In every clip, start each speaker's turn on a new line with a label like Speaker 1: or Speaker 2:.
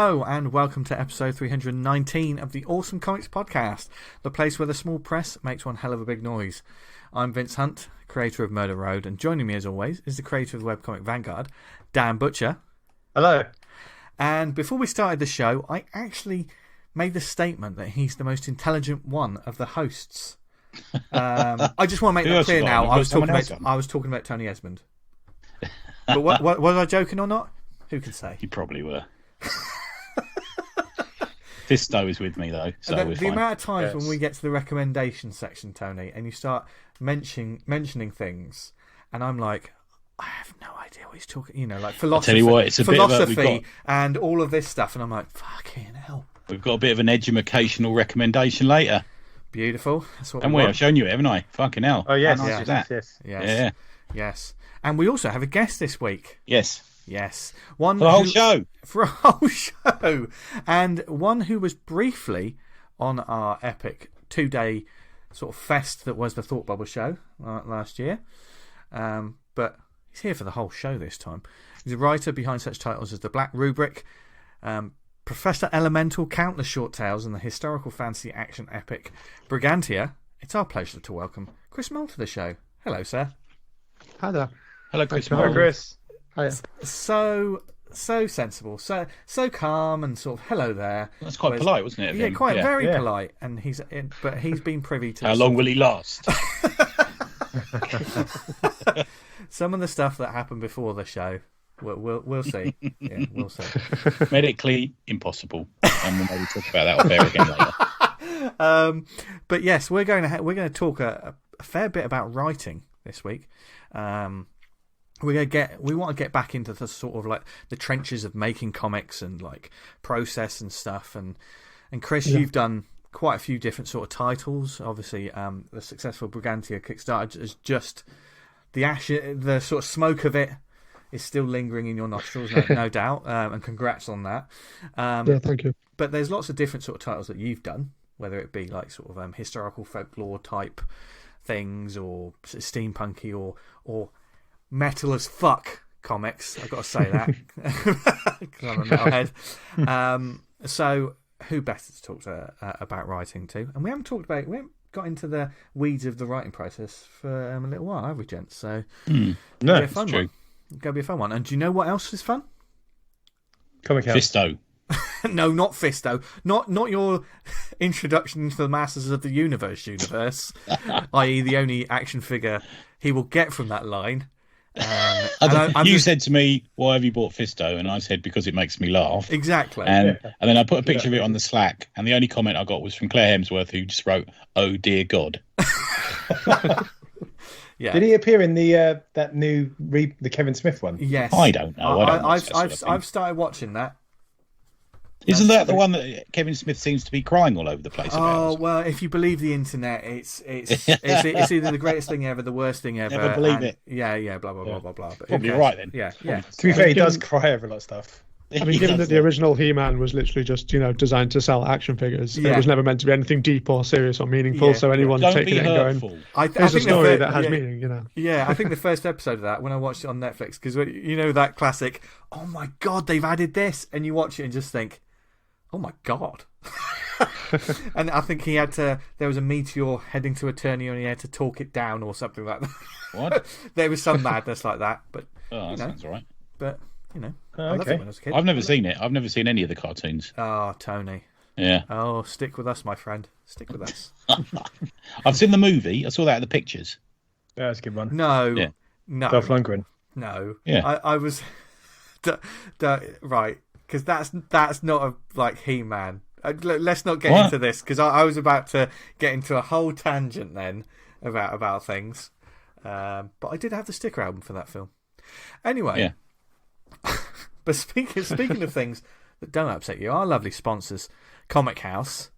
Speaker 1: Hello and welcome to episode 319 of the Awesome Comics Podcast, the place where the small press makes one hell of a big noise. I'm Vince Hunt, creator of Murder Road, and joining me as always is the creator of the webcomic Vanguard, Dan Butcher.
Speaker 2: Hello.
Speaker 1: And before we started the show, I actually made the statement that he's the most intelligent one of the hosts. I just want to make that clear now. I was talking about Tony Esmond. But was I joking or not? Who can say?
Speaker 3: You probably were. Fisto is with me though, so
Speaker 1: the amount of times when we get to the recommendation section, Tony, and you start mentioning things, and I'm like, I have no idea what he's talking. You know, like philosophy,
Speaker 3: I tell you what, it's a
Speaker 1: philosophy, and all of this stuff, and I'm like, fucking hell.
Speaker 3: We've got a bit of an educational recommendation later.
Speaker 1: Beautiful. That's what
Speaker 3: I've shown you it, haven't I? Fucking hell.
Speaker 2: Oh yes,
Speaker 3: How nice is that?
Speaker 1: Yes. And we also have a guest this week.
Speaker 3: Yes.
Speaker 1: One
Speaker 3: for the whole show.
Speaker 1: For a whole show. And one who was briefly on our epic 2-day sort of fest that was the Thought Bubble show last year. But he's here for the whole show this time. He's a writer behind such titles as The Black Rubric, Professor Elemental, Countless Short Tales, and the historical fantasy action epic Brigantia. It's our pleasure to welcome Chris Moll to the show. Hello, sir.
Speaker 4: Hi there.
Speaker 3: Hello, Chris.
Speaker 2: Hello, Chris.
Speaker 4: Hiya.
Speaker 1: So sensible, so calm, and sort of hello there.
Speaker 3: That's quite polite, wasn't it?
Speaker 1: Yeah, very polite. And he's been privy to.
Speaker 3: How long will he last?
Speaker 1: Some of the stuff that happened before the show. We'll see. Yeah, we'll see.
Speaker 3: Medically impossible, and we'll maybe talk about that off air again later.
Speaker 1: But yes, we're going to talk a fair bit about writing this week. We want to get back into the sort of like the trenches of making comics and like process and stuff. And Chris, you've done quite a few different sort of titles. Obviously, the successful Brigantia Kickstarter is just the sort of smoke of it is still lingering in your nostrils, no doubt. And congrats on that.
Speaker 4: Yeah, thank you.
Speaker 1: But there's lots of different sort of titles that you've done, whether it be like sort of historical folklore type things or steampunky or metal as fuck comics. I've got to say that because I'm a metalhead. So who better to talk about writing to? And we haven't got into the weeds of the writing process for a little while, have we, gents? So
Speaker 3: no,
Speaker 1: it's
Speaker 3: true.
Speaker 1: It's going to be a fun one. And do you know what else is fun?
Speaker 2: Comic
Speaker 3: Fisto.
Speaker 1: No, not Fisto. Not your introduction into the Masters of the Universe, i.e. the only action figure he will get from that line.
Speaker 3: You said to me, why have you bought Fisto? And I said, because it makes me laugh.
Speaker 1: Exactly.
Speaker 3: And then I put a picture of it on the Slack, and the only comment I got was from Claire Hemsworth, who just wrote, "Oh dear God."
Speaker 1: Yeah.
Speaker 2: Did he appear in the Kevin Smith one?
Speaker 1: Yes.
Speaker 3: I don't know.
Speaker 1: I've started watching that.
Speaker 3: Isn't that the one that Kevin Smith seems to be crying all over the place about?
Speaker 1: Oh, well, if you believe the internet, it's either the greatest thing ever, the worst thing ever.
Speaker 3: Never believe it.
Speaker 1: Yeah, blah, blah, blah, blah, blah. But
Speaker 3: probably right then.
Speaker 1: Yeah.
Speaker 2: To be fair, he does cry over a lot of stuff.
Speaker 4: I mean, given that the original He-Man was literally just, designed to sell action figures, it was never meant to be anything deep or serious or meaningful, so anyone taking it and going, it's a story that has meaning,
Speaker 1: Yeah, I think the first episode of that, when I watched it on Netflix, because that classic, oh my God, they've added this, and you watch it and just think, oh my God. And I think there was a meteor heading to Eternia and he had to talk it down or something like that.
Speaker 3: What?
Speaker 1: There was some madness like that. But
Speaker 3: that sounds all right.
Speaker 1: But, I loved it when I was a kid.
Speaker 3: I've never seen it. I've never seen any of the cartoons.
Speaker 1: Oh, Tony.
Speaker 3: Yeah.
Speaker 1: Oh, stick with us, my friend. Stick with us.
Speaker 3: I've seen the movie. I saw that at the pictures.
Speaker 2: Yeah, that's a good one.
Speaker 1: No.
Speaker 3: Yeah.
Speaker 1: No.
Speaker 2: Dolph Lundgren.
Speaker 1: No.
Speaker 3: Yeah.
Speaker 1: I was... right. Because that's not like He-Man. Let's not get into this, because I was about to get into a whole tangent then about things. But I did have the sticker album for that film. Anyway.
Speaker 3: Yeah.
Speaker 1: But speaking of things that don't upset you, our lovely sponsors, Comic House,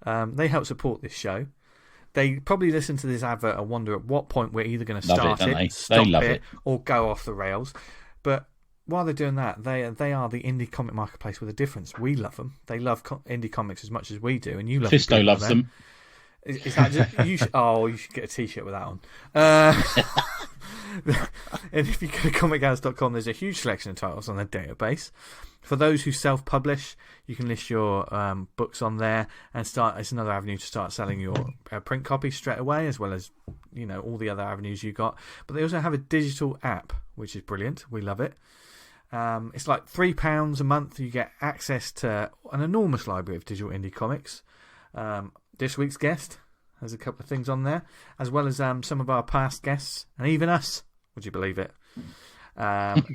Speaker 1: they help support this show. They probably listen to this advert and wonder at what point we're either going to start stop it, or go off the rails. But while they're doing that, they are the indie comic marketplace with a difference. We love them. They love indie comics as much as we do, and you love
Speaker 3: Fisto loves them.
Speaker 1: Is that just, you should get a T-shirt with that on. And if you go to comichouse.com, there's a huge selection of titles on the database. For those who self-publish, you can list your books on there and start. It's another avenue to start selling your print copies straight away, as well as all the other avenues you got. But they also have a digital app, which is brilliant. We love it. It's like £3 a month. You get access to an enormous library of digital indie comics. This week's guest has a couple of things on there, as well as some of our past guests, and even us. Would you believe it? And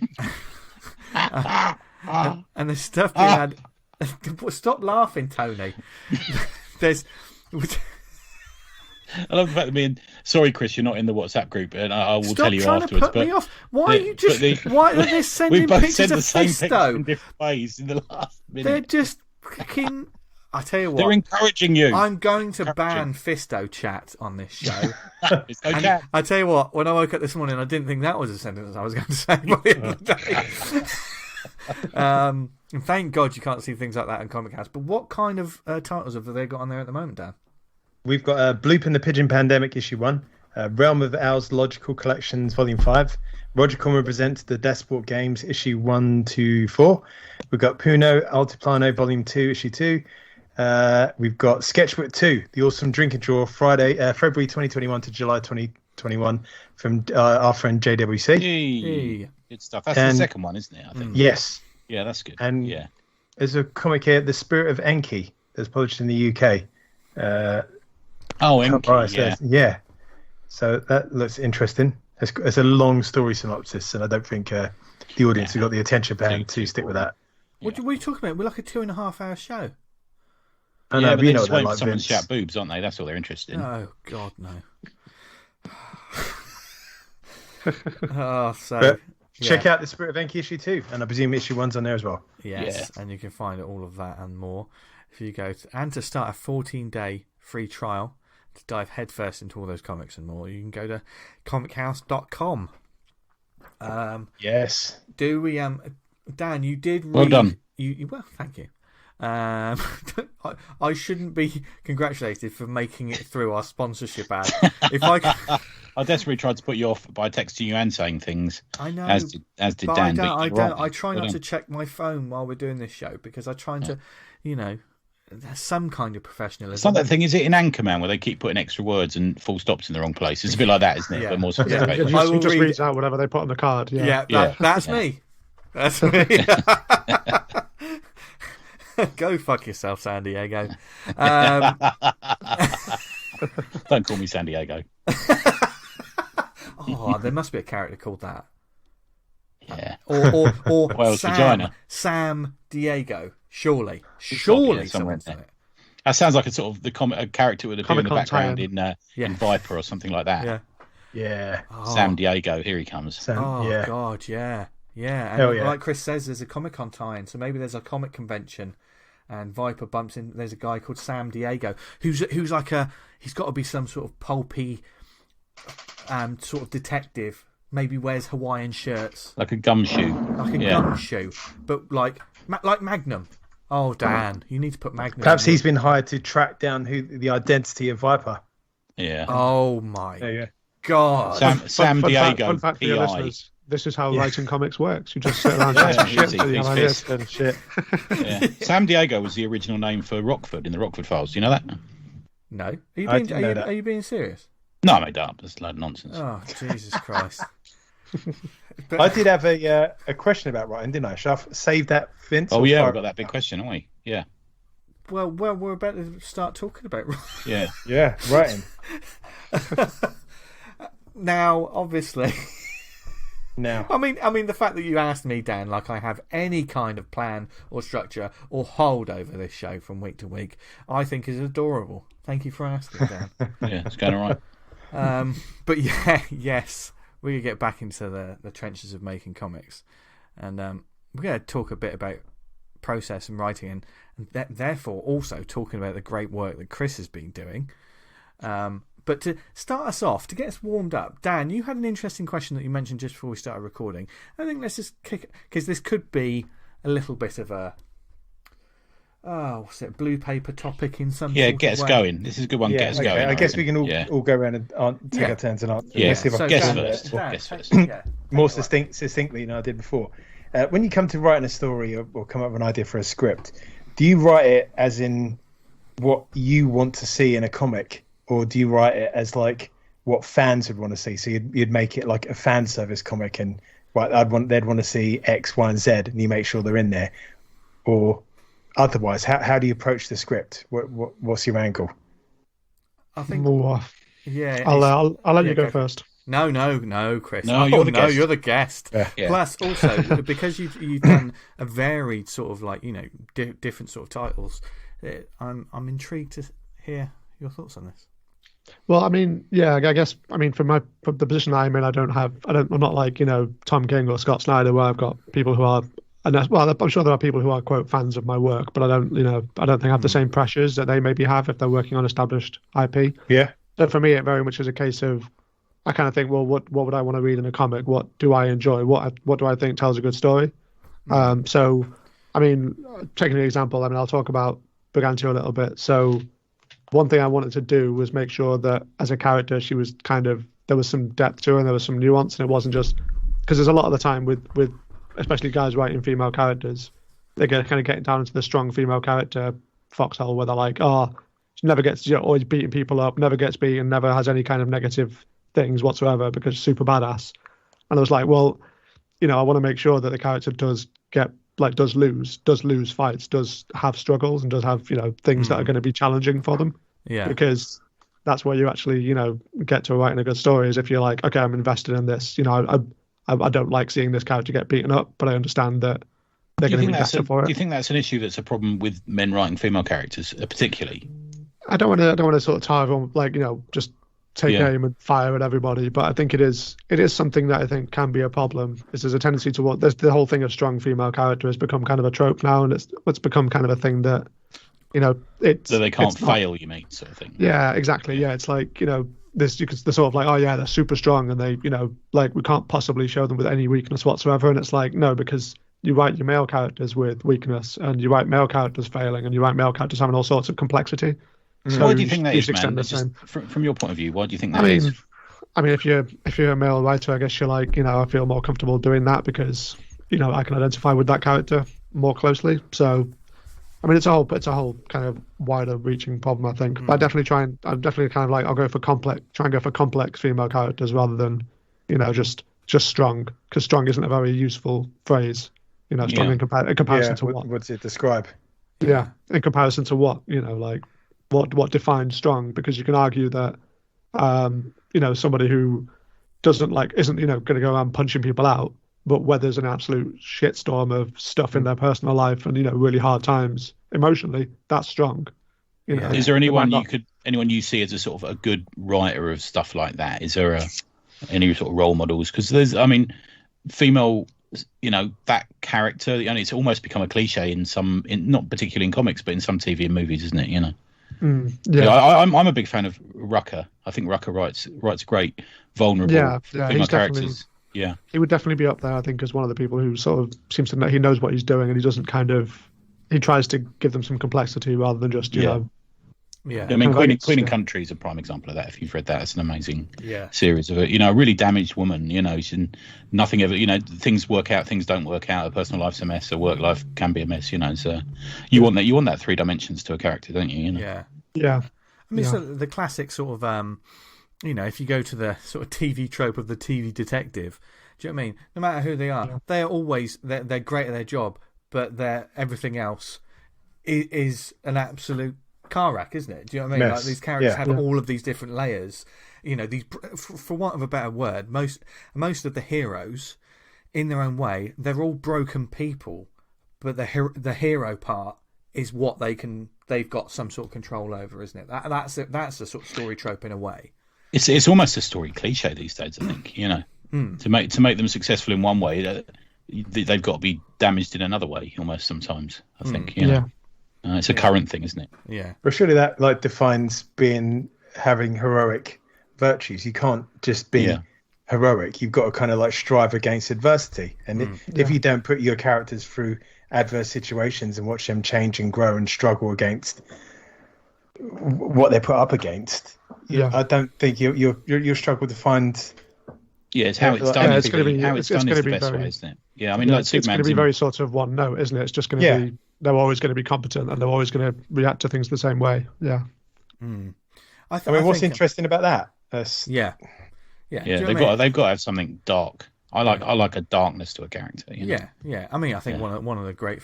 Speaker 1: there's stuff being had. Stop laughing, Tony. There's.
Speaker 3: I love the fact that sorry, Chris, you're not in the WhatsApp group, and I will tell you afterwards.
Speaker 1: To put me off. Why are you just? Why are they sending pictures of Fisto
Speaker 3: in different ways in the last minute?
Speaker 1: They're just freaking. I tell you what,
Speaker 3: they're encouraging you.
Speaker 1: I'm going to ban Fisto chat on this show. I tell you what, when I woke up this morning, I didn't think that was a sentence I was going to say by the end of the day. And thank God you can't see things like that in Comic House. But what kind of titles have they got on there at the moment, Dan?
Speaker 2: We've got Bloop and the Pigeon Pandemic issue 1, Realm of Owls Logical Collections Volume 5, Roger Corman presents the Desport Games issue 1 to 4. We've got Puno Altiplano Volume 2 issue 2. We've got Sketchbook 2, The Awesome Drinking Draw, February 2021 to July 2021 from our friend JWC.
Speaker 3: Hey. Good stuff. That's the second one, isn't it? I think.
Speaker 2: Yes.
Speaker 3: Yeah, that's good.
Speaker 2: And there's a comic here, The Spirit of Enki, that's published in the UK.
Speaker 3: Enki,
Speaker 2: yeah. So that looks interesting. It's a long story synopsis, and I don't think the audience have got the attention span to stick with that.
Speaker 1: What are you talking about? We're like a 2.5 hour show.
Speaker 2: I know,
Speaker 3: but
Speaker 2: you
Speaker 3: they're
Speaker 2: know
Speaker 3: just
Speaker 2: what
Speaker 3: waiting
Speaker 2: like,
Speaker 3: for someone to
Speaker 2: Vince.
Speaker 3: shout boobs, aren't they? That's all they're interested in.
Speaker 1: Oh, God, no.
Speaker 2: Check out The Spirit of Enki issue 2, and I presume issue 1's on there as well.
Speaker 1: Yes, and you can find all of that and more if you go to start a 14-day free trial to dive headfirst into all those comics and more. You can go to comichouse.com.
Speaker 2: Yes.
Speaker 1: Do we Dan, you did read.
Speaker 3: Well done.
Speaker 1: Well, thank you. I shouldn't be congratulated for making it through our sponsorship ad. If I
Speaker 3: desperately tried to put you off by texting you and saying things.
Speaker 1: I know,
Speaker 3: as did Dan.
Speaker 1: I try not to check my phone while we're doing this show because I'm trying to, there's some kind of professionalism.
Speaker 3: It's not that thing, is it, in Anchorman where they keep putting extra words and full stops in the wrong place? It's a bit like that, isn't it?
Speaker 1: Yeah.
Speaker 3: But more
Speaker 4: sophisticated.
Speaker 1: Yeah.
Speaker 4: Just reads out whatever they put on the card.
Speaker 1: That's me. That's me. Go fuck yourself, San Diego.
Speaker 3: Don't call me San Diego.
Speaker 1: There must be a character called that.
Speaker 3: Yeah.
Speaker 1: Or
Speaker 3: Whale's vagina.
Speaker 1: Sam Diego. Surely
Speaker 3: someone's
Speaker 1: someone's done it.
Speaker 3: That sounds like a sort of a character would appear in the background
Speaker 4: tie-in.
Speaker 3: in Viper or something like that.
Speaker 2: Yeah.
Speaker 3: Sam Diego, here he comes.
Speaker 1: God, yeah. And like Chris says, there's a Comic-Con tie-in, so maybe there's a comic convention and Viper bumps in. There's a guy called Sam Diego who's like he's got to be some sort of pulpy sort of detective. Maybe wears Hawaiian shirts,
Speaker 3: like a gumshoe,
Speaker 1: but like Magnum. Oh, Dan, you need to put Magnum.
Speaker 2: Perhaps he's been hired to track down the identity of Viper.
Speaker 3: Yeah.
Speaker 1: Oh my God.
Speaker 3: Sam Diego.
Speaker 4: Fun fact for your listeners. This is how writing comics works. You just sit around and shit.
Speaker 3: Yeah. Sam Diego was the original name for Rockford in the Rockford Files. Do you know that?
Speaker 1: No. Are you being serious?
Speaker 3: No, I made that up. That's a load of nonsense.
Speaker 1: Oh, Jesus Christ.
Speaker 2: But I did have a question about writing, didn't I? Should I save that, Vince?
Speaker 3: Oh, yeah, we've got that big question, haven't we? Yeah.
Speaker 1: Well, we're about to start talking about
Speaker 3: writing.
Speaker 2: Yeah, writing.
Speaker 1: Now, obviously...
Speaker 2: Now,
Speaker 1: I mean, the fact that you asked me, Dan, like I have any kind of plan or structure or hold over this show from week to week, I think is adorable. Thank you for asking, Dan.
Speaker 3: Yeah, it's going all right.
Speaker 1: But yes, we're going to get back into the trenches of making comics. And we're going to talk a bit about process and writing and therefore also talking about the great work that Chris has been doing. But to start us off, to get us warmed up, Dan, you had an interesting question that you mentioned just before we started recording. I think let's just kick it, because this could be a little bit of a what's it? Blue paper topic in some.
Speaker 3: Yeah, get us going. This is a good one. Get us going.
Speaker 2: I guess we can all go around and take our turns and answer.
Speaker 3: Yeah.
Speaker 2: Let's see if I
Speaker 3: guess
Speaker 2: can
Speaker 3: first.
Speaker 2: more succinctly than I did before. When you come to writing a story or come up with an idea for a script, do you write it as in what you want to see in a comic, or do you write it as like what fans would want to see? So you'd make it like a fan service comic, and they'd want to see X, Y, and Z, and you make sure they're in there, or otherwise, how do you approach the script? What's your angle?
Speaker 1: I think. Yeah,
Speaker 4: I'll let you go first.
Speaker 1: No, Chris.
Speaker 3: You're the guest.
Speaker 1: You're the guest.
Speaker 3: Yeah.
Speaker 1: Plus, also because you've done a varied sort of like different sort of titles. I'm intrigued to hear your thoughts on this.
Speaker 4: Well, I mean, I guess from the position I'm in, I'm not like Tom King or Scott Snyder, where I've got people who are. Well, I'm sure there are people who are quote fans of my work, but I don't think I have the same pressures that they maybe have if they're working on established IP.
Speaker 2: Yeah.
Speaker 4: So for me, it very much is a case of I kind of think, well, what would I want to read in a comic? What do I enjoy? What do I think tells a good story? So, I mean, taking an example, I'll talk about Brigantia a little bit. So, one thing I wanted to do was make sure that as a character, she was there was some depth to her and there was some nuance, and it wasn't just because there's a lot of the time with especially guys writing female characters, they get kind of getting down into the strong female character foxhole where they're like, she never gets always beating people up, never gets beaten, never has any kind of negative things whatsoever because she's super badass. And I was like, well, I want to make sure that the character does lose fights, does have struggles, and does have things that are going to be challenging for them.
Speaker 1: Yeah.
Speaker 4: Because that's where you actually get to writing a good story, is if you're like, okay, I'm invested in this. I don't like seeing this character get beaten up, but I understand that they're going to be better for it.
Speaker 3: Do you think that's an issue that's a problem with men writing female characters, particularly?
Speaker 4: I don't want to sort of tie everyone just take aim and fire at everybody, but I think it is something that I think can be a problem. There's a tendency to there's the whole thing of strong female character has become kind of a trope now, and it's become kind of a thing that it's
Speaker 3: so they can't fail, you mean, sort of thing.
Speaker 4: Yeah, exactly. Yeah, it's like they're sort of like, oh yeah, they're super strong, and they we can't possibly show them with any weakness whatsoever, and it's like, no, because you write your male characters with weakness, and you write male characters failing, and you write male characters having all sorts of complexity.
Speaker 3: So why do you think that is, man? Just from your point of view, why do you think that is?
Speaker 4: I mean, if you're a male writer, I guess you're like, I feel more comfortable doing that because I can identify with that character more closely. So, I mean, it's a whole kind of wider reaching problem, I think. But I'm definitely kind of like, I'll go for complex female characters rather than just strong, because strong isn't a very useful phrase. Strong in comparison to what?
Speaker 2: What's it describe?
Speaker 4: Yeah, in comparison to what? What defines strong? Because you can argue that somebody who isn't going to go around punching people out, but weathers an absolute shitstorm of stuff in their personal life and really hard times emotionally, that's strong.
Speaker 3: Is there anyone you see as a sort of a good writer of stuff like that? Is there any sort of role models? Because there's, female, that character, it's almost become a cliche not particularly in comics, but in some TV and movies, isn't it? I'm a big fan of Rucker. I think Rucker writes great, vulnerable female characters. Yeah,
Speaker 4: he would definitely be up there, I think, as one of the people who sort of seems to know he knows what he's doing, and he doesn't he tries to give them some complexity rather than just
Speaker 3: Yeah, I mean, Queen and Country is a prime example of that. If you've read that, it's an amazing series of it. A really damaged woman. She's nothing ever. Things work out, things don't work out. Her personal life's a mess. Her work life can be a mess. So you want that. You want that 3 dimensions to a character, don't you?
Speaker 4: Yeah.
Speaker 1: I mean, so the classic sort of if you go to the sort of TV trope of the TV detective, do you know what I mean? No matter who they are, they're always they're great at their job, but everything else is an absolute car wreck, isn't it? Do you know what I mean? Like, these characters have all of these different layers. These, for want of a better word, most of the heroes, in their own way, they're all broken people, but the hero part is what they've got some sort of control over, isn't it? That's a sort of story trope in a way.
Speaker 3: It's almost a story cliche these days, I think. To make them successful in one way, they've got to be damaged in another way, almost sometimes. I think. It's a current thing, isn't it?
Speaker 1: Yeah.
Speaker 2: But surely that defines having heroic virtues. You can't just be heroic. You've got to kind of like strive against adversity, and if you don't put your characters through adverse situations and watch them change and grow and struggle against what they're put up against, I don't think you'll struggle to find.
Speaker 3: Yeah, it's how it's done.
Speaker 4: It's going to be
Speaker 3: how it's done is the best way, isn't it? Yeah, I mean, like
Speaker 4: it's going to be very sort of one note, isn't it? It's just going to be they're always going to be competent and they're always going to react to things the same way. Yeah.
Speaker 2: I mean, what's interesting about that?
Speaker 1: Yeah.
Speaker 3: They've got to have something dark. I like a darkness to a character. You know?
Speaker 1: Yeah. I mean, I think one of the great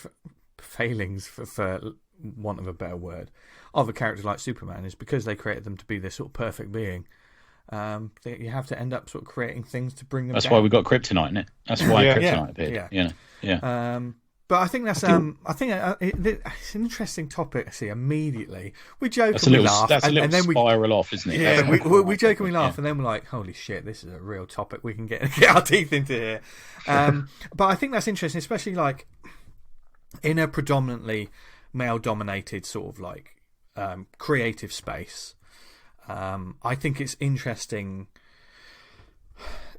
Speaker 1: failings, for want of a better word, of a character like Superman is because they created them to be this sort of perfect being. You have to end up sort of creating things to bring them.
Speaker 3: That's
Speaker 1: down.
Speaker 3: why we got kryptonite in it. That's why kryptonite appeared. Yeah.
Speaker 1: But I think that's it's an interesting topic. See, immediately we joke and we laugh,
Speaker 3: and then we spiral off, isn't it?
Speaker 1: Yeah, we joke and we laugh, and then we're like, "Holy shit, this is a real topic we can get our teeth into here." But I think that's interesting, especially like in a predominantly male-dominated sort of like creative space. I think it's interesting.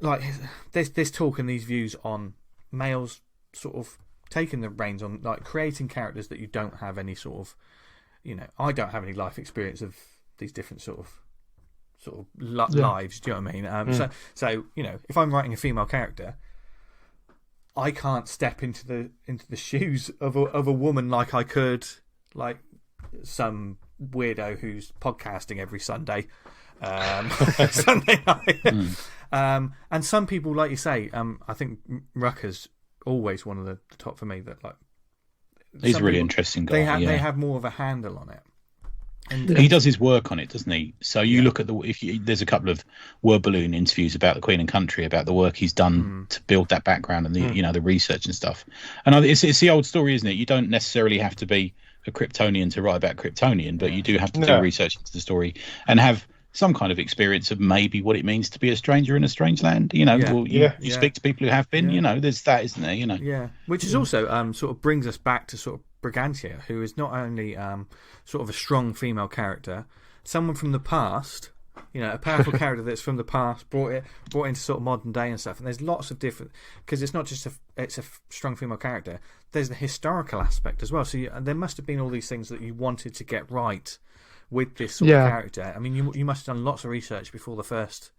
Speaker 1: Like there's talk and these views on males sort of taking the reins on like creating characters that you don't have any sort of, I don't have any life experience of these different sort of lives. Do you know what I mean? So if I'm writing a female character, I can't step into the shoes of a woman like I could like some weirdo who's podcasting every Sunday night. And some people, like you say, I think Rucker's always one of the top for me. That like
Speaker 3: he's a really interesting guy.
Speaker 1: They have more of a handle on it. And
Speaker 3: he does his work on it, doesn't he? So you look at there's a couple of word balloon interviews about the Queen and Country, about the work he's done to build that background and the the research and stuff. And it's the old story, isn't it? You don't necessarily have to be a Kryptonian to write about Kryptonian, but you do have to do research into the story and have some kind of experience of maybe what it means to be a stranger in a strange land. You speak to people who have been. There's that, isn't there?
Speaker 1: Yeah, which is also sort of brings us back to sort of Brigantia, who is not only sort of a strong female character, someone from the past. A powerful character that's from the past, brought into sort of modern day and stuff. And there's lots of different, because it's not just it's a strong female character. There's the historical aspect as well. So there must have been all these things that you wanted to get right with this sort of character. I mean, you must have done lots of research before the first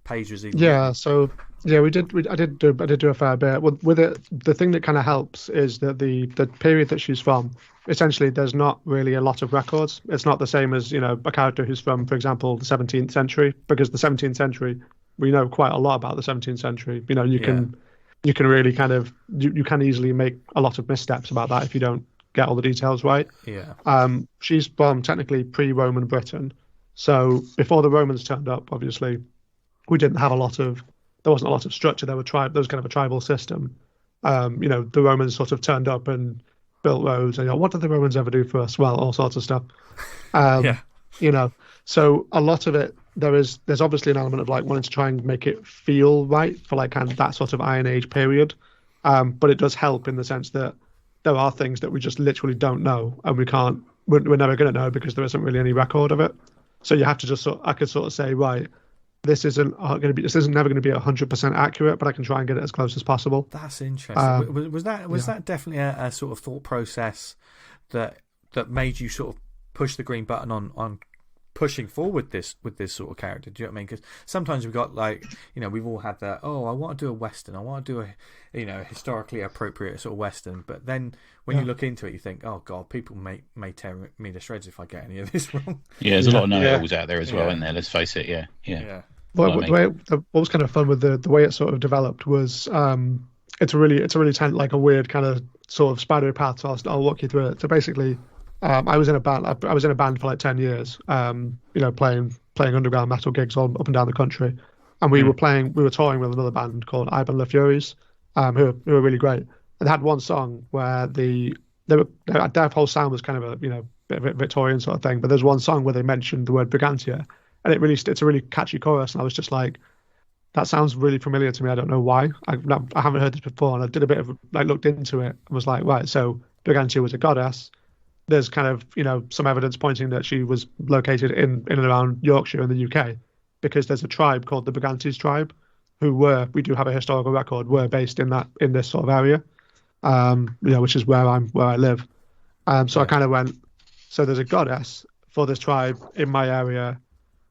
Speaker 1: page was even.
Speaker 4: Yeah. So I did do a fair bit with it. The thing that kind of helps is that the period that she's from, essentially, there's not really a lot of records. It's not the same as a character who's from, for example, the 17th century, because the 17th century, we know quite a lot about the 17th century. You can really kind of you can easily make a lot of missteps about that if you don't get all the details right.
Speaker 1: Yeah.
Speaker 4: She's from technically pre-Roman Britain, so before the Romans turned up, obviously, there wasn't a lot of structure. There was kind of a tribal system. The Romans sort of turned up and built roads, and what did the Romans ever do for us? Well, all sorts of stuff. So a lot of it, there's obviously an element of like wanting to try and make it feel right for like kind of that sort of Iron Age period, but it does help in the sense that there are things that we just literally don't know, and we're never going to know because there isn't really any record of it. So you have to I could sort of say, right, this isn't never going to be 100% accurate, but I can try and get it as close as possible.
Speaker 1: That's interesting. Was that definitely a sort of thought process that made you sort of push the green button on pushing forward with this sort of character? Do you know what I mean? Because sometimes we've got like we've all had that. Oh, I want to do a western. I want to do a historically appropriate sort of western. But then when you look into it, you think, oh god, people may tear me to shreds if I get any of this wrong.
Speaker 3: Yeah, there's a lot of know-it-alls out there as well, isn't there? Let's face it. Yeah.
Speaker 4: Well, what was kind of fun with the way it sort of developed was it's a really like a weird kind of sort of spidery path. So I'll walk you through it. So basically, I was in a band. I was in a band for like 10 years. Playing underground metal gigs all up and down the country, and we were touring with another band called Ivan Le Furies, who were really great. And they had one song where their whole sound was kind of a bit of a Victorian sort of thing. But there's one song where they mentioned the word Brigantia. And it's a really catchy chorus, and I was just like, that sounds really familiar to me. I don't know why. I haven't heard this before, and I did a bit of looked into it and was like, right, so Brigantia was a goddess. There's kind of some evidence pointing that she was located in and around Yorkshire in the UK, because there's a tribe called the Brigantes tribe, we do have a historical record, were based in this sort of area, which is where I live. So I kind of went, so there's a goddess for this tribe in my area,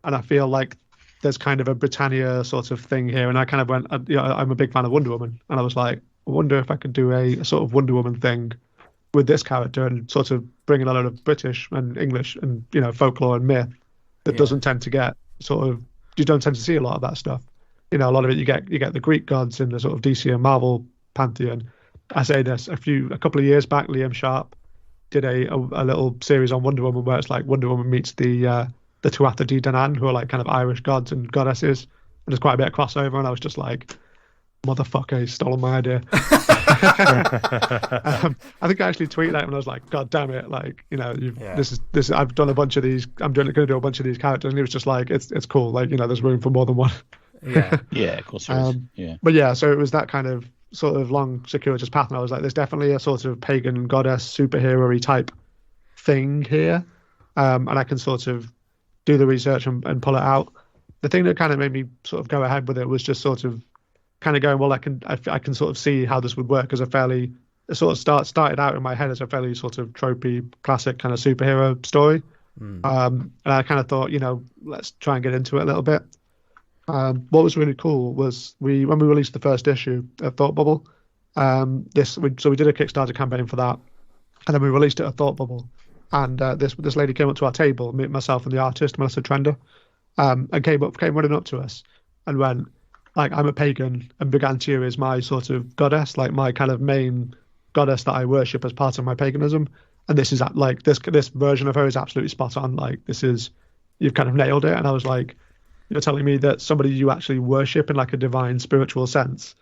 Speaker 4: and I feel like there's kind of a Britannia sort of thing here. And I kind of went, I'm a big fan of Wonder Woman, and I was like, I wonder if I could do a sort of Wonder Woman thing with this character and sort of bring in a lot of British and English and folklore and myth that doesn't tend to get you don't tend to see a lot of that stuff. A lot of it you get the Greek gods in the sort of DC and Marvel pantheon. I say this a couple of years back, Liam Sharp did a little series on Wonder Woman where it's like Wonder Woman meets the Tuatha Dé Danann, who are like kind of Irish gods and goddesses, and there's quite a bit of crossover, and I was just like, motherfucker, he's stolen my idea. I think I actually tweeted at him and I was like, God damn it, like, this I've done a bunch of these, I'm going to do a bunch of these characters, and he was just like, it's cool, like, there's room for more than one.
Speaker 3: Yeah, of course there is. Yeah.
Speaker 4: But yeah, so it was that kind of sort of long circuitous path, and I was like, there's definitely a sort of pagan goddess superhero-y type thing here, and I can sort of do the research and pull it out. The thing that kind of made me sort of go ahead with it was just sort of kind of going, well, I can sort of see how this would work as it sort of started out in my head as a fairly sort of tropey, classic kind of superhero story. And I kind of thought, let's try and get into it a little bit. What was really cool was when we released the first issue of Thought Bubble, so we did a Kickstarter campaign for that, and then we released it at Thought Bubble, and this lady came up to our table, myself and the artist Melissa Trender, and came running up to us and went, like, I'm a pagan and Brigantia is my sort of goddess, like my kind of main goddess that I worship as part of my paganism, and this is like this version of her is absolutely spot on, like you've kind of nailed it. And I was like, you're telling me that somebody you actually worship in like a divine spiritual sense,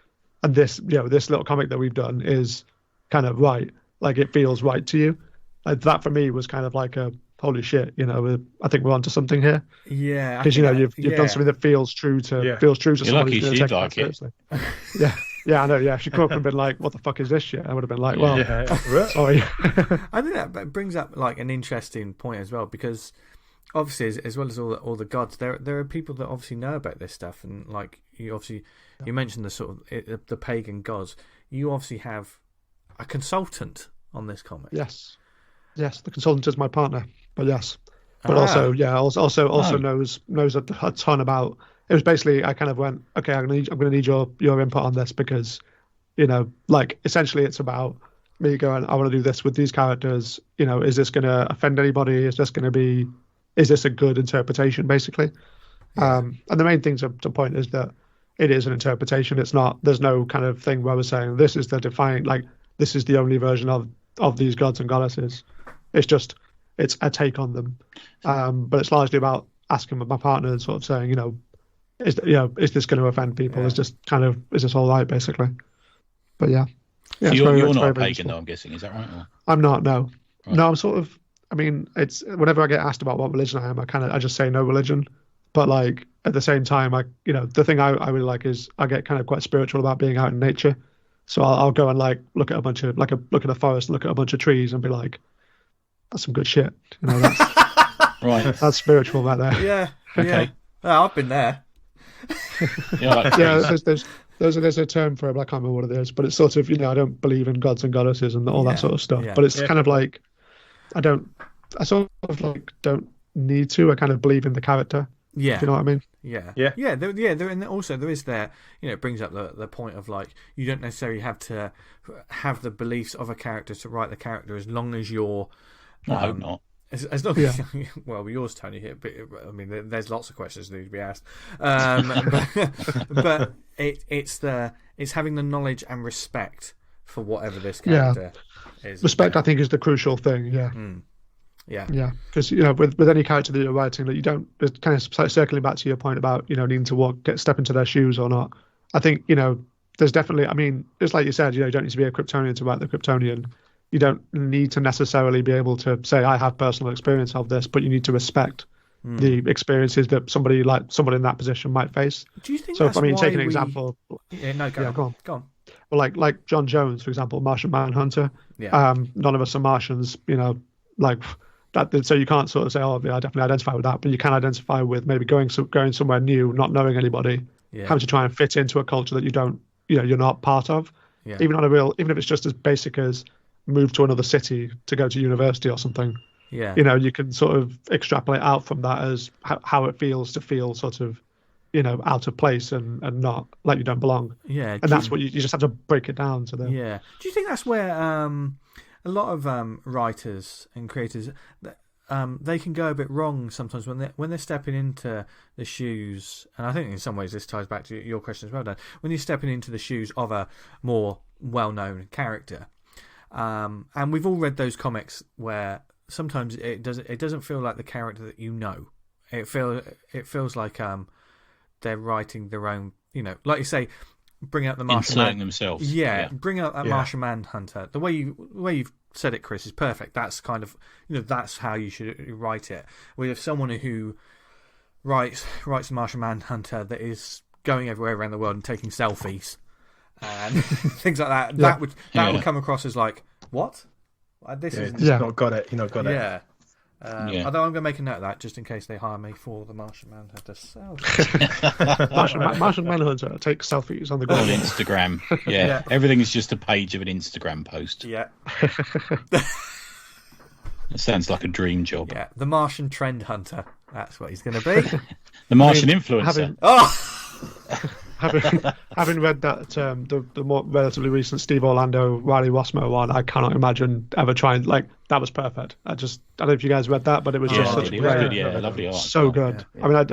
Speaker 4: and this little comic that we've done is kind of right, like it feels right to you. Like, that for me was kind of like a holy shit, I think we're onto something here.
Speaker 1: Yeah,
Speaker 4: because you've done something that feels true to somebody who's going to take it seriously. Yeah, I know. Yeah, if she could have been like, "What the fuck is this shit?" I would have been like, "Well, sorry."
Speaker 1: I think that brings up like an interesting point as well, because obviously, as well as all the gods, there are people that obviously know about this stuff, and like you mentioned the sort of the pagan gods. You obviously have a consultant on this comic.
Speaker 4: Yes, the consultant is my partner, but yes, but also knows a ton about. It was basically, I kind of went, okay, I'm gonna need your input on this, because like essentially it's about me going, I want to do this with these characters. Is this gonna offend anybody? Is this a good interpretation, basically? And the main thing to point is that it is an interpretation. It's not. There's no kind of thing where we're saying this is the defined, like this is the only version of these gods and goddesses. It's a take on them, but it's largely about asking my partner and sort of saying, is this going to offend people? Yeah. Is this all right, basically? But yeah.
Speaker 3: So you're not a pagan, though, I'm guessing, is that right? Or?
Speaker 4: I'm not. No, right. No. I'm sort of. I mean, it's whenever I get asked about what religion I am, I just say no religion. But like at the same time, the thing I really like is I get kind of quite spiritual about being out in nature. So I'll go and like look at a forest, look at a bunch of trees, and be like, that's some good shit. That's
Speaker 3: right.
Speaker 4: That's spiritual right there.
Speaker 1: Yeah.
Speaker 3: Okay.
Speaker 1: Yeah. I've been there.
Speaker 4: There's a term for it, but I can't remember what it is. But it's sort of, I don't believe in gods and goddesses and all that sort of stuff. Yeah. But it's kind of like I sort of like don't need to. I kind of believe in the character.
Speaker 1: Yeah.
Speaker 4: Do you know what I mean?
Speaker 1: Yeah. And also there is there. It brings up the point of like you don't necessarily have to have the beliefs of a character to write the character, as long as you're.
Speaker 3: I hope not.
Speaker 1: As long as, well, yours, Tony, here, but I mean, there's lots of questions that need to be asked. But it's having the knowledge and respect for whatever this character is.
Speaker 4: Respect, I think, is the crucial thing. Yeah. Yeah, because with any character that you're writing, that you don't, it's kind of circling back to your point about needing to step into their shoes or not. I think there's definitely. I mean, just like you said, you don't need to be a Kryptonian to write the Kryptonian. You don't need to necessarily be able to say I have personal experience of this, but you need to respect the experiences that somebody in that position might face.
Speaker 1: Do you think?
Speaker 4: So, take an example.
Speaker 1: Yeah, no, go on.
Speaker 4: Well, like John Jones, for example, Martian Manhunter. Yeah. None of us are Martians, like that. So you can't sort of say, oh, yeah, I definitely identify with that, but you can identify with maybe going somewhere new, not knowing anybody, having to try and fit into a culture that you don't, you're not part of.
Speaker 1: Yeah.
Speaker 4: Even if it's just as basic as move to another city to go to university or something.
Speaker 1: Yeah.
Speaker 4: You can sort of extrapolate out from that as how it feels to feel sort of, out of place and not like you don't belong.
Speaker 1: Yeah.
Speaker 4: And that's what you just have to break it down to the.
Speaker 1: Yeah. Do you think that's where a lot of writers and creators they can go a bit wrong sometimes when they're stepping into the shoes, and I think in some ways this ties back to your question as well, Dan. When you're stepping into the shoes of a more well-known character, and we've all read those comics where sometimes it doesn't feel like the character that you know. It feels like they're writing their own, like you say, bring out the Martian
Speaker 3: inserting themselves.
Speaker 1: Yeah, bring out that Martian Manhunter. The way you've said it, Chris, is perfect. That's kind of that's how you should write it. With someone who writes the Martian Manhunter that is going everywhere around the world and taking selfies and things like that. That would come across as like, what? This is
Speaker 2: not got it. You're not got it.
Speaker 1: Yeah. Although I'm going to make a note of that just in case they hire me for the Martian Manhunter
Speaker 4: Martian Manhunter takes selfies on the
Speaker 3: On
Speaker 4: ground.
Speaker 3: Instagram. Yeah. Everything is just a page of an Instagram post.
Speaker 1: Yeah.
Speaker 3: It sounds like a dream job.
Speaker 1: Yeah. The Martian Trend Hunter. That's what he's going to be.
Speaker 3: The Martian influencer.
Speaker 4: Having read that the more relatively recent Steve Orlando Riley Rossmo one, I cannot imagine ever trying that was perfect. I don't know if you guys read that, but it was just such
Speaker 3: it
Speaker 4: great,
Speaker 3: was good, lovely art.
Speaker 4: so good.
Speaker 1: Yeah.
Speaker 4: I mean, I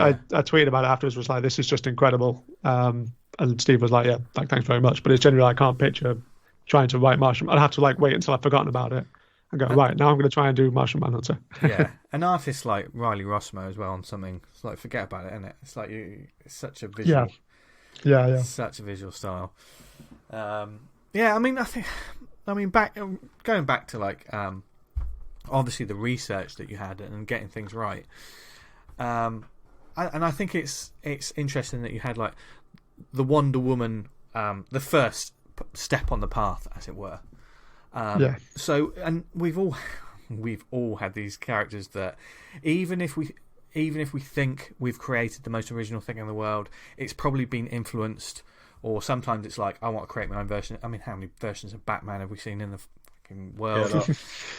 Speaker 4: tweeted about it afterwards, was like, this is just incredible. And Steve was like, yeah, thanks very much. But it's generally I can't picture trying to write Martian. I'd have to wait until I've forgotten about it and go right now. I'm going to try and do Martian Manhunter.
Speaker 1: Yeah, an artist like Riley Rossmo as well on something. It's like forget about it, isn't it? It's like it's such a visual.
Speaker 4: Yeah.
Speaker 1: Such a visual style. I mean, going back to obviously the research that you had and getting things right. And I think it's interesting that you had the Wonder Woman, the first step on the path, as it were. So, and we've all had these characters that even if we think we've created the most original thing in the world, it's probably been influenced, or sometimes it's like, I want to create my own version. I mean, how many versions of Batman have we seen in the fucking world?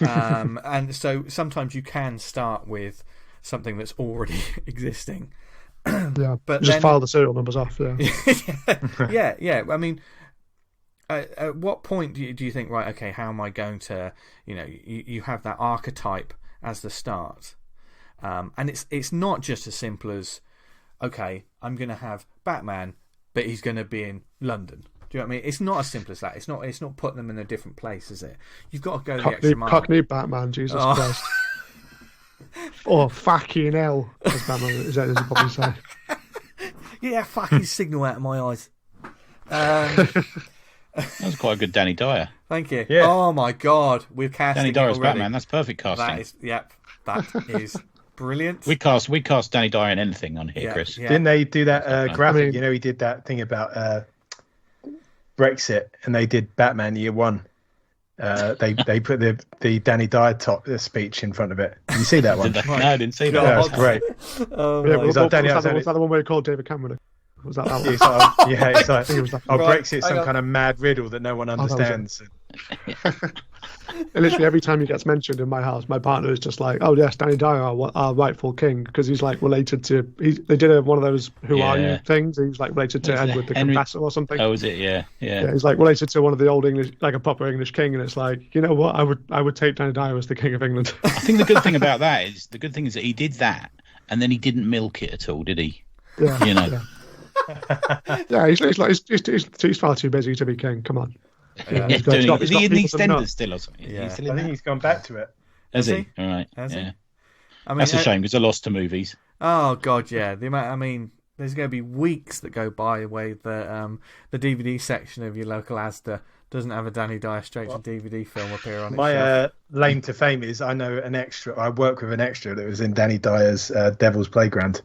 Speaker 1: And so sometimes you can start with something that's already existing.
Speaker 4: But just file the serial numbers off.
Speaker 1: Yeah. I mean, at what point do you think, right, okay, how am I going to, you have that archetype as the start. And it's not just as simple as, okay, I'm going to have Batman, but he's going to be in London. Do you know what I mean? It's not as simple as that. It's not putting them in a different place, is it? You've got to go the extra mile.
Speaker 4: Cockney Batman, Jesus Christ. Or fucking hell, as Batman is that what probably say.
Speaker 1: Yeah, fucking signal out of my eyes.
Speaker 3: That was quite a good Danny Dyer.
Speaker 1: Thank you.
Speaker 2: Yeah.
Speaker 1: Oh my God, we've cast
Speaker 3: Danny Dyer as Batman. That's perfect casting.
Speaker 1: That is brilliant.
Speaker 3: We cast Danny Dyer in anything on here, Chris.
Speaker 1: Yeah.
Speaker 2: Didn't they do that graphic? He did that thing about Brexit, and they did Batman Year One. They put the Danny Dyer speech in front of it. Did you see that one?
Speaker 3: No, I didn't see that.
Speaker 2: That was great.
Speaker 4: Was that the one where he called David Cameron? Was that one?
Speaker 2: It's like,
Speaker 4: it was that.
Speaker 2: Brexit's some kind of mad riddle that no one understands.
Speaker 4: Literally every time he gets mentioned in my house, my partner is just like, "Oh yes, Danny Dyer, our rightful king," because he's related to. They did one of those "Who are you" things. He's related to Edward the Confessor or something.
Speaker 3: Oh, is it? Yeah.
Speaker 4: He's related to one of the old English, a proper English king, and it's like, you know what? I would take Danny Dyer as the king of England.
Speaker 3: I think the good thing about that is that he did that, and then he didn't milk it at all, did he?
Speaker 4: Yeah.
Speaker 3: Yeah.
Speaker 4: He's far too busy to be king. Come on.
Speaker 3: Is he in EastEnders still or something?
Speaker 1: Yeah.
Speaker 2: I think he's gone back to it.
Speaker 3: Has he? All right.
Speaker 1: Has he?
Speaker 3: Yeah.
Speaker 1: I mean,
Speaker 3: That's a shame because I lost to movies.
Speaker 1: Oh God, yeah. The amount. I mean, there's going to be weeks that go by the way that the DVD section of your local Asda doesn't have a Danny Dyer straight to DVD film appear on it.
Speaker 2: My claim to fame is I know an extra. I work with an extra that was in Danny Dyer's Devil's Playground.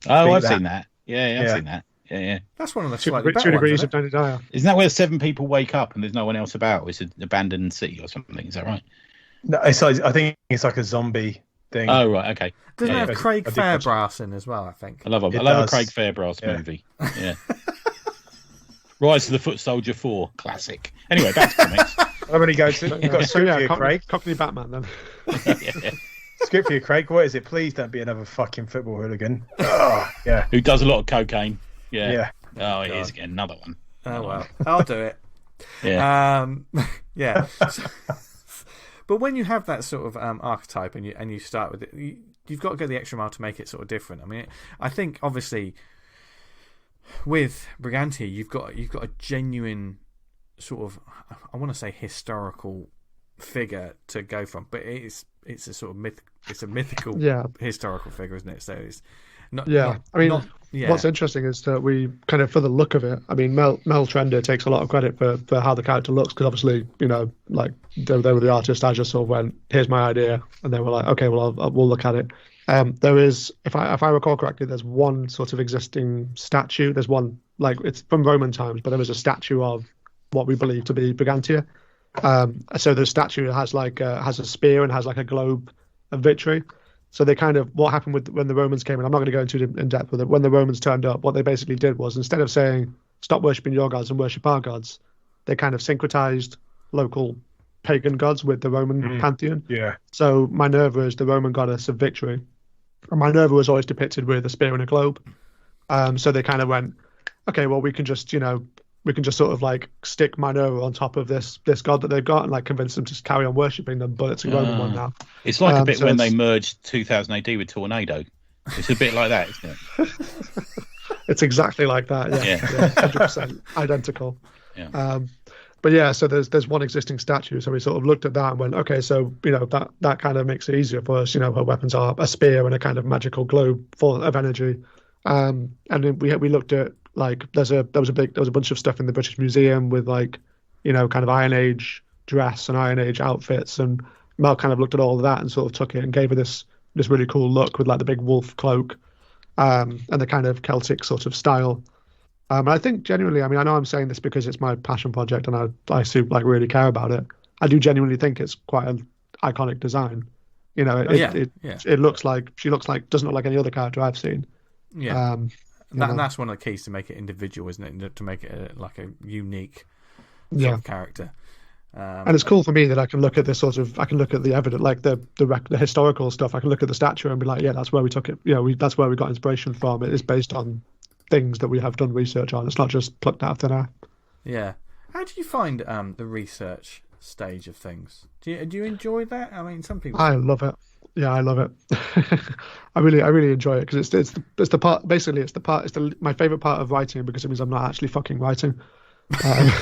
Speaker 3: Oh, I've seen that. Yeah, I've seen that. Yeah.
Speaker 1: That's one of the
Speaker 4: Two
Speaker 1: slightly better
Speaker 4: degrees
Speaker 1: ones,
Speaker 4: of Danny Dyer.
Speaker 3: Isn't that where 7 people wake up and there's no one else about? It's an abandoned city or something. Is that right?
Speaker 2: No, I think it's like a zombie thing.
Speaker 3: Oh right, okay.
Speaker 1: Doesn't it
Speaker 3: Yeah,
Speaker 1: have Craig
Speaker 2: I did watch it.
Speaker 1: Fairbrass in as well, I think?
Speaker 3: I love
Speaker 2: It
Speaker 3: a
Speaker 2: does.
Speaker 3: Craig Fairbrass
Speaker 2: Yeah.
Speaker 3: movie. Yeah. Rise of the Foot Soldier 4, classic. Anyway, back to comics.
Speaker 2: I'm going to go to. You've got a script for you, Craig.
Speaker 4: Cockney Batman then.
Speaker 3: Yeah.
Speaker 2: Script for you, Craig. What is it? Please don't be another fucking football hooligan. Oh, yeah.
Speaker 3: Who does a lot of cocaine. Yeah.
Speaker 2: Yeah.
Speaker 3: Oh, here's again another one.
Speaker 1: Oh, well. I'll do it.
Speaker 3: Yeah.
Speaker 1: Yeah. But when you have that sort of archetype and you start with it, you've got to go the extra mile to make it sort of different. I mean, I think obviously with Brigantia, you've got a genuine sort of, I want to say, historical figure to go from, but it's a sort of it's a mythical historical figure, isn't it? So it's not.
Speaker 4: Yeah, what's interesting is that we kind of, for the look of it, I mean, Mel Trender takes a lot of credit for how the character looks, because obviously, like they were the artist. I just sort of went, here's my idea, and they were like, okay, well, we'll look at it. There is, if I recall correctly, there's one sort of existing statue. There's one, like, it's from Roman times, but there was a statue of what we believe to be Brigantia. So the statue has has a spear and has like a globe of victory. So they kind of, what happened when the Romans came in, I'm not going to go into in depth with it. When the Romans turned up, what they basically did was, instead of saying, stop worshipping your gods and worship our gods, they kind of syncretized local pagan gods with the Roman pantheon.
Speaker 2: Yeah. So
Speaker 4: Minerva is the Roman goddess of victory. And Minerva was always depicted with a spear and a globe. So they kind of went, okay, well, we can just sort of like stick Minerva on top of this god that they've got and like convince them to carry on worshipping them, but it's a Roman one now.
Speaker 3: It's like a bit when they merged 2000 AD with Tornado. It's a bit like that, isn't it?
Speaker 4: It's exactly like that. Yeah. 100% identical.
Speaker 3: Yeah.
Speaker 4: But yeah, so there's one existing statue. So we sort of looked at that and went, okay, so that kind of makes it easier for us. Her weapons are a spear and a kind of magical globe full of energy. And then we looked at, like, there was a bunch of stuff in the British Museum with, like, kind of Iron Age dress and Iron Age outfits, and Mel kind of looked at all of that and sort of took it and gave her this really cool look with like the big wolf cloak, and the kind of Celtic sort of style. And I think genuinely, I mean, I know I'm saying this because it's my passion project and I really care about it. I do genuinely think it's quite an iconic design. It looks like, she doesn't look like any other character I've seen.
Speaker 1: Yeah. That's one of the keys to make it individual, isn't it? To make it like a unique sort of character.
Speaker 4: And it's cool for me that I can look at the evidence, like the historical stuff. I can look at the statue and be like, yeah, that's where we took it. That's where we got inspiration from. It is based on things that we have done research on. It's not just plucked out of thin air.
Speaker 1: Yeah. How do you find the research stage of things? Do you enjoy that? I mean, some people.
Speaker 4: I love it. Yeah, I love it. I really enjoy it because it's the part. Basically, it's my favorite part of writing, because it means I'm not actually fucking writing. I'm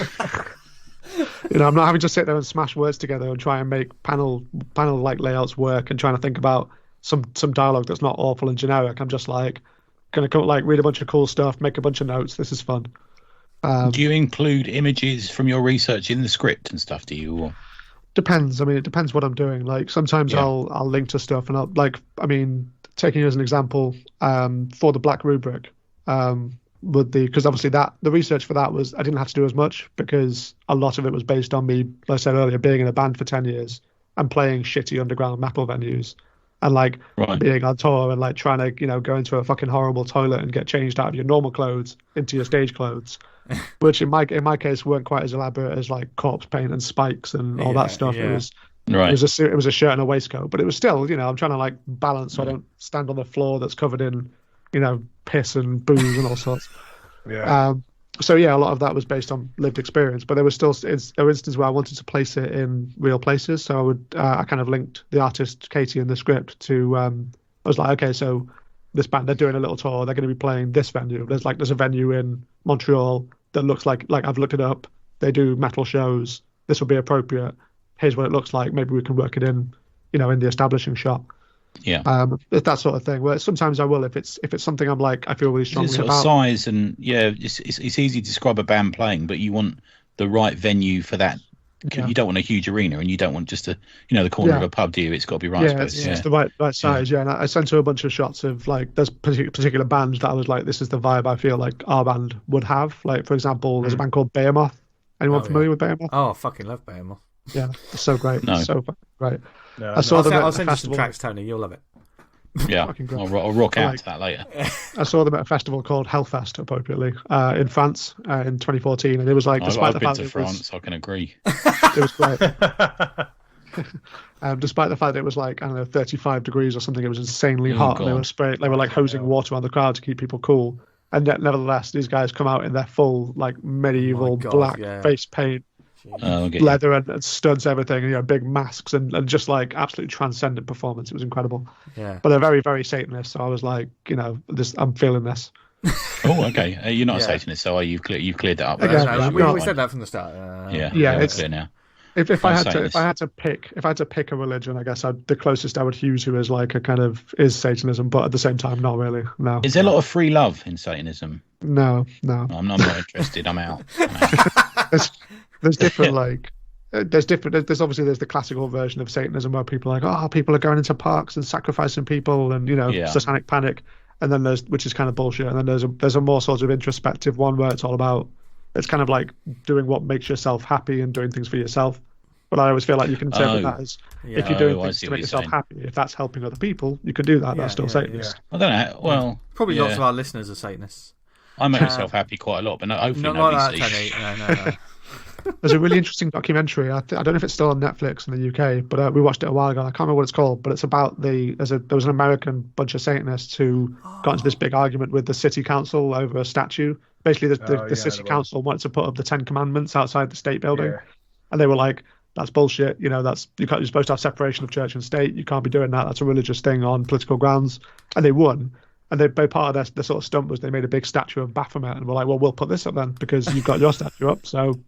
Speaker 4: not having to sit there and smash words together and try and make panel like layouts work and trying to think about some dialogue that's not awful and generic. I'm just like gonna come, like, read a bunch of cool stuff, make a bunch of notes. This is fun.
Speaker 3: Do you include images from your research in the script and stuff? Do you? Or?
Speaker 4: Depends. I mean, it depends what I'm doing. Like, sometimes I'll link to stuff, and I'll, like, I mean, taking as an example, for the Black Rubric, because obviously the research for that was, I didn't have to do as much because a lot of it was based on me, like I said earlier, being in a band for 10 years and playing shitty underground metal venues and like being on tour and like trying to, go into a fucking horrible toilet and get changed out of your normal clothes into your stage clothes, which in my case weren't quite as elaborate as like corpse paint and spikes and all that stuff.
Speaker 1: Yeah.
Speaker 4: It was a shirt and a waistcoat, but it was still, I'm trying to like balance so I don't stand on the floor that's covered in, piss and booze and all sorts.
Speaker 2: Yeah.
Speaker 4: So yeah, a lot of that was based on lived experience, but there was still instances where I wanted to place it in real places. So I kind of linked the artist Katie in the script to. I was like, okay, so this band, they're doing a little tour. They're going to be playing this venue. There's a venue in Montreal that looks like I've looked it up. They do metal shows. This would be appropriate. Here's what it looks like. Maybe we can work it in, in the establishing shot.
Speaker 3: Yeah.
Speaker 4: It's that sort of thing. Where sometimes I will, if it's something I'm like, I feel really strongly
Speaker 3: sort
Speaker 4: about.
Speaker 3: Of size and it's easy to describe a band playing, but you want the right venue for that. Yeah. You don't want a huge arena, and you don't want just the corner of a pub, do you? It's got to be right.
Speaker 4: It's the right size. Yeah, and I sent her a bunch of shots of like there's particular bands that I was like, this is the vibe I feel like our band would have. Like, for example, there's a band called Behemoth. Anyone familiar with Behemoth?
Speaker 1: Oh, I fucking love Behemoth.
Speaker 4: Yeah, it's so great.
Speaker 3: No.
Speaker 4: It's so great.
Speaker 2: No,
Speaker 4: I saw
Speaker 1: I'll
Speaker 4: them at
Speaker 1: I'll
Speaker 4: a
Speaker 1: send you some
Speaker 4: festival.
Speaker 1: tracks, Tony. You'll love it.
Speaker 3: Yeah,
Speaker 4: Fucking great.
Speaker 3: I'll rock out
Speaker 4: Like-
Speaker 3: to that later.
Speaker 4: I saw them at a festival called Hellfest, appropriately, in France in 2014, and it was like, despite
Speaker 3: I've
Speaker 4: the
Speaker 3: been
Speaker 4: fact
Speaker 3: to
Speaker 4: it
Speaker 3: France. I can agree.
Speaker 4: it was great. Despite the fact that it was like, I don't know, 35 degrees or something, it was insanely
Speaker 3: Oh,
Speaker 4: hot. And
Speaker 3: God.
Speaker 4: they were like hosing water on the crowd to keep people cool. And yet, nevertheless, these guys come out in their full like medieval
Speaker 1: God,
Speaker 4: black
Speaker 1: yeah.
Speaker 4: face paint,
Speaker 3: I get you.
Speaker 4: leather and studs, everything, and big masks and just like absolutely transcendent performance. It was incredible.
Speaker 1: Yeah.
Speaker 4: But they're very, very Satanist. So I was like, I'm feeling this.
Speaker 3: Oh, okay. You're not a
Speaker 1: Yeah.
Speaker 3: Satanist, so you've cleared that up.
Speaker 4: Again,
Speaker 3: That's
Speaker 1: we
Speaker 3: fine.
Speaker 1: said that from the start.
Speaker 3: Yeah,
Speaker 4: Yeah,
Speaker 3: we're
Speaker 4: it's-
Speaker 3: clear now.
Speaker 4: If I
Speaker 3: I'm
Speaker 4: had to
Speaker 3: Satanist.
Speaker 4: pick a religion, I guess the closest I would hew to is like a kind of is Satanism, but at the same time, not really. No,
Speaker 3: Is there a lot of free love in Satanism?
Speaker 4: no.
Speaker 3: I'm not interested. I'm out.
Speaker 4: There's different like there's obviously the classical version of Satanism where people are like, people are going into parks and sacrificing people and
Speaker 3: Yeah.
Speaker 4: satanic panic, and then which is kind of bullshit, and then there's a more sort of introspective one where it's all about, it's kind of like doing what makes yourself happy and doing things for yourself. But I always feel like you can interpret that as if you're doing
Speaker 3: I
Speaker 4: things
Speaker 3: see
Speaker 4: to
Speaker 3: what
Speaker 4: make
Speaker 3: you're
Speaker 4: yourself
Speaker 3: saying.
Speaker 4: happy, if that's helping other people, you can do that.
Speaker 1: Yeah,
Speaker 4: That's still
Speaker 1: yeah,
Speaker 4: Satanist.
Speaker 3: I don't know. Well,
Speaker 1: Probably
Speaker 3: yeah.
Speaker 1: lots of our listeners are Satanists.
Speaker 3: I make myself happy quite a lot, but hopefully
Speaker 1: Not
Speaker 3: nobody
Speaker 1: like that,
Speaker 3: sees.
Speaker 1: Tony. No.
Speaker 4: There's a really interesting documentary. I don't know if it's still on Netflix in the UK, but we watched it a while ago. I can't remember what it's called, but it's about there was an American bunch of Satanists who got into this big argument with the city council over a statue. Basically, the city council wanted to put up the 10 Commandments outside the state building, and they were like, "That's bullshit. You're supposed to have separation of church and state. You can't be doing that. That's a religious thing on political grounds." And they won. And part of their sort of stunt was they made a big statue of Baphomet, and were like, "Well, we'll put this up then because you've got your statue up, so."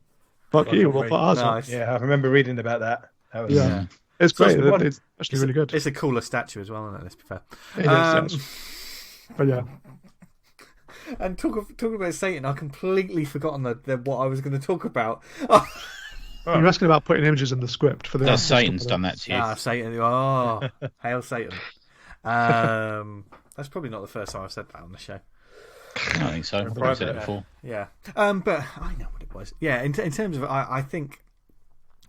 Speaker 4: Fuck you, we'll put ours up.
Speaker 1: Nice.
Speaker 2: Yeah, I remember reading about that. That was,
Speaker 4: Yeah. It's great.
Speaker 2: So
Speaker 4: It's actually really good.
Speaker 1: It's a cooler statue as well, isn't it? Let's be fair.
Speaker 4: It is, yes. But yeah.
Speaker 1: And talking about Satan, I've completely forgotten what I was going to talk about.
Speaker 4: You're asking about putting images in the script for the.
Speaker 3: That's Satan's done that to you.
Speaker 1: Satan! Oh, hail Satan! That's probably not the first time I've said that on the show.
Speaker 3: I don't think so. I've said it before.
Speaker 1: Yeah, but I know what it was. Yeah, in terms of, I think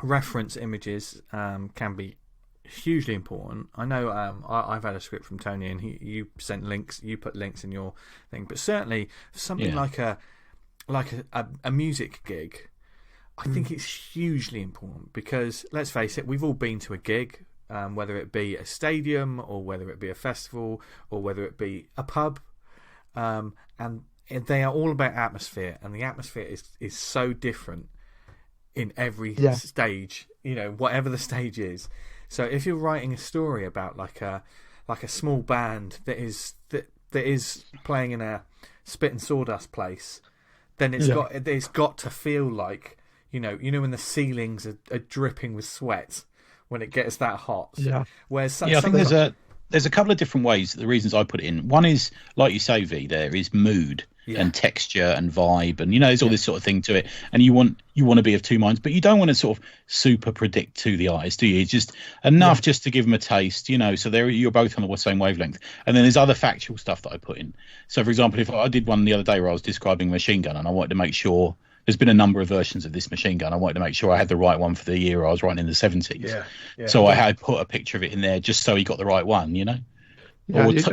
Speaker 1: reference images can be hugely important. I know I've had a script from Tony, and you sent links. You put links in your thing, but certainly something like a music gig, I think it's hugely important because let's face it, we've all been to a gig, whether it be a stadium or whether it be a festival or whether it be a pub. And they are all about atmosphere, and the atmosphere is so different in every stage, whatever the stage is. So if you're writing a story about like a small band that is playing in a spit and sawdust place, then it's got to feel like when the ceilings are dripping with sweat when it gets that hot.
Speaker 4: Yeah.
Speaker 1: Whereas
Speaker 3: I think there's a couple of different ways. The reasons I put it in. One is, like you say, V, there is mood and texture and vibe, and there's all this sort of thing to it. And you want to be of two minds, but you don't want to sort of super predict to the eyes, do you? It's just enough just to give them a taste, So you're both on the same wavelength. And then there's other factual stuff that I put in. So, for example, if I did one the other day where I was describing a machine gun, and I wanted to make sure. There's been a number of versions of this machine gun. I wanted to make sure I had the right one for the year I was writing in the 70s. So I had put a picture of it in there just so he got the right one,
Speaker 4: Yeah,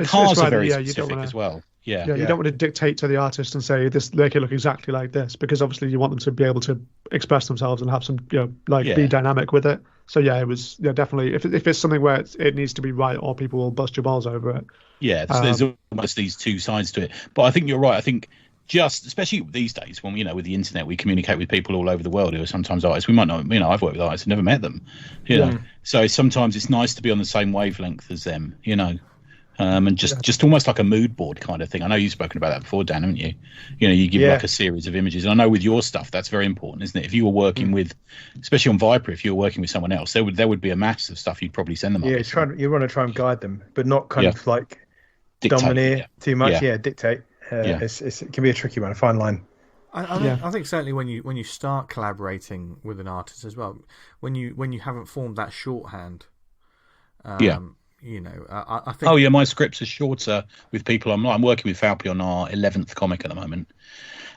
Speaker 3: cars are very
Speaker 4: you don't
Speaker 3: specific
Speaker 4: wanna,
Speaker 3: as well. Yeah,
Speaker 4: you don't want to dictate to the artist and say this make it look exactly like this, because obviously you want them to be able to express themselves and have some be dynamic with it. So it was definitely if it's something where it needs to be right or people will bust your balls over it.
Speaker 3: Yeah, so there's almost these two sides to it. But I think you're right. I think just especially these days when with the internet we communicate with people all over the world who are sometimes artists we might not I've worked with artists, I've never met them, so sometimes it's nice to be on the same wavelength as them, and just almost like a mood board kind of thing. I know you've spoken about that before, Dan, haven't you? You give like a series of images, and I know with your stuff that's very important, isn't it? If you were working with, especially on Viper, if you were working with someone else, there would be a mass of stuff you'd probably send them.
Speaker 2: You want to try and guide them, but not kind of like
Speaker 3: dictate,
Speaker 2: domineer too much. Dictate.
Speaker 3: It
Speaker 2: can be a tricky one, a fine line.
Speaker 1: I think certainly when you start collaborating with an artist as well, when you haven't formed that shorthand, I think.
Speaker 3: My scripts are shorter with people. I'm working with Falpy on our 11th comic at the moment,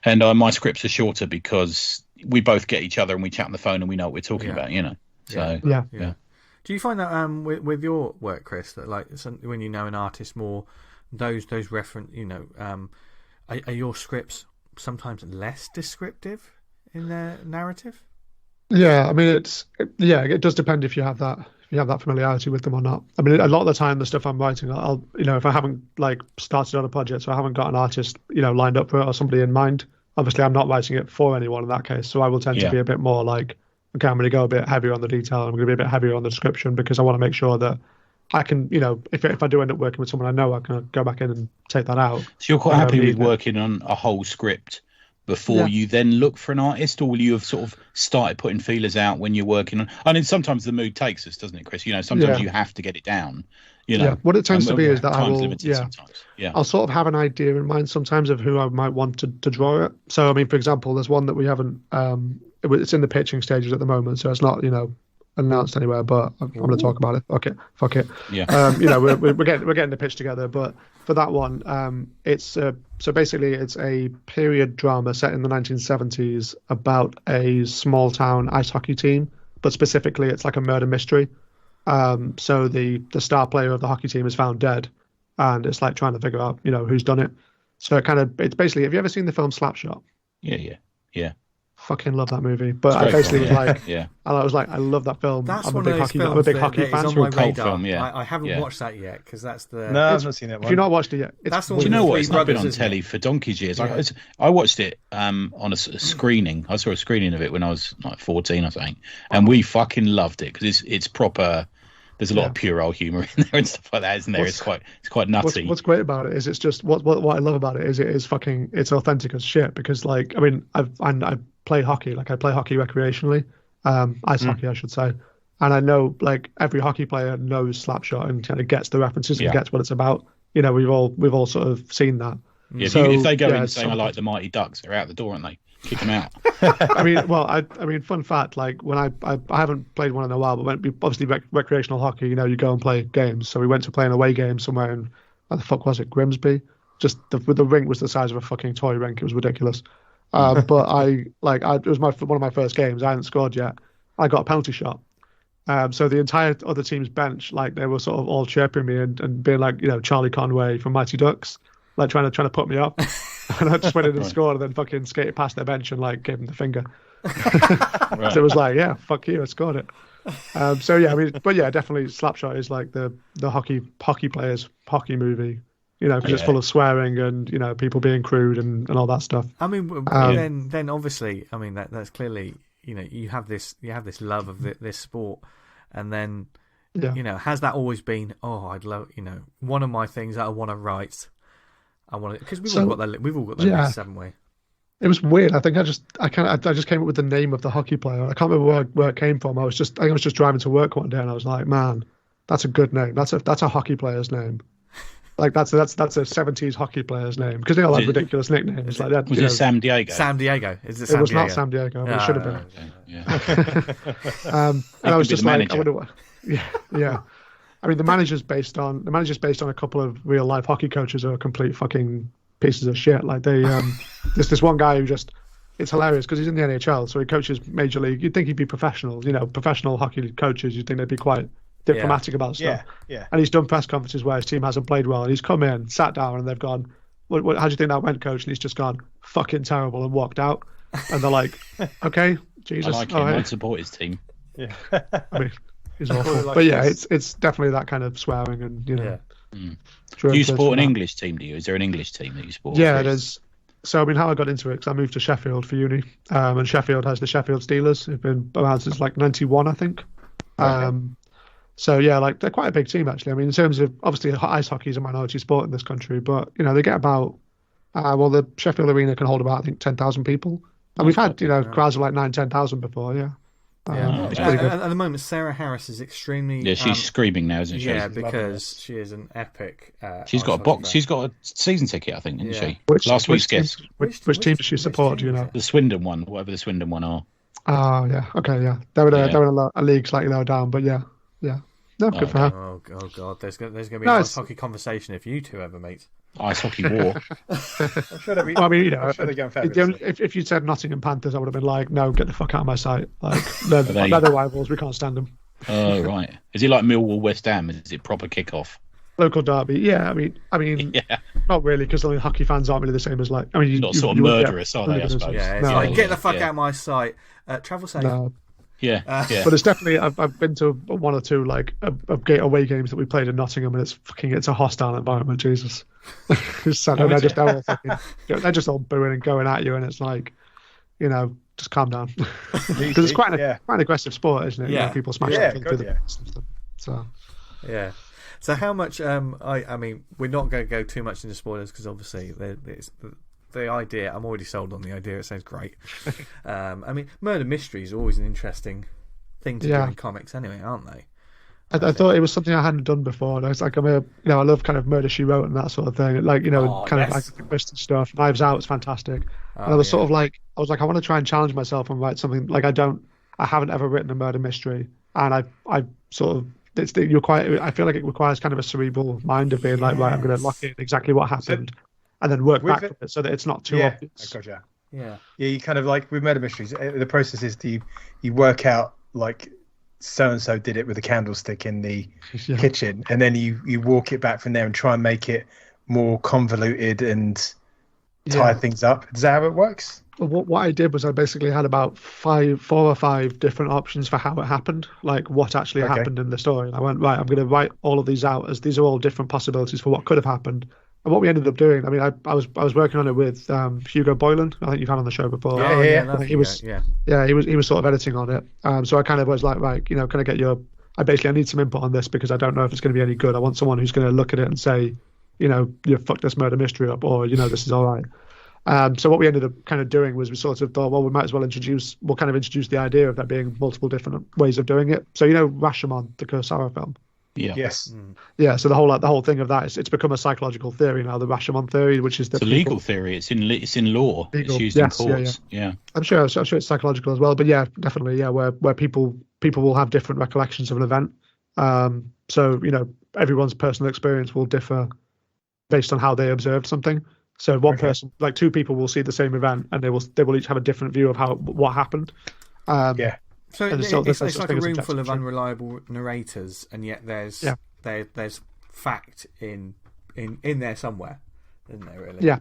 Speaker 3: and my scripts are shorter because we both get each other and we chat on the phone and we know what we're talking about. So
Speaker 1: Do you find that with your work, Chris, that like when you know an artist more, those reference, are your scripts sometimes less descriptive in their narrative?
Speaker 4: Yeah, I mean it does depend if you have that familiarity with them or not. I mean, a lot of the time the stuff I'm writing, I'll if I haven't like started on a project, so I haven't got an artist lined up for it or somebody in mind. Obviously, I'm not writing it for anyone in that case, so I will tend to be a bit more like, okay, I'm going to go a bit heavier on the detail. I'm going to be a bit heavier on the description because I want to make sure that I can, if I do end up working with someone I know, I can go back in and take that out.
Speaker 3: So you're quite happy with working on a whole script before you then look for an artist, or will you have sort of started putting feelers out when you're working on? I mean, sometimes the mood takes us, doesn't it, Chris? Sometimes you have to get it down.
Speaker 4: What it tends to be is that I will,
Speaker 3: sometimes.
Speaker 4: I'll sort of have an idea in mind sometimes of who I might want to draw it. So, I mean, for example, there's one that we haven't, it's in the pitching stages at the moment, so it's not, announced anywhere, but I'm going to talk about it. Okay, fuck it.
Speaker 3: Yeah.
Speaker 4: We're getting the pitch together, but for that one, it's so basically it's a period drama set in the 1970s about a small town ice hockey team, but specifically it's like a murder mystery. So the star player of the hockey team is found dead, and it's like trying to figure out who's done it. So it's basically, have you ever seen the film Slapshot?
Speaker 3: Yeah.
Speaker 4: Fucking love that movie, but I basically was like, I love that film.
Speaker 1: That's
Speaker 4: I'm
Speaker 1: one of those
Speaker 4: I'm a big hockey fan.
Speaker 1: on my radar.
Speaker 3: Film,
Speaker 1: I haven't watched that yet because that's the.
Speaker 2: No, I've not seen that one.
Speaker 4: If you've not watched it yet,
Speaker 1: that's
Speaker 3: do you know what? It's not been on
Speaker 1: brothers,
Speaker 3: telly for donkey's years. I watched it on a screening. I saw a screening of it when I was like 14 or something, and we fucking loved it because it's proper. There's a lot of puerile humour in there and stuff like that, isn't there? It's quite nutty.
Speaker 4: What's great about it is it's just what I love about it is it's authentic as shit because like I mean I play hockey, like I play hockey recreationally, ice hockey I should say, and I know like every hockey player knows Slapshot and kind of gets the references and gets what it's about. We've all sort of seen that.
Speaker 3: Yeah, so, if they go in saying I like the Mighty Ducks, they're out the door, aren't they? Kick them out.
Speaker 4: I mean, fun fact, like when I haven't played one in a while, but obviously recreational hockey, you go and play games. So we went to play an away game somewhere in, where the fuck was it, Grimsby? Just the rink was the size of a fucking toy rink. It was ridiculous. But it was one of my first games. I hadn't scored yet. I got a penalty shot. So the entire other team's bench, like they were sort of all chirping me and being like, Charlie Conway from Mighty Ducks, like trying to put me up. And I just went in and scored, and then fucking skated past their bench and like gave them the finger. So it was like, yeah, fuck you, I scored it. So yeah, I mean, but yeah, definitely Slapshot is like the hockey players' hockey movie, because it's full of swearing and people being crude and all that stuff.
Speaker 1: I mean, then obviously, I mean that's clearly you have this love of this sport, and then has that always been? Oh, I'd love one of my things that I want to write. I want to because we've all got that list, haven't we?
Speaker 4: It was weird. I think I just came up with the name of the hockey player. I can't remember where it came from. I was just driving to work one day and I was like, man, that's a good name. That's a hockey player's name. Like that's a 70s hockey player's name because they all have ridiculous nicknames like that.
Speaker 3: Was it Sam Diego?
Speaker 1: Sam Diego. Is it
Speaker 4: It
Speaker 1: Sam
Speaker 4: was
Speaker 1: Diego?
Speaker 4: not Sam Diego. But it should have been.
Speaker 3: Yeah.
Speaker 4: And I was just like, I wonder. Yeah. I mean, the manager's based on a couple of real life hockey coaches who are complete fucking pieces of shit. Like they, there's this one guy who it's hilarious because he's in the NHL, so he coaches major league. You'd think he'd be professional, professional hockey coaches. You'd think they'd be quite diplomatic about stuff.
Speaker 2: Yeah.
Speaker 4: And he's done press conferences where his team hasn't played well, and he's come in, sat down, and they've gone, how do you think that went, coach? And he's just gone, fucking terrible, and walked out. And they're like, okay, Jesus.
Speaker 3: I like him. I'd support his team.
Speaker 2: Yeah.
Speaker 4: I mean, he's awful. But yeah, it's definitely that kind of swearing and
Speaker 3: Do you support an English team? Do you? Is there an English team that you support?
Speaker 4: Yeah, there's. So I mean, how I got into it because I moved to Sheffield for uni, and Sheffield has the Sheffield Steelers. Who've been around since like '91, I think. So yeah, like they're quite a big team actually. I mean, in terms of obviously ice hockey is a minority sport in this country, but they get about. The Sheffield Arena can hold about I think 10,000 people, and we've had crowds of like 9,000-10,000 before. Yeah.
Speaker 1: It's pretty good. At the moment, Sarah Harris is extremely.
Speaker 3: Yeah, she's screaming now, isn't she?
Speaker 1: Yeah, because she is an epic.
Speaker 3: She's got a box. She's got a season ticket, I think, isn't she? Last week's guest.
Speaker 4: Which team does she support? Do you know?
Speaker 3: The Swindon one, whatever the Swindon one are.
Speaker 4: Oh yeah, okay, yeah. They're in a league slightly lower down, but yeah. No, good for her.
Speaker 1: Oh god, there's going to be an ice hockey conversation if you two ever meet.
Speaker 3: Ice hockey war.
Speaker 4: I mean, if you'd said Nottingham Panthers, I would have been like, no, get the fuck out of my sight. Like they're the rivals, we can't stand them.
Speaker 3: Oh, right. Is it like Millwall West Ham? Is it proper kick-off?
Speaker 4: Local derby, yeah. I mean,
Speaker 3: Yeah.
Speaker 4: not really, because hockey fans aren't really the same as like. I mean,
Speaker 3: Not sort of murderous, are they? I suppose.
Speaker 1: Yeah, it's
Speaker 4: No.
Speaker 1: like get the fuck
Speaker 3: Yeah.
Speaker 1: out of my sight. Travel safe.
Speaker 4: No.
Speaker 3: Yeah. Yeah.
Speaker 4: But it's definitely I've been to one or two like away games that we played in Nottingham, and it's a hostile environment. Jesus, they're just all booing and going at you, and it's like, just calm down, because it's quite an aggressive sport, isn't it?
Speaker 1: Yeah.
Speaker 4: People smash through the stuff. So
Speaker 1: yeah. So how much? I mean, we're not going to go too much into spoilers because obviously it's the idea. I'm already sold on the idea. It sounds great. I mean, murder mysteries are always an interesting thing to do in comics, anyway, aren't they?
Speaker 4: I thought it was something I hadn't done before. And I was like, I love kind of Murder She Wrote and that sort of thing. Like, of like mystery stuff. Knives Out is fantastic. And I was sort of like, I want to try and challenge myself and write something like I haven't ever written a murder mystery, and I sort of. I feel like it requires kind of a cerebral mind of being like, right, I'm going to lock in exactly what happened, and then work back from it so that it's not too obvious.
Speaker 2: Gotcha.
Speaker 1: Yeah.
Speaker 2: You kind of like with murder mysteries, the process is you work out like so and so did it with a candlestick in the kitchen, and then you walk it back from there and try and make it more convoluted and tie things up. Is that how it works?
Speaker 4: Well, what I did was I basically had about 4 or 5 different options for how it happened, like what actually happened in the story. And I went, right, I'm going to write all of these out as these are all different possibilities for what could have happened. And what we ended up doing, I mean, I was working on it with Hugo Boylan. I think you've had on the show before. He was sort of editing on it. So I kind of was like, right, can I get I need some input on this because I don't know if it's going to be any good. I want someone who's going to look at it and say, you fucked this murder mystery up, or this is all right. So what we ended up kind of doing was we sort of thought, well, we might as well introduce the idea of there being multiple different ways of doing it. So Rashomon, the Kurosawa film.
Speaker 3: Yeah.
Speaker 2: Yes.
Speaker 4: Yeah. So the whole thing of that is it's become a psychological theory now, the Rashomon theory, which is
Speaker 3: it's a legal theory. It's in law. Legal. It's used in courts. Yeah.
Speaker 4: I'm sure it's psychological as well, but yeah, definitely, yeah, where people will have different recollections of an event. So everyone's personal experience will differ based on how they observed something. So one person, like 2 people, will see the same event, and they will each have a different view of what happened.
Speaker 1: So it's like a room full of unreliable narrators, and yet there's fact in there somewhere, isn't there? Really?
Speaker 4: Yeah.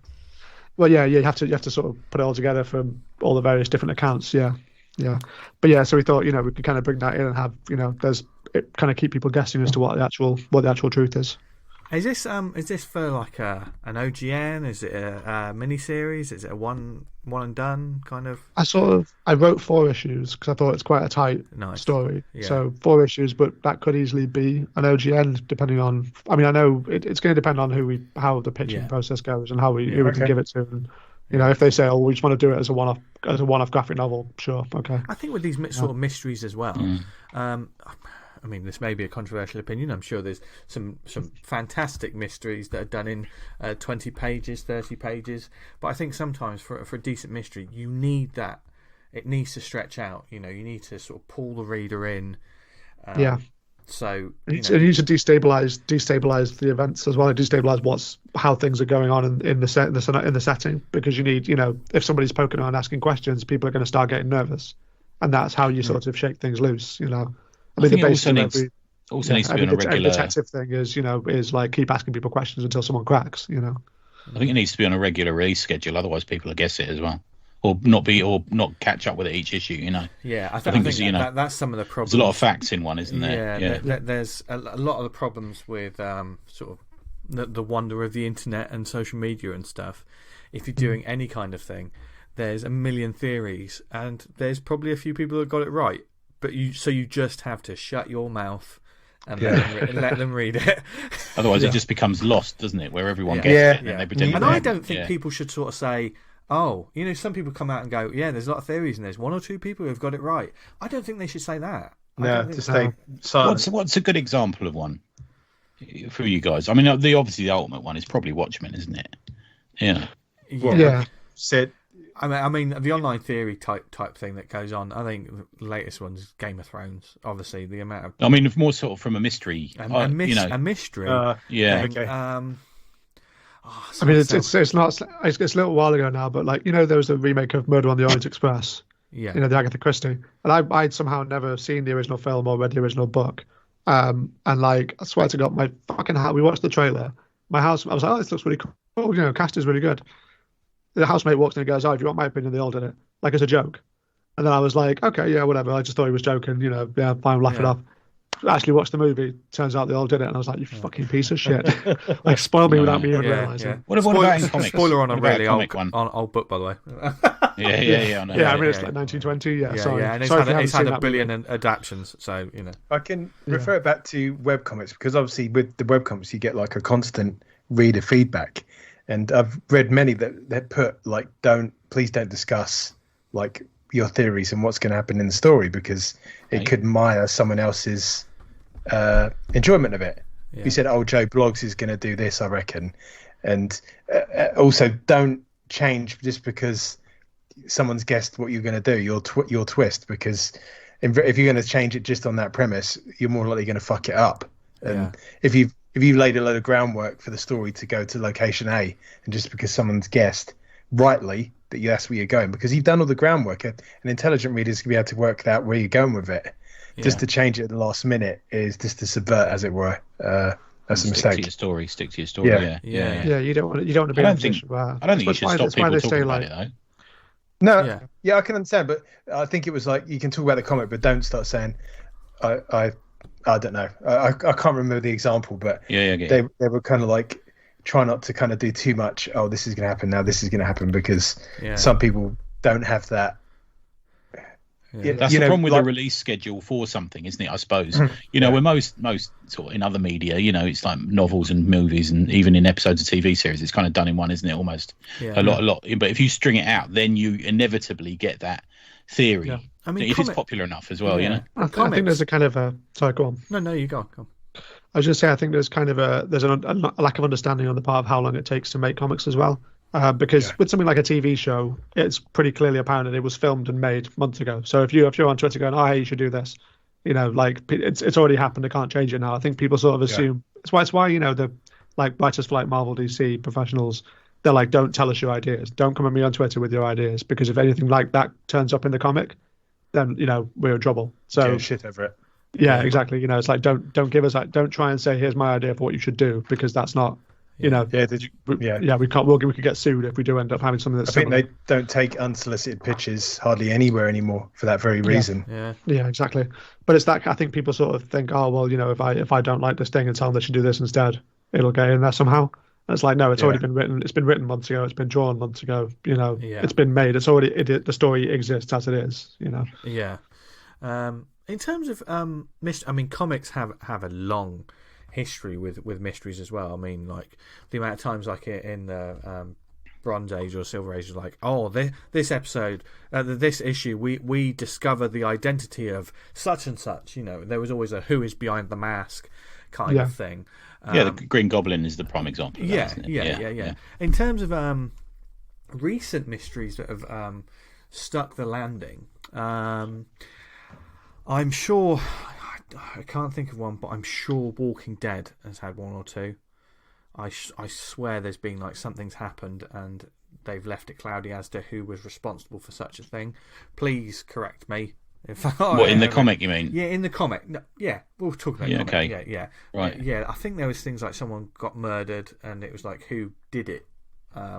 Speaker 4: Well, yeah. You have to sort of put it all together from all the various different accounts. Yeah. But yeah, so we thought we could kind of bring that in and have it kind of keep people guessing as to what the actual truth is.
Speaker 1: Is this for like an OGN? Is it a mini series? Is it a one and done kind of?
Speaker 4: I wrote 4 issues because I thought it's quite a tight story. Yeah. So 4 issues, but that could easily be an OGN depending on. I mean, I know it's going to depend on how the pitching process goes and who we can give it to. And, if they say, "Oh, we just want to do it as a one-off graphic novel," sure, okay.
Speaker 1: I think with these sort of mysteries as well. I mean, this may be a controversial opinion. I'm sure there's some fantastic mysteries that are done in 20 pages, 30 pages. But I think sometimes for a decent mystery, you need that. It needs to stretch out. You need to sort of pull the reader in. So
Speaker 4: it needs to destabilize the events as well. Destabilize how things are going on in the setting, because you need if somebody's poking around asking questions, people are going to start getting nervous, and that's how you sort of shake things loose. I mean, the
Speaker 3: also needs to be on a regular.
Speaker 4: Detective thing is like keep asking people questions until someone cracks.
Speaker 3: I think it needs to be on a regular release schedule. Otherwise, people will guess it as well, or not catch up with it each issue.
Speaker 1: Yeah, I think that's some of the problems.
Speaker 3: There's a lot of facts in one, isn't there?
Speaker 1: Yeah. There's a lot of the problems with sort of the wonder of the internet and social media and stuff. If you're doing any kind of thing, there's a million theories, and there's probably a few people that got it right. But you just have to shut your mouth and let them read it.
Speaker 3: Otherwise, it just becomes lost, doesn't it? Where everyone gets it and they pretend.
Speaker 1: And I don't think people should sort of say, "Oh, some people come out and go, yeah, there's a lot of theories, and there's 1 or 2 people who've got it right." I don't think they should say that.
Speaker 2: No, to stay silent.
Speaker 3: What's a good example of one for you guys? I mean, obviously the ultimate one is probably Watchmen, isn't it?
Speaker 4: Yeah.
Speaker 2: Sit.
Speaker 1: I mean, the online theory type thing that goes on. I think the latest one's Game of Thrones. Obviously, the amount of.
Speaker 3: I mean, more sort of from a mystery.
Speaker 1: A mystery.
Speaker 2: Okay.
Speaker 4: I mean, it's not. It's a little while ago now, but there was a remake of Murder on the Orient Express,
Speaker 1: Yeah.
Speaker 4: The Agatha Christie. And I'd somehow never seen the original film or read the original book. And like, I swear to God, my fucking house, we watched the trailer. My house, I was like, oh, this looks really cool. Cast is really good. The housemate walks in and goes, oh, if you want my opinion, they all did it. Like, as a joke. And then I was like, okay, yeah, whatever. I just thought he was joking, yeah, fine, laugh it off. Actually watched the movie. Turns out they all did it. And I was like, you fucking piece of shit. Like, spoil me without me even realising.
Speaker 3: Yeah. What about in comics?
Speaker 1: Spoiler on a really
Speaker 3: old
Speaker 1: book, by the way.
Speaker 3: Yeah,
Speaker 1: I know.
Speaker 4: Yeah, I mean, it's like 1920. Yeah, sorry.
Speaker 1: Yeah, and
Speaker 4: sorry
Speaker 1: it's had a billion adaptations, so,
Speaker 2: I can refer it back to webcomics, because obviously with the webcomics, you get like a constant reader feedback. And I've read many that put like, please don't discuss like your theories and what's going to happen in the story, because it could mire someone else's enjoyment of it. You said, oh, Joe Blogs is going to do this, I reckon. And also, don't change just because someone's guessed what you're going to do. Your twist, because if you're going to change it just on that premise, you're more likely going to fuck it up. And if you've laid a load of groundwork for the story to go to location A, and just because someone's guessed rightly that that's where you're going, because you've done all the groundwork, an intelligent reader is going to be able to work out where you're going with it. Just to change it at the last minute is just to subvert, as it were. That's a mistake.
Speaker 3: Stick to your story. Yeah.
Speaker 4: You don't want to be.
Speaker 3: I don't think you should stop people talking about it, though.
Speaker 2: No, I can understand, but I think it was like, you can talk about the comic, but don't start saying, I don't know. I can't remember the example, but they were kind of like, try not to kind of do too much. Oh, this is going to happen now. This is going to happen, because some people don't have that.
Speaker 3: That's the problem with the release schedule for something, isn't it? I suppose where most sort of in other media, it's like novels and movies, and even in episodes of TV series, it's kind of done in one, isn't it? Almost a lot. But if you string it out, then you inevitably get that theory. Yeah. I mean, if it's popular enough as well,
Speaker 4: I think there's a kind of a. Sorry, go on. No,
Speaker 1: you go.
Speaker 4: I was just saying, I think there's kind of a lack of understanding on the part of how long it takes to make comics as well. Because with something like a TV show, it's pretty clearly apparent that it was filmed and made months ago. So if you're on Twitter going, oh, hey, you should do this, like it's already happened. I can't change it now. I think people sort of assume it's why the like writers for like Marvel, DC professionals, they're like, don't tell us your ideas. Don't come at me on Twitter with your ideas, because if anything like that turns up in the comic, then we're in trouble. So
Speaker 2: shit over it.
Speaker 4: Yeah, exactly. It's like, don't give us that. Don't try and say, here's my idea for what you should do, because that's not. We can't. We could get sued if we do end up having something that's.
Speaker 2: I think they don't take unsolicited pitches hardly anywhere anymore for that very reason.
Speaker 4: Yeah, exactly. But it's that I think people sort of think, oh well, if I don't like this thing and tell them they should do this instead, it'll get in there somehow. And it's like, no, it's already been written. It's been written months ago. It's been drawn months ago. It's been made. It's already. The story exists as it is.
Speaker 1: Yeah. In terms of comics have a long history with mysteries as well. I mean, like the amount of times, like in the Bronze Age or Silver Age, like, oh, this episode, this issue, we discover the identity of such and such. There was always a who is behind the mask kind of thing.
Speaker 3: The Green Goblin is the prime example.
Speaker 1: Yeah. In terms of recent mysteries that have stuck the landing, I'm sure. I can't think of one, but I'm sure Walking Dead has had one or two. I swear there's been like something's happened and they've left it cloudy as to who was responsible for such a thing. Please correct me.
Speaker 3: In the comic, you mean?
Speaker 1: Yeah, in the comic. No, we'll talk about comic.
Speaker 3: Okay.
Speaker 1: Yeah.
Speaker 3: Right.
Speaker 1: Yeah, I think there was things like someone got murdered and it was like, who did it?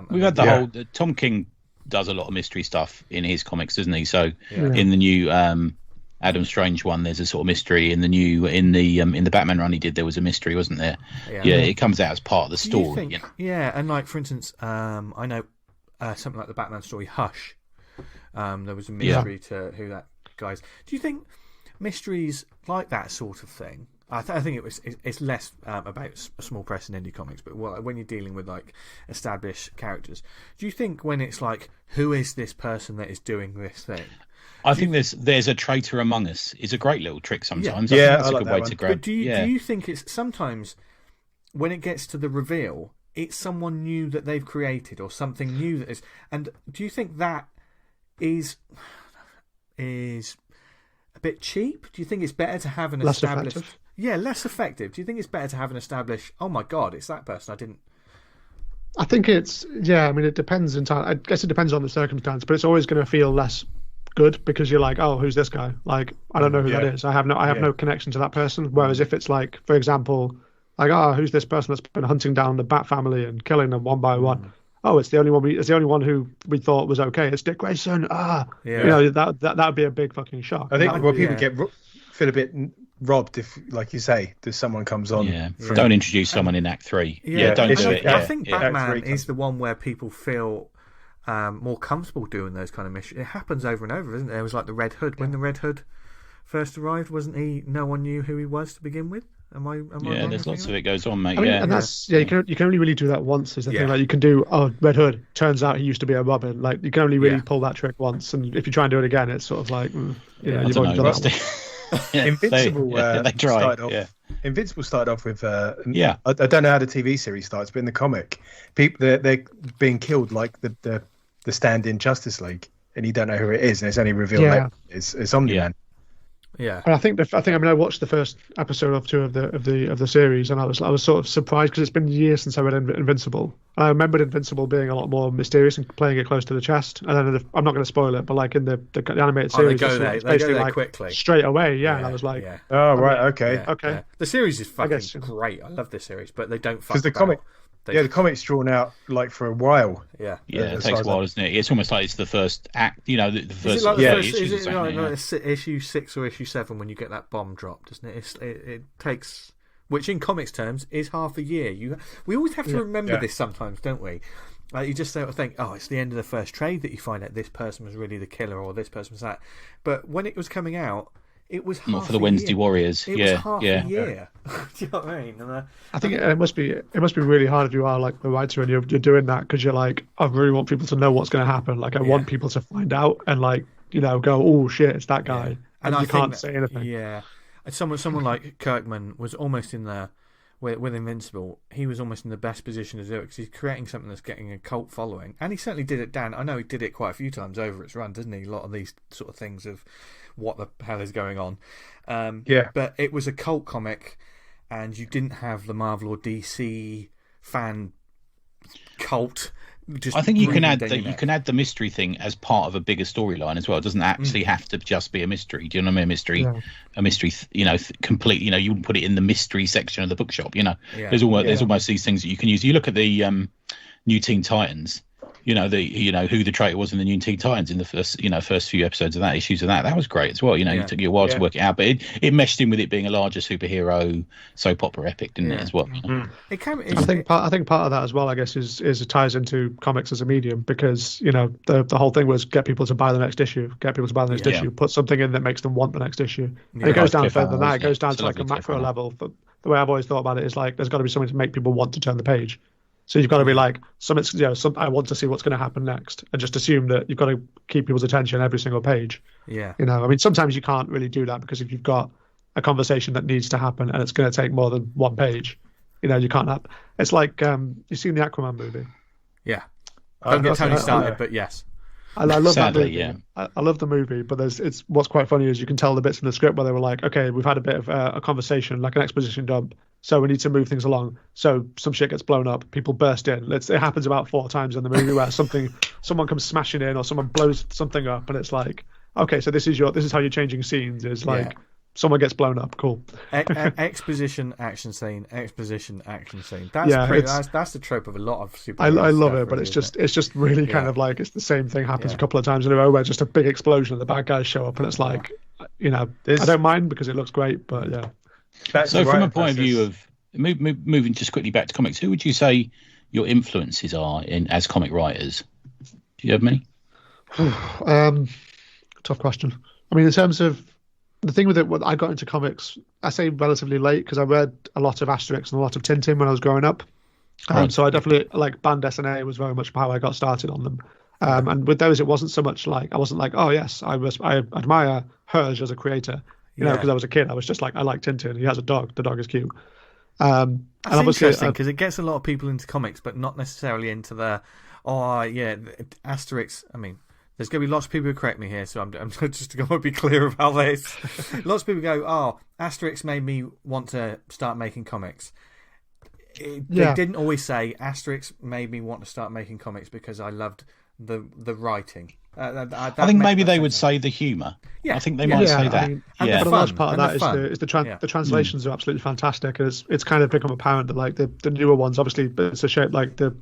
Speaker 3: We've had the whole... Tom King does a lot of mystery stuff in his comics, doesn't he? So in the new... Adam Strange one, there's a sort of mystery. In the Batman run he did, there was a mystery, wasn't there? Yeah, it comes out as part of the story.
Speaker 1: Yeah, and like for instance, I know something like the Batman story Hush. There was a mystery to who that guy's. Do you think mysteries like that sort of thing? I think it's less about small press and indie comics, but when you're dealing with like established characters, do you think when it's like, who is this person that is doing this thing?
Speaker 3: I think there's a traitor among us. It's a great little trick sometimes.
Speaker 2: Yeah,
Speaker 3: I think that's
Speaker 2: a
Speaker 3: good way to grab.
Speaker 1: But do you think it's sometimes when it gets to the reveal, it's someone new that they've created or something new that is? And do you think that is a bit cheap? Do you think it's better to have an established?
Speaker 4: Effective?
Speaker 1: Yeah, less effective. Do you think it's better to have an established? Oh my God, it's that person. I
Speaker 4: think it's I mean, it depends entirely. I guess it depends on the circumstance, but it's always going to feel less good because you're like, oh, who's this guy? Like, I don't know who that is. I have no connection to that person. Whereas if it's like, for example, like, oh, who's this person that's been hunting down the Bat family and killing them one by one? Oh, it's the only one. It's the only one who we thought was okay. It's Dick Grayson. That would be a big fucking shock.
Speaker 2: I think people feel a bit robbed if, like you say, there's someone comes on.
Speaker 3: Yeah, don't introduce someone in Act 3. Don't do it.
Speaker 1: I think Batman is the one where people feel more comfortable doing those kind of missions. It happens over and over, isn't it? It was like the Red Hood. When the Red Hood first arrived, wasn't he? No one knew who he was to begin with. Am I wrong?
Speaker 3: There's lots of it goes on, mate.
Speaker 4: And that's you can only really do that once. Is the thing. Like you can do Red Hood. Turns out he used to be a Robin. Like you can only really pull that trick once, and if you try and do it again, it's sort of like you've already done that.
Speaker 2: Invincible.
Speaker 3: They tried.
Speaker 2: Invincible started off with I don't know how the TV series starts, but in the comic, people they're being killed like the stand-in Justice League, and you don't know who it is, and it's only revealed later it's Omni-Man.
Speaker 1: Yeah,
Speaker 4: and I think I watched the first episode or two of the series, and I was sort of surprised because it's been years since I read Invincible. I remembered Invincible being a lot more mysterious and playing it close to the chest. And then I'm not going to spoil it, but like in the animated series,
Speaker 1: they go there quickly, straight
Speaker 4: away. And I was like,
Speaker 2: oh right, okay.
Speaker 1: Yeah. The series is fucking great. I love this series, but they don't fuck
Speaker 2: because the comic. The comic's drawn out like for a while.
Speaker 3: Yeah, it takes a while, doesn't it? It's almost like it's the first act. The first.
Speaker 1: Is it like issue 6 or issue 7 when you get that bomb drop, doesn't it? It takes, which in comics terms is half a year. We always have to remember this sometimes, don't we? Like you just sort of think, oh, it's the end of the first trade that you find out this person was really the killer or this person was that. But when it was coming out, it was half
Speaker 3: not for the Wednesday Warriors.
Speaker 1: It was half a year. Do you know what I mean? And,
Speaker 4: I think it must be really hard if you are like the writer and you're doing that because you're like, I really want people to know what's going to happen. Like I want people to find out and like go, oh shit, it's that guy, and you can't say anything.
Speaker 1: Yeah, and someone like Kirkman was almost in the with Invincible. He was almost in the best position to do it because he's creating something that's getting a cult following, and he certainly did it. Dan, I know he did it quite a few times over its run, doesn't he? A lot of these sort of things of what the hell is going on. But it was a cult comic, and you didn't have the Marvel or DC fan cult. I
Speaker 3: think you can add the mystery thing as part of a bigger storyline as well. It doesn't actually have to just be a mystery. Do you know what I mean? A mystery. Complete. You wouldn't put it in the mystery section of the bookshop. There's almost these things that you can use. You look at the New Teen Titans. Who the traitor was in the New Teen Titans in the first few episodes of that, issues of that was great as well. It took you a while to work it out, but it meshed in with it being a larger superhero soap opera epic, didn't it, as well?
Speaker 1: It can.
Speaker 4: I think part of that as well, I guess, is it ties into comics as a medium because the whole thing was get people to buy the next issue, put something in that makes them want the next issue. And it goes down further than that. It goes down to like a macro level. But the way I've always thought about it is like there's got to be something to make people want to turn the page. So you've got to be like, I want to see what's going to happen next, and just assume that you've got to keep people's attention every single page.
Speaker 1: Yeah.
Speaker 4: I mean, sometimes you can't really do that because if you've got a conversation that needs to happen and it's going to take more than one page, you can't have. It's like you've seen the Aquaman movie.
Speaker 1: Yeah. Don't get Tony started, but yes.
Speaker 4: I love
Speaker 3: Sadly,
Speaker 4: that movie. Yeah. I love the movie, but it's what's quite funny is you can tell the bits in the script where they were like, okay, we've had a bit of a conversation, like an exposition dump, so we need to move things along. So some shit gets blown up, people burst in. It happens about 4 times in the movie where someone comes smashing in or someone blows something up, and it's like, okay, so this is how you're changing scenes. Is like someone gets blown up. Cool.
Speaker 1: Exposition, action scene. Exposition, action scene. That's the trope of a lot of superheroes.
Speaker 4: I love it, but it's just really kind of like it's the same thing happens a couple of times in a row where just a big explosion and the bad guys show up, and it's like, I don't mind because it looks great, but yeah.
Speaker 3: So from a point of view of moving just quickly back to comics, who would you say your influences are as comic writers? Do you have many?
Speaker 4: Tough question. I mean, in terms of the thing with it, when I got into comics, I say relatively late because I read a lot of Asterix and a lot of Tintin when I was growing up. So I definitely like Band S&A was very much how I got started on them. And with those, it wasn't so much like I wasn't like, oh yes, I admire Herge as a creator. Because I was a kid, I was just like, I like Tintin. He has a dog. The dog is cute.
Speaker 1: That's interesting because it gets a lot of people into comics, but not necessarily into the Asterix. I mean, there's going to be lots of people who correct me here, so I'm just going to be clear about this. Lots of people go, oh, Asterix made me want to start making comics. They didn't always say Asterix made me want to start making comics because I loved the writing.
Speaker 3: I think maybe they would say the humour.
Speaker 1: Yeah,
Speaker 3: I think they might say that.
Speaker 4: I mean,
Speaker 3: yeah,
Speaker 4: for the most part of that
Speaker 1: fun.
Speaker 4: is the translations are absolutely fantastic. It's kind of become apparent that like the newer ones, obviously, but it's a shame. Like the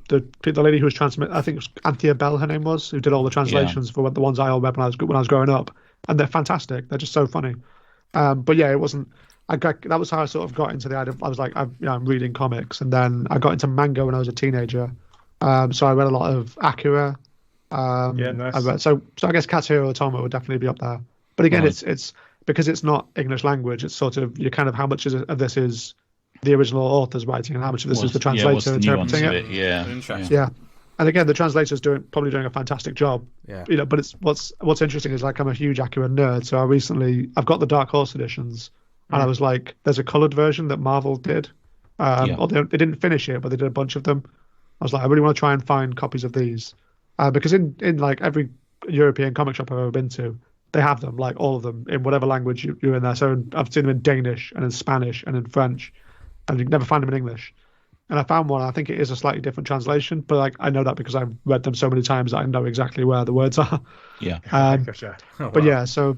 Speaker 4: lady who was I think it was Anthea Bell, her name was, who did all the translations for the ones I all read when I was growing up, and they're fantastic. They're just so funny. But yeah, it wasn't. That was how I sort of got into the idea. I was like, I'm reading comics, and then I got into manga when I was a teenager. So I read a lot of Akira.
Speaker 2: Nice.
Speaker 4: So I guess Katsuhiro Otomo would definitely be up there. But again, it's because it's not English language. It's sort of how much of this is the original author's writing, and how much of this is the translator interpreting it.
Speaker 3: Yeah.
Speaker 4: And again, the translator's probably doing a fantastic job.
Speaker 1: Yeah.
Speaker 4: But it's what's interesting is like I'm a huge Akira nerd, so I've got the Dark Horse editions, and I was like, there's a coloured version that Marvel did. Or they didn't finish it, but they did a bunch of them. I was like, I really want to try and find copies of these. Because in like every European comic shop I've ever been to, they have them, like all of them, in whatever language you're in there. So I've seen them in Danish and in Spanish and in French, and you can never find them in English. And I found one. I think it is a slightly different translation, but like I know that because I've read them so many times that I know exactly where the words are.
Speaker 3: Yeah.
Speaker 2: Gotcha.
Speaker 4: But yeah, so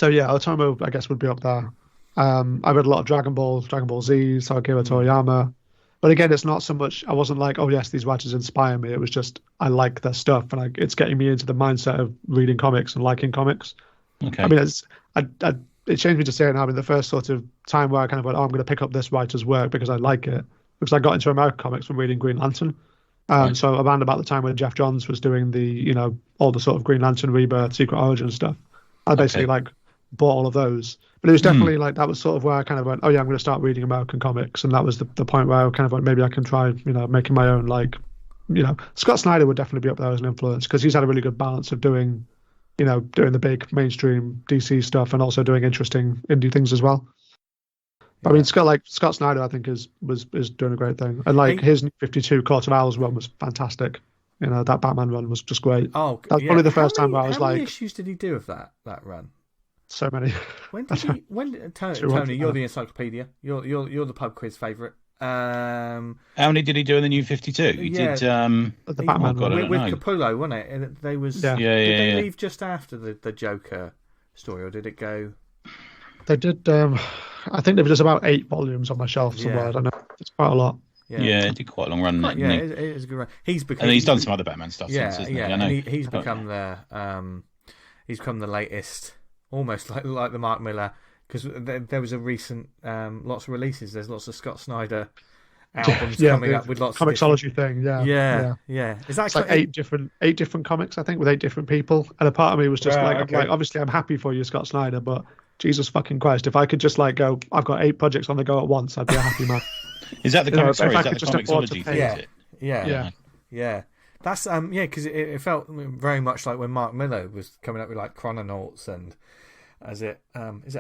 Speaker 4: yeah, Otomo I guess would be up there. I read a lot of Dragon Ball Z, Akira Toriyama. But again, it's not so much. I wasn't like, oh yes, these writers inspire me. It was just I like their stuff, and it's getting me into the mindset of reading comics and liking comics.
Speaker 3: Okay.
Speaker 4: I mean, it changed me to say it now. I mean, the first sort of time where I kind of went, oh, I'm going to pick up this writer's work because I like it, because I got into American comics from reading Green Lantern. So around about the time when Jeff Johns was doing the, all the sort of Green Lantern Rebirth, Secret Origin stuff, I basically bought all of those. But it was definitely that was sort of where I kind of went, oh yeah, I'm going to start reading American comics, and that was the point where I kind of went, maybe I can try making my own Scott Snyder would definitely be up there as an influence because he's had a really good balance of doing the big mainstream DC stuff and also doing interesting indie things as well. I mean, Scott Snyder, I think is doing a great thing, and his New 52 Court of Owls run was fantastic. That Batman run was just great.
Speaker 1: Oh,
Speaker 4: that's probably the first time where I was
Speaker 1: how many issues did he do of that run?
Speaker 4: So many.
Speaker 1: Tony, you're the encyclopedia. You're the pub quiz favourite.
Speaker 3: How many did he do in the New 52? He did
Speaker 4: the Batman
Speaker 1: with Capullo, wasn't it? And they was did they leave just after the Joker story, or did it go?
Speaker 4: They did. I think there was just about 8 volumes on my shelf somewhere. I don't know. It's quite a lot.
Speaker 3: Yeah, it did quite a long run.
Speaker 1: It is a good run.
Speaker 3: He's done some other Batman stuff since, hasn't he? I know.
Speaker 1: And he's become the latest. Almost like the Mark Miller, because there was a recent lots of releases. There's lots of Scott Snyder albums coming up with lots of
Speaker 4: Comixology thing.
Speaker 1: Yeah. Is that
Speaker 4: like 8 different comics? I think with 8 different people. And a part of me was just obviously I'm happy for you, Scott Snyder, but Jesus fucking Christ, if I could just go, I've got 8 projects on the go at once, I'd be a happy man.
Speaker 3: Is that the Comixology thing?
Speaker 1: Yeah. That's because it felt very much like when Mark Miller was coming up with Chrononauts and is it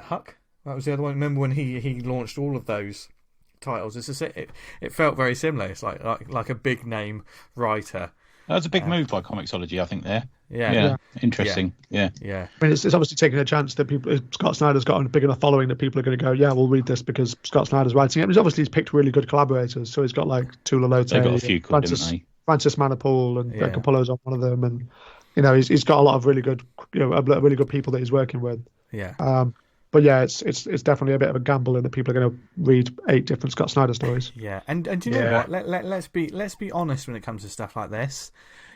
Speaker 1: Huck? That was the other one. Remember when he launched all of those titles? It felt very similar. It's like a big name writer.
Speaker 3: That was a big move by Comixology, I think. There.
Speaker 1: Yeah.
Speaker 3: Interesting. Yeah.
Speaker 1: I
Speaker 4: mean, it's obviously taking a chance that Scott Snyder's got a big enough following that people are going to go, yeah, we'll read this because Scott Snyder's writing it. He's picked really good collaborators. So he's got Tula Lotay.
Speaker 3: They've got a few cool, didn't they?
Speaker 4: Francis Manapul and Capullo's on one of them, and he's got a lot of really good really good people that he's working with.
Speaker 1: Yeah.
Speaker 4: But yeah, it's definitely a bit of a gamble in that people are going to read 8 different Scott Snyder stories.
Speaker 1: Yeah, and do you know what? Let's be honest when it comes to stuff like this.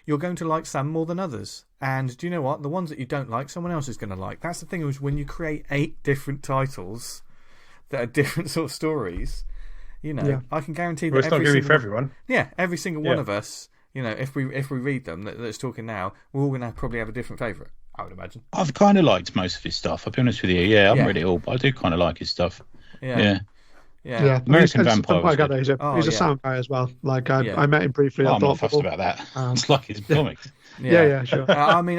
Speaker 1: You're going to like some more than others, and do you know what? The ones that you don't like, someone else is going to like. That's the thing is when you create 8 different titles that are different sort of stories. I can guarantee that
Speaker 2: it's not going to be for everyone.
Speaker 1: Yeah, every single one of us, if we read them that's talking now, we're all going to probably have a different favourite. I would imagine.
Speaker 3: I've kind of liked most of his stuff. I'll be honest with you. Yeah, I haven't read it all, but I do kind of like his stuff.
Speaker 1: Yeah.
Speaker 3: American Vampire.
Speaker 4: He's a sound guy as well. I met him briefly.
Speaker 3: I'm not fussed about that. It's like his comics.
Speaker 4: Yeah, sure.
Speaker 1: I met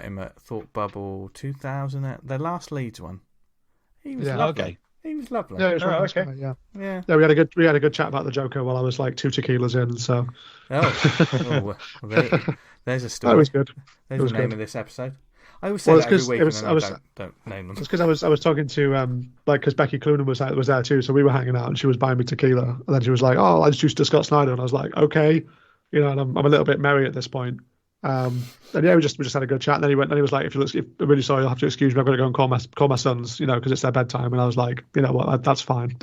Speaker 1: him at Thought Bubble 2000. The last Leeds one. He was lovely.
Speaker 3: Okay.
Speaker 1: He was lovely.
Speaker 4: Yeah, it was okay. Yeah. We had a good chat about the Joker while I was 2 tequilas in. So.
Speaker 1: There's a story.
Speaker 4: That was good.
Speaker 1: There's the name of this episode. I always say that every week, and don't name them.
Speaker 4: It's because I was talking to because Becky Cloonan was there too, so we were hanging out, and she was buying me tequila, and then she was like, "Oh, I introduced to Scott Snyder," and I was like, "Okay," and I'm a little bit merry at this point. And yeah, we just had a good chat. And then he went, and he was like, "If I'm really sorry, you'll have to excuse me. I've got to go and call my sons, because it's their bedtime." And I was like, "You know what? That's fine.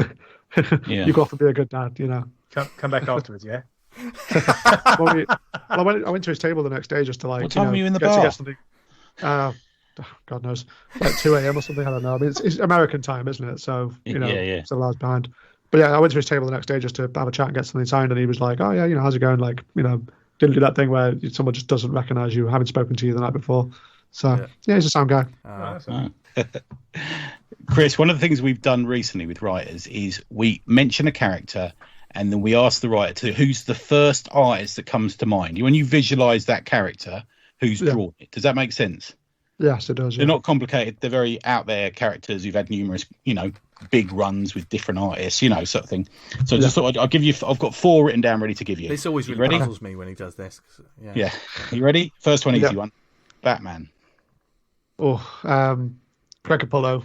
Speaker 3: Yeah.
Speaker 4: You go off and be a good dad,
Speaker 2: Come back afterwards, yeah.
Speaker 4: Well, I went to his table the next day just to like.
Speaker 3: What time were you in the
Speaker 4: get to
Speaker 3: bar?
Speaker 4: get something. God knows, like 2 a.m. or something. I don't know. I mean, it's American time, isn't it? So
Speaker 3: Yeah.
Speaker 4: several hours behind. But yeah, I went to his table the next day just to have a chat and get something signed. And he was like, "Oh yeah, how's it going?" Like, didn't do that thing where someone just doesn't recognize you, haven't spoken to you the night before. So yeah, he's a sound guy.
Speaker 3: Chris, one of the things we've done recently with writers is we mention a character and then we ask the writer to who's the first artist that comes to mind. When you visualize that character, who's drawn it. Does that make sense?
Speaker 4: Yes, it does.
Speaker 3: They're not complicated. They're very out there characters who've had numerous, big runs with different artists, sort of thing. So I just thought I'll give you. I've got 4 written down ready to give you.
Speaker 1: This always really puzzles me when he does this.
Speaker 3: Yeah. You ready? First one, easy one. Batman.
Speaker 4: Oh, Greg Capullo.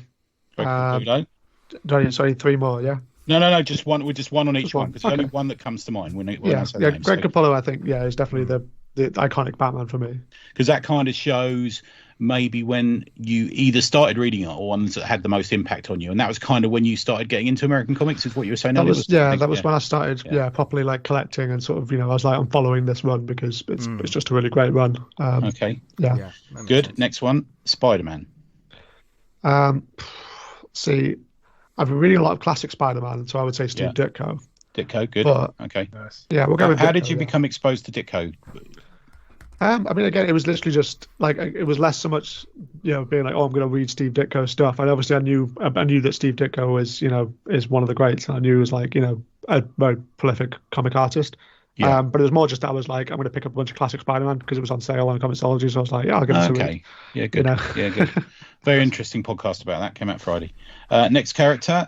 Speaker 4: Sorry, 3 more. Yeah.
Speaker 3: No. Just one. We're just one on each one because the only one that comes to mind when I say the name.
Speaker 4: Greg Capullo, I think, is definitely the iconic Batman for me.
Speaker 3: Because that kind of shows maybe when you either started reading it or ones that had the most impact on you, and that was kind of when you started getting into American comics, is what you were saying.
Speaker 4: That was when I started, properly like collecting and sort of, I was like, I'm following this run because it's just a really great run.
Speaker 3: Okay.
Speaker 4: Yeah.
Speaker 3: Good.
Speaker 1: Sense.
Speaker 3: Next one, Spider-Man.
Speaker 4: See, I've been reading a lot of classic Spider-Man, so I would say Steve Ditko.
Speaker 3: Ditko, good.
Speaker 4: But,
Speaker 3: okay.
Speaker 2: Nice.
Speaker 4: Yeah, we'll go with
Speaker 3: How
Speaker 4: Ditko,
Speaker 3: did you become exposed to Ditko?
Speaker 4: I mean, again, it was literally just like it was less so much, being like, oh, I'm going to read Steve Ditko stuff. And obviously, I knew that Steve Ditko is one of the greats. And I knew he was like, a very prolific comic artist.
Speaker 3: Yeah.
Speaker 4: But it was more just I was like, I'm going to pick up a bunch of classic Spider-Man because it was on sale on Comixology. So I was like, yeah, I'll give it a read.
Speaker 3: Yeah, good. Yeah, good. Very interesting podcast about that. Came out Friday. Next character,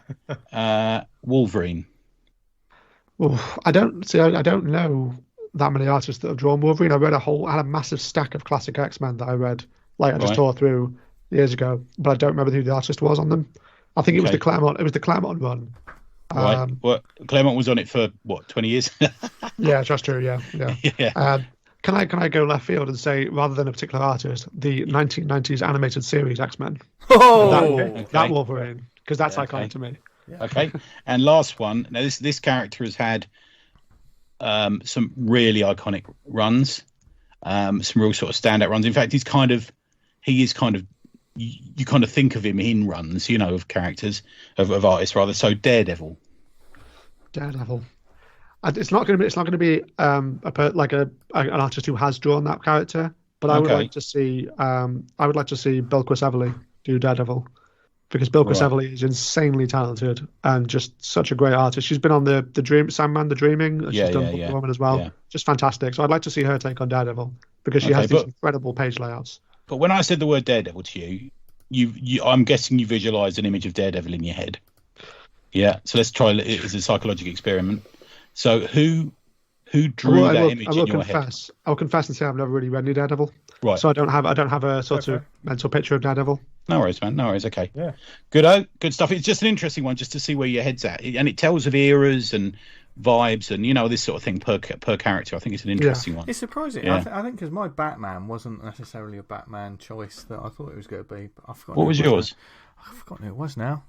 Speaker 3: Wolverine.
Speaker 4: Well, I don't know that many artists that have drawn Wolverine. I had a massive stack of classic X-Men that I read, like I just tore through years ago, but I don't remember who the artist was on them. I think it was the Claremont. It was the Claremont run.
Speaker 3: Right. Claremont was on it for 20 years?
Speaker 4: Yeah, that's true. Yeah.
Speaker 3: Yeah.
Speaker 4: Can I go left field and say, rather than a particular artist, the 1990s animated series X-Men? That Wolverine, because that's iconic to me.
Speaker 3: Yeah. Okay. And last one. Now this character has had some really iconic runs, some real sort of standout runs. In fact, he is kind of you kind of think of him in runs, of characters of artists rather. So Daredevil.
Speaker 4: It's not going to be an artist who has drawn that character, but I would like to see Bill Everly do Daredevil, because Bill Everly is insanely talented and just such a great artist. She's been on the Sandman, The Dreaming. She's done Wonder Woman as well. Yeah. Just fantastic. So I'd like to see her take on Daredevil because she has these incredible page layouts.
Speaker 3: But when I said the word Daredevil to you, I'm guessing you visualised an image of Daredevil in your head. Yeah. So let's try it as a psychological experiment. So who drew that image in your head?
Speaker 4: I will confess and say I've never really read any Daredevil.
Speaker 3: Right.
Speaker 4: So I don't have a sort of mental picture of Daredevil.
Speaker 3: No worries, man. No worries. Okay.
Speaker 2: Yeah.
Speaker 3: Good stuff. It's just an interesting one, just to see where your head's at, and it tells of eras and vibes and this sort of thing per character. I think it's an interesting one.
Speaker 1: It's surprising. Yeah. I think because my Batman wasn't necessarily a Batman choice that I thought it was going to be. But I forgot.
Speaker 3: What was yours?
Speaker 1: I've forgotten who it was now.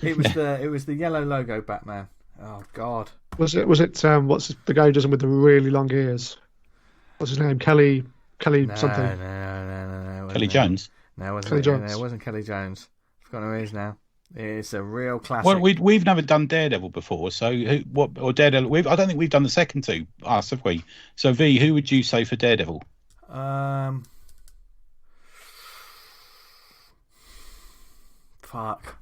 Speaker 1: It was the yellow logo Batman. Oh God.
Speaker 4: Was it? What's the guy who does them with the really long ears? What's his name? Kelly something.
Speaker 1: No.
Speaker 3: Kelly Jones.
Speaker 1: No, it wasn't
Speaker 4: Kelly Jones.
Speaker 1: No, it wasn't Kelly Jones. I've forgotten who he is now. It's a real classic.
Speaker 3: Well, we've never done Daredevil before, so Daredevil? I don't think we've done the second two, have we? So V, who would you say for Daredevil?
Speaker 1: Fuck.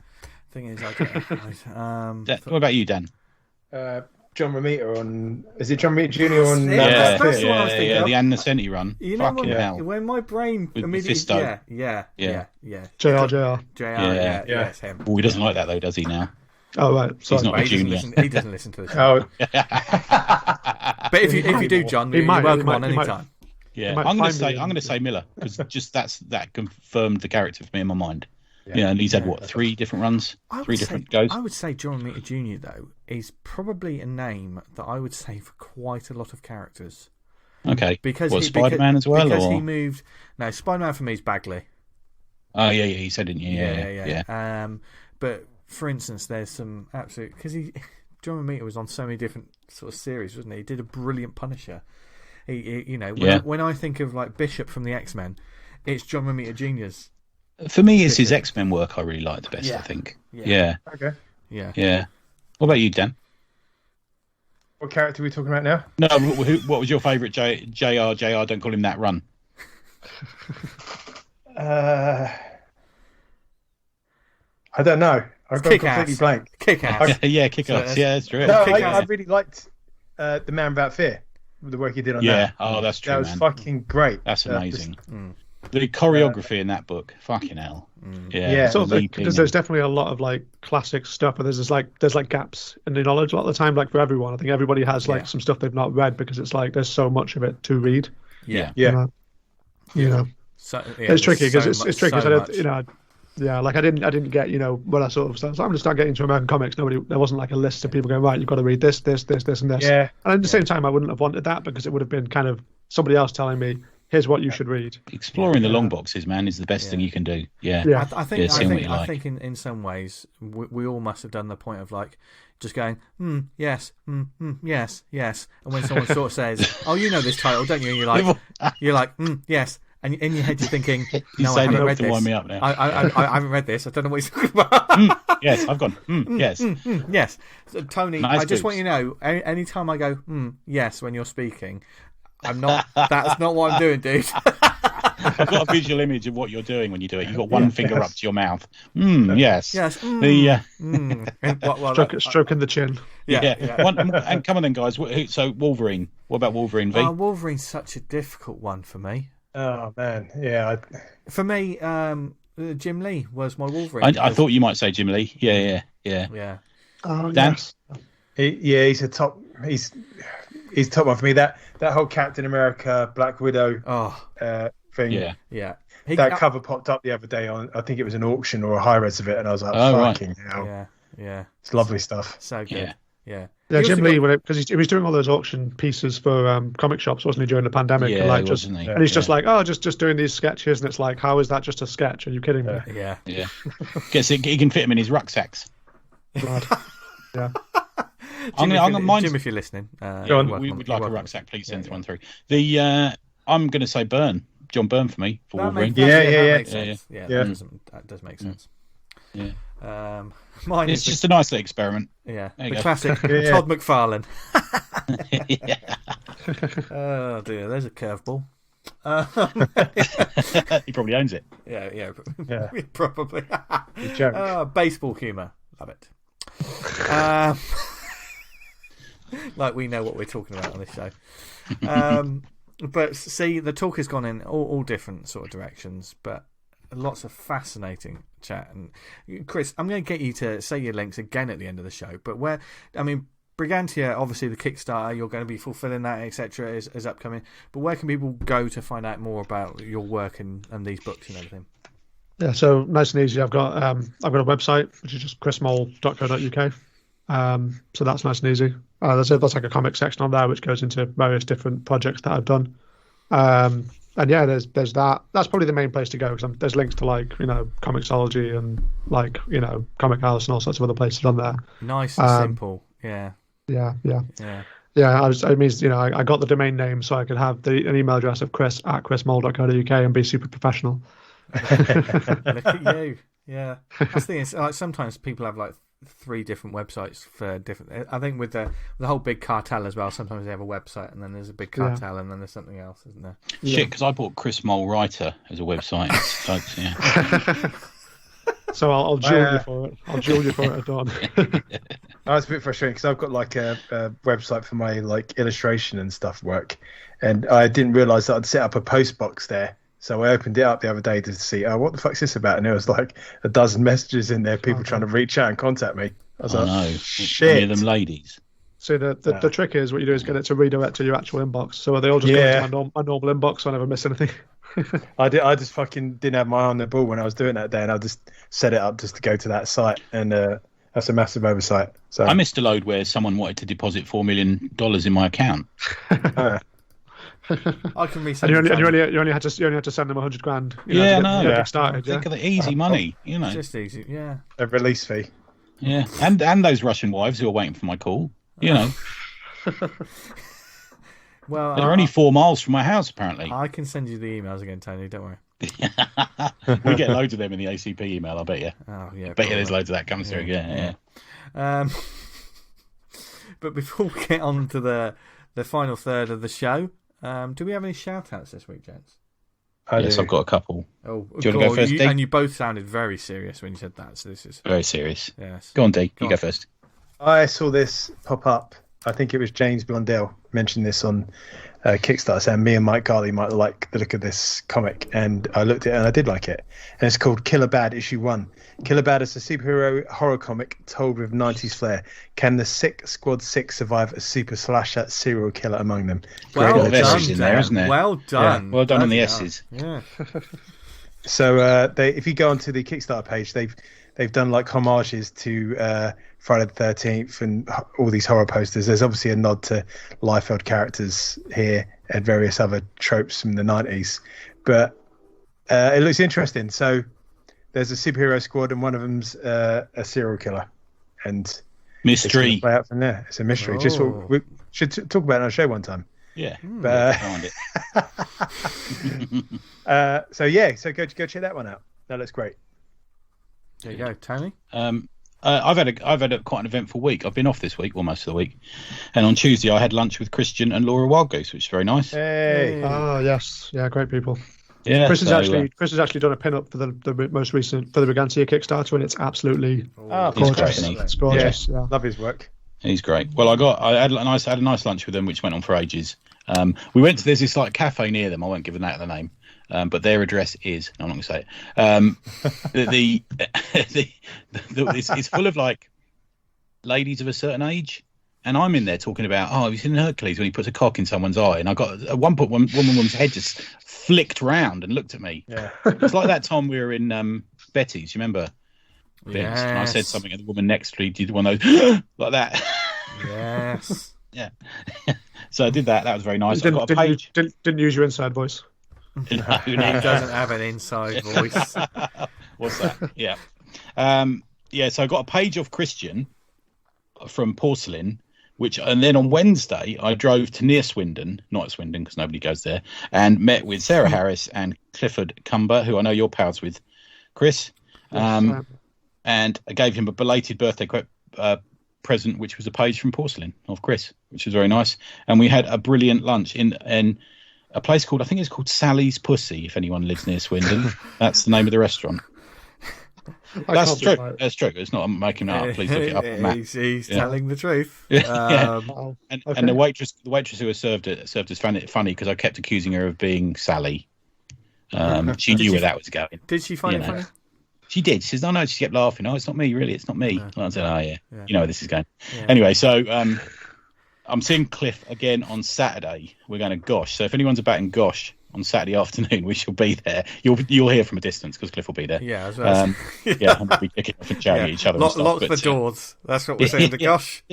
Speaker 1: Thing is, what
Speaker 3: about you, Dan?
Speaker 2: John Romita is it John Romita Jr. on?
Speaker 1: That's what I was thinking.
Speaker 3: The Anna Nesenti run. Fucking hell.
Speaker 1: When my brain
Speaker 3: with
Speaker 1: immediately,
Speaker 3: Fisto.
Speaker 1: yeah.
Speaker 4: JR.
Speaker 1: Yeah, it's him.
Speaker 3: Oh, he doesn't like that though, does he now?
Speaker 4: Oh right, sorry.
Speaker 3: He's not a junior.
Speaker 1: He doesn't listen to the show. But if you do, John, you're welcome on anytime.
Speaker 3: Yeah, I'm going to say Miller because just that confirmed the character for me in my mind. Yeah, and he's had 3 different runs, 3 different goes.
Speaker 1: I would say John Romita Jr. though is probably a name that I would say for quite a lot of characters.
Speaker 3: Okay.
Speaker 1: Because
Speaker 3: Spider-Man as well?
Speaker 1: Because
Speaker 3: or?
Speaker 1: he moved. No, Spider-Man for me is Bagley.
Speaker 3: Oh, yeah, you said, didn't you? Yeah.
Speaker 1: But for instance, there's some absolute. Because John Romita was on so many different sort of series, wasn't he? He did a brilliant Punisher. When I think of like Bishop from the X-Men, it's John Romita Jr.'s.
Speaker 3: For me, it's his X-Men work I really like the best, I think. Yeah.
Speaker 2: Okay.
Speaker 1: Yeah.
Speaker 3: What about you, Dan?
Speaker 2: What character are we talking about now?
Speaker 3: No, what was your favourite JR? Don't call him that run.
Speaker 2: I don't know. I've gone completely blank.
Speaker 1: Kick-Ass.
Speaker 3: Yeah, Kick-Ass. Yeah, that's true.
Speaker 2: No, I really liked The Man Without Fear, the work he did on that.
Speaker 3: Yeah, oh, that's true,
Speaker 2: That was fucking great.
Speaker 3: That's amazing. The choreography in that book, fucking hell. Yeah.
Speaker 4: Because there's definitely a lot of like classic stuff, but there's gaps in the knowledge a lot of the time. Like for everyone, I think everybody has like some stuff they've not read because it's like there's so much of it to read.
Speaker 1: Yeah.
Speaker 4: So, it's tricky because it's tricky. Like I didn't get when I sort of started. So I'm going to start getting into American comics. There wasn't like a list of people going, right, you've got to read this, and this.
Speaker 2: Yeah.
Speaker 4: And at the same time, I wouldn't have wanted that because it would have been kind of somebody else telling me, here's what you should read.
Speaker 3: Exploring the long boxes, man, is the best thing you can do.
Speaker 1: Yeah. I think in some ways we all must have done the point of like just going, yes, yes, yes. And when someone sort of says, oh, you know this title, don't you? And you're like, yes. And in your head, you're thinking, no, I haven't read this. Wind me up now. I haven't read this. I don't know what he's talking about.
Speaker 3: Yes, I've gone, yes.
Speaker 1: Yes. So, Tony, I just want you to know, any time I go, yes, when you're speaking, that's not what I'm doing, dude.
Speaker 3: I've got a visual image of what you're doing when you do it. You've got one finger up to your mouth. Yes.
Speaker 1: Yes.
Speaker 4: Stroking the chin.
Speaker 3: Yeah. And come on then, guys. So Wolverine. What about Wolverine V?
Speaker 1: Wolverine's such a difficult one for me.
Speaker 2: Oh man, yeah.
Speaker 1: For me, Jim Lee was my Wolverine.
Speaker 3: I thought you might say Jim Lee. Yeah.
Speaker 4: Oh,
Speaker 3: Dan?
Speaker 2: Yes. He's a top. He's top one for me. That whole Captain America, Black Widow thing.
Speaker 1: Yeah.
Speaker 2: That cover popped up the other day on. I think it was an auction or a high res of it, and I was like, "Fucking hell!"
Speaker 1: Yeah.
Speaker 2: It's lovely stuff.
Speaker 1: So good. Yeah.
Speaker 4: Jim Lee, because he was doing all those auction pieces for comic shops, wasn't he, during the pandemic?
Speaker 3: Yeah,
Speaker 4: and
Speaker 3: wasn't he?
Speaker 4: And he's just like, just doing these sketches, and it's like, how is that just a sketch? Are you kidding me?
Speaker 1: Yeah.
Speaker 3: Guess he can fit him in his rucksacks.
Speaker 4: Yeah.
Speaker 1: Jim, if you're listening,
Speaker 3: we would like a rucksack. Please send one through. I'm going to say John Byrne for me for Wolverine.
Speaker 1: That does make sense.
Speaker 3: Yeah.
Speaker 1: It's
Speaker 3: just a nice little experiment.
Speaker 1: Yeah, the classic Todd McFarlane. Oh dear, there's a curveball.
Speaker 3: He probably owns it.
Speaker 1: Yeah, probably. Baseball humour, love it. Like we know what we're talking about on this show. But see, the talk has gone in all different sort of directions, but lots of fascinating chat. And Chris, I'm going to get you to say your links again at the end of the show. But Brigantia, obviously the Kickstarter, you're going to be fulfilling that, etc., is upcoming. But where can people go to find out more about your work and these books and everything?
Speaker 4: Yeah, so nice and easy. I've got a website which is just chrismole.co.uk. So that's nice and easy. There's like a comic section on there which goes into various different projects that I've done. And yeah, there's that. That's probably the main place to go because there's links to like Comixology and like Comic House and all sorts of other places on there.
Speaker 1: Nice and simple. Yeah.
Speaker 4: Yeah. I got the domain name so I could have an email address of chris@chrismole.co.uk and be super professional.
Speaker 1: Look at you. Yeah. That's the thing is, like, sometimes people have like 3 different websites for different. I think with the whole big cartel as well. Sometimes they have a website and then there's a big cartel and then there's something else, isn't there?
Speaker 3: Shit, because I bought Chris Mole Writer as a website.
Speaker 4: So I'll duel you for it. I'll duel you for it at dawn.
Speaker 2: I was a bit frustrating because I've got like a website for my like illustration and stuff work, and I didn't realise that I'd set up a post box there. So I opened it up the other day to see, what the fuck's this about? And there was like a dozen messages in there, people trying to reach out and contact me. I was shit.
Speaker 3: Any of them ladies.
Speaker 4: So the trick is what you do is get it to redirect to your actual inbox. So they all just go into my normal inbox, so I never miss anything.
Speaker 2: I just fucking didn't have my eye on the ball when I was doing that day, and I just set it up just to go to that site, and that's a massive oversight. So
Speaker 3: I missed a load where someone wanted to deposit $4 million in my account.
Speaker 1: I can resend.
Speaker 4: And you only had to send them 100 grand.
Speaker 3: No.
Speaker 4: Get started.
Speaker 3: Think of the easy money,
Speaker 1: It's just easy, yeah.
Speaker 2: A release fee.
Speaker 3: Yeah, and those Russian wives who are waiting for my call.
Speaker 1: Well,
Speaker 3: they're only 4 miles from my house, apparently.
Speaker 1: I can send you the emails again, Tony. Don't worry.
Speaker 3: We get loads of them in the ACP email. I bet you.
Speaker 1: Oh yeah.
Speaker 3: I bet you there's loads of that comes through. Yeah.
Speaker 1: But before we get on to the final third of the show, do we have any shout-outs this week, gents?
Speaker 3: Yes, I've got a couple.
Speaker 1: Oh,
Speaker 3: do you want to go first, D?
Speaker 1: And you both sounded very serious when you said that. So this is
Speaker 3: very serious.
Speaker 1: Yes.
Speaker 3: Go on, D. You go first.
Speaker 2: I saw this pop up. I think it was James Blundell mentioned this on Kickstarter, saying me and Mike Garley might like the look of this comic, and I looked at it and I did like it. And it's called Killer Bad Issue 1. Killer Bad is a superhero horror comic told with 90s flair. Can the Sick Squad 6 survive a super slasher serial killer among them?
Speaker 1: Well
Speaker 3: done,
Speaker 1: done,
Speaker 3: in there, isn't there?
Speaker 1: Well done.
Speaker 3: Yeah. Well done on the S's.
Speaker 1: Yeah.
Speaker 2: So if you go onto the Kickstarter page, they've done like homages to Friday the 13th and all these horror posters. There's obviously a nod to Liefeld characters here and various other tropes from the 90s, but it looks interesting. So there's a superhero squad and one of them's a serial killer, and
Speaker 3: mystery.
Speaker 2: Play out from there. It's a mystery.
Speaker 1: Oh.
Speaker 2: Just what we should talk about it on a show one time.
Speaker 3: Yeah,
Speaker 2: but,
Speaker 3: find it.
Speaker 2: So go check that one out. That looks great.
Speaker 1: There you go, Tony.
Speaker 3: I've had a quite an eventful week. I've been off this week, almost of the week, and on Tuesday I had lunch with Christian and Laura Wildgoose, which is very nice.
Speaker 2: Hey.
Speaker 4: Oh yes, yeah, great people.
Speaker 3: Yeah,
Speaker 4: Chris has actually done a pin up for the most recent for the Brigantia Kickstarter, and it's absolutely gorgeous.
Speaker 3: Great,
Speaker 4: it's gorgeous. Yeah.
Speaker 2: Love his work.
Speaker 3: He's great. Well, I had a nice lunch with them, which went on for ages. We went to there's this like cafe near them. I won't give them that the name, but their address is. No, I'm not going to say it. It's full of like ladies of a certain age, and I'm in there talking about have you seen Hercules when he puts a cock in someone's eye? And I got at one point one woman's head just flicked round and looked at me.
Speaker 2: Yeah,
Speaker 3: it's like that time we were in Betty's. You remember?
Speaker 1: Yes.
Speaker 3: And I said something, and the woman next to me did one of those like that.
Speaker 1: Yes.
Speaker 3: Yeah. So I did that. That was very nice. I
Speaker 4: Didn't,
Speaker 3: got a page.
Speaker 4: didn't use your inside voice.
Speaker 1: He doesn't have an inside voice.
Speaker 3: What's that? Yeah. So I got a page of Christian from Porcelain, and then on Wednesday I drove to near Swindon, not at Swindon because nobody goes there, and met with Sarah Harris and Clifford Cumber, who I know you're pals with, Chris. And I gave him a belated birthday present, which was a page from Porcelain of Chris, which was very nice. And we had a brilliant lunch in a place called, I think it's called Sally's Pussy, if anyone lives near Swindon. That's the name of the restaurant. That's true. That's true. It's not, I'm making it up. Please look it up on Matt.
Speaker 1: He's telling the truth.
Speaker 3: And the waitress who served us found it funny because I kept accusing her of being Sally. She knew where that was going.
Speaker 1: Did she find it funny?
Speaker 3: She did. She says, "No, no." She kept laughing. "Oh, it's not me, really. It's not me." And I said, "Oh, yeah. You know where this is going."
Speaker 1: Yeah.
Speaker 3: Anyway, so I'm seeing Cliff again on Saturday. We're going to Gosh. So if anyone's about in Gosh on Saturday afternoon, we shall be there. You'll hear from a distance because Cliff will be there.
Speaker 1: Yeah, as well.
Speaker 3: Yeah, and we'll be kicking off and shouting at each other.
Speaker 1: Lock the doors. That's what we're saying to Gosh.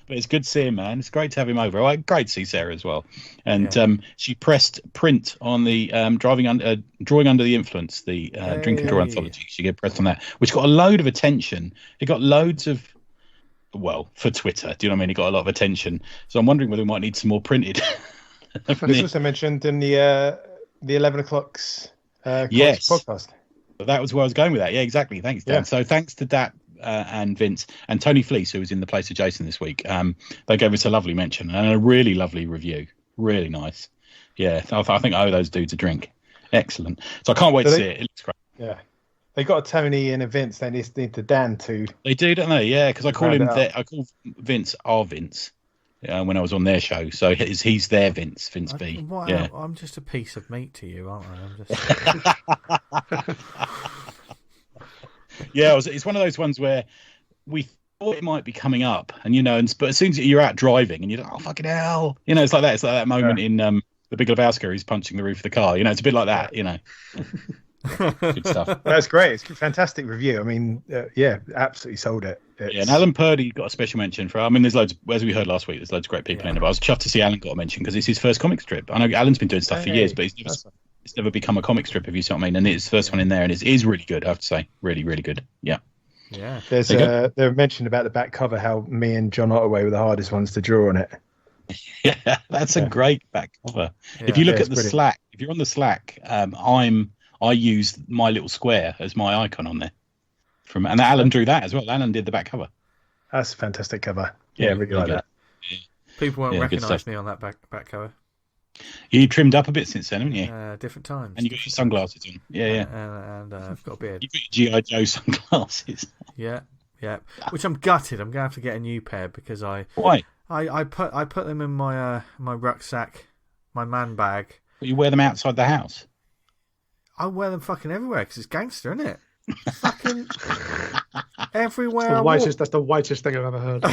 Speaker 3: But it's good to see him, man. It's great to have him over. Great to see Sarah as well. And she pressed print on the Drawing Under the Influence, the Drink and Draw anthology. She get pressed on that, which got a load of attention. It got loads of, for Twitter. Do you know what I mean? It got a lot of attention. So I'm wondering whether we might need some more printed.
Speaker 2: This also mentioned in the 11 o'clocks podcast.
Speaker 3: That was where I was going with that. Yeah, exactly. Thanks, Dan.
Speaker 2: Yeah.
Speaker 3: So thanks to that. And Vince and Tony Fleece, who was in the place of Jason this week, they gave us a lovely mention and a really lovely review. Really nice. Yeah, I think I owe those dudes a drink. Excellent. So I can't wait to see it. It looks great.
Speaker 2: Yeah, they got a Tony and a Vince. They need to Dan too.
Speaker 3: They do, don't they? Yeah, because I call I call Vince our Vince when I was on their show. So he's their Vince B.
Speaker 1: Well,
Speaker 3: yeah.
Speaker 1: I'm just a piece of meat to you, aren't I? I'm just.
Speaker 3: Yeah, it's one of those ones where we thought it might be coming up, and but as soon as you're out driving and you're like, oh fucking hell, it's like that. It's like that moment in The Big Lebowski, he's punching the roof of the car. It's a bit like that, Good stuff.
Speaker 2: That's great. It's a fantastic review. I mean, yeah, absolutely sold it.
Speaker 3: Yeah, and Alan Purdy got a special mention for. I mean, there's loads, as we heard last week, there's loads of great people in it. But I was chuffed to see Alan got a mention because it's his first comic strip. I know Alan's been doing stuff for years, but it's never become a comic strip, if you see what I mean. And it's the first one in there, and it is really good, I have to say. Really, really good. Yeah.
Speaker 1: Yeah.
Speaker 2: There's they mentioned about the back cover how me and John Ottaway were the hardest ones to draw on it.
Speaker 3: Yeah, that's a great back cover. Yeah, if you look at the Slack, if you're on the Slack, I use my little square as my icon on there. And Alan drew that as well. Alan did the back cover.
Speaker 2: That's a fantastic cover. Yeah, really like that.
Speaker 3: Yeah.
Speaker 1: People won't recognise me on that back cover.
Speaker 3: You trimmed up a bit since then, haven't you?
Speaker 1: Different times.
Speaker 3: And you got your sunglasses on. Yeah.
Speaker 1: And I've got a beard.
Speaker 3: You put your G.I. Joe sunglasses.
Speaker 1: Yeah. Which I'm gutted. I'm going to have to get a new pair because
Speaker 3: Why?
Speaker 1: I put them in my my rucksack, my man bag.
Speaker 3: But you wear them outside the house.
Speaker 1: I wear them fucking everywhere because it's gangster, isn't it? Fucking everywhere.
Speaker 4: That's the whitest thing I've ever heard.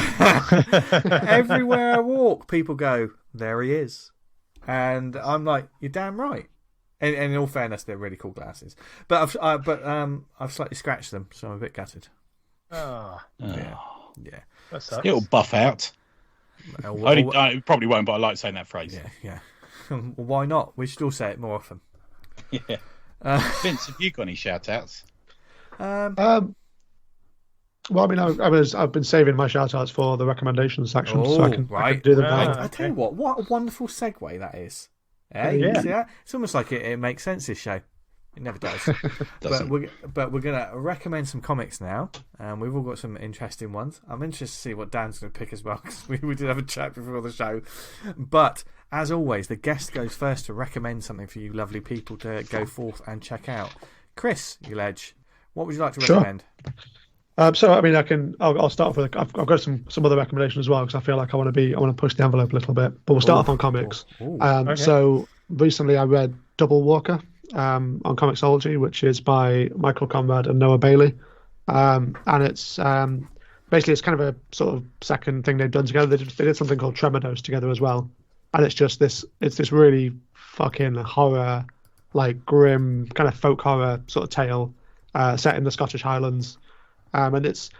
Speaker 1: Everywhere I walk, people go, "There he is," and I'm like, "You're damn right." And in all fairness, they're really cool glasses. But I've slightly scratched them, so I'm a bit gutted. Yeah.
Speaker 3: It'll buff out. I probably won't, but I like saying that phrase.
Speaker 1: Yeah. Well, why not? We should all say it more often.
Speaker 3: Yeah. Vince, have you got any shout-outs?
Speaker 4: Well, I mean, I've been saving my shout-outs for the recommendation section, so I can do them now.
Speaker 1: I tell you what a wonderful segue that is. You see that? It's almost like it makes sense, this show. It never does. But we're going to recommend some comics now, and we've all got some interesting ones. I'm interested to see what Dan's going to pick as well, because we did have a chat before the show. But, as always, the guest goes first to recommend something for you lovely people to go forth and check out. Chris, you ledge, what would you like to recommend?
Speaker 4: So, I mean, I'll start off with, I've got some other recommendations as well, because I feel like I want to push the envelope a little bit. But we'll start off on comics. Okay. So, recently I read Double Walker on Comixology, which is by Michael Conrad and Noah Bailey. And it's basically, it's kind of a sort of second thing they've done together. They did something called Tremodos together as well. And it's just this really fucking horror, like grim, kind of folk horror sort of tale set in the Scottish Highlands. And it's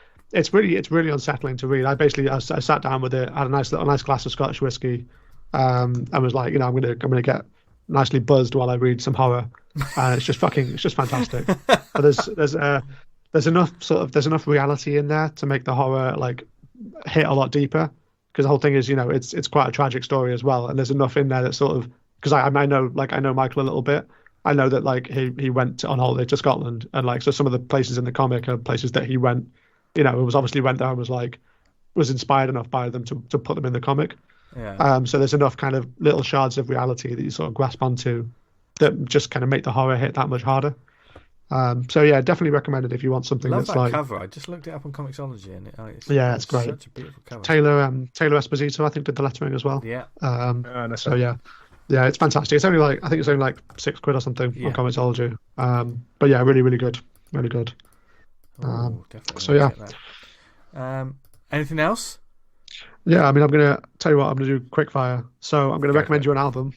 Speaker 4: really unsettling to read. I sat down with it, had a nice glass of Scottish whiskey, and was like, I'm gonna get nicely buzzed while I read some horror. And it's just fantastic. But there's enough reality in there to make the horror like hit a lot deeper, because the whole thing is, it's quite a tragic story as well. And there's enough in there that sort of, because I know Michael a little bit. I know that like he went on holiday to Scotland, and like so some of the places in the comic are places that he went, it was obviously went there and was inspired enough by them to put them in the comic.
Speaker 1: Yeah.
Speaker 4: So there's enough kind of little shards of reality that you sort of grasp onto that just kind of make the horror hit that much harder. So yeah, definitely recommend it if you want something
Speaker 1: that's
Speaker 4: that
Speaker 1: cover. I just looked it up on Comixology, and it's
Speaker 4: great.
Speaker 1: Such a beautiful cover.
Speaker 4: Taylor Esposito, I think, did the lettering as well.
Speaker 1: Yeah.
Speaker 4: So yeah, it's fantastic. It's only like £6 or something on Comixology. But yeah, really, really good, really good.
Speaker 1: Definitely.
Speaker 4: So yeah.
Speaker 1: Anything else?
Speaker 4: Yeah, I mean, I'm gonna tell you what. I'm gonna do quick fire. So I'm gonna recommend you an album.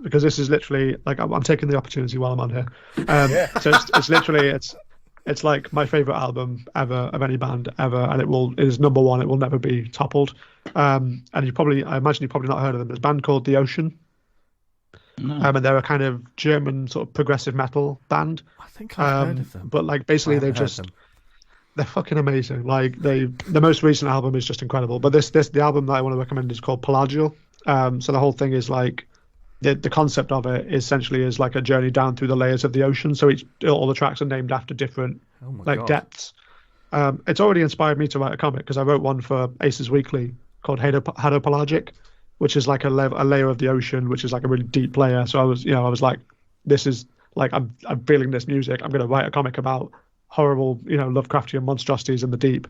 Speaker 4: Because this is literally like I'm taking the opportunity while I'm on here. So it's literally it's like my favorite album ever of any band ever, and it is number one. It will never be toppled. And I imagine you've probably not heard of them. There's a band called The Ocean.
Speaker 3: No.
Speaker 4: And they're a kind of German sort of progressive metal band.
Speaker 1: I think I've heard of them.
Speaker 4: But like basically they're fucking amazing. Like the most recent album is just incredible. But the album that I want to recommend is called Pelagial. So the whole thing is like the concept of it essentially is like a journey down through the layers of the ocean. So all the tracks are named after different depths. It's already inspired me to write a comic, because I wrote one for Aces Weekly called Hadopelagic, which is like a layer of the ocean, which is like a really deep layer. So I was like, this is like I'm feeling this music. I'm going to write a comic about horrible, Lovecraftian monstrosities in the deep.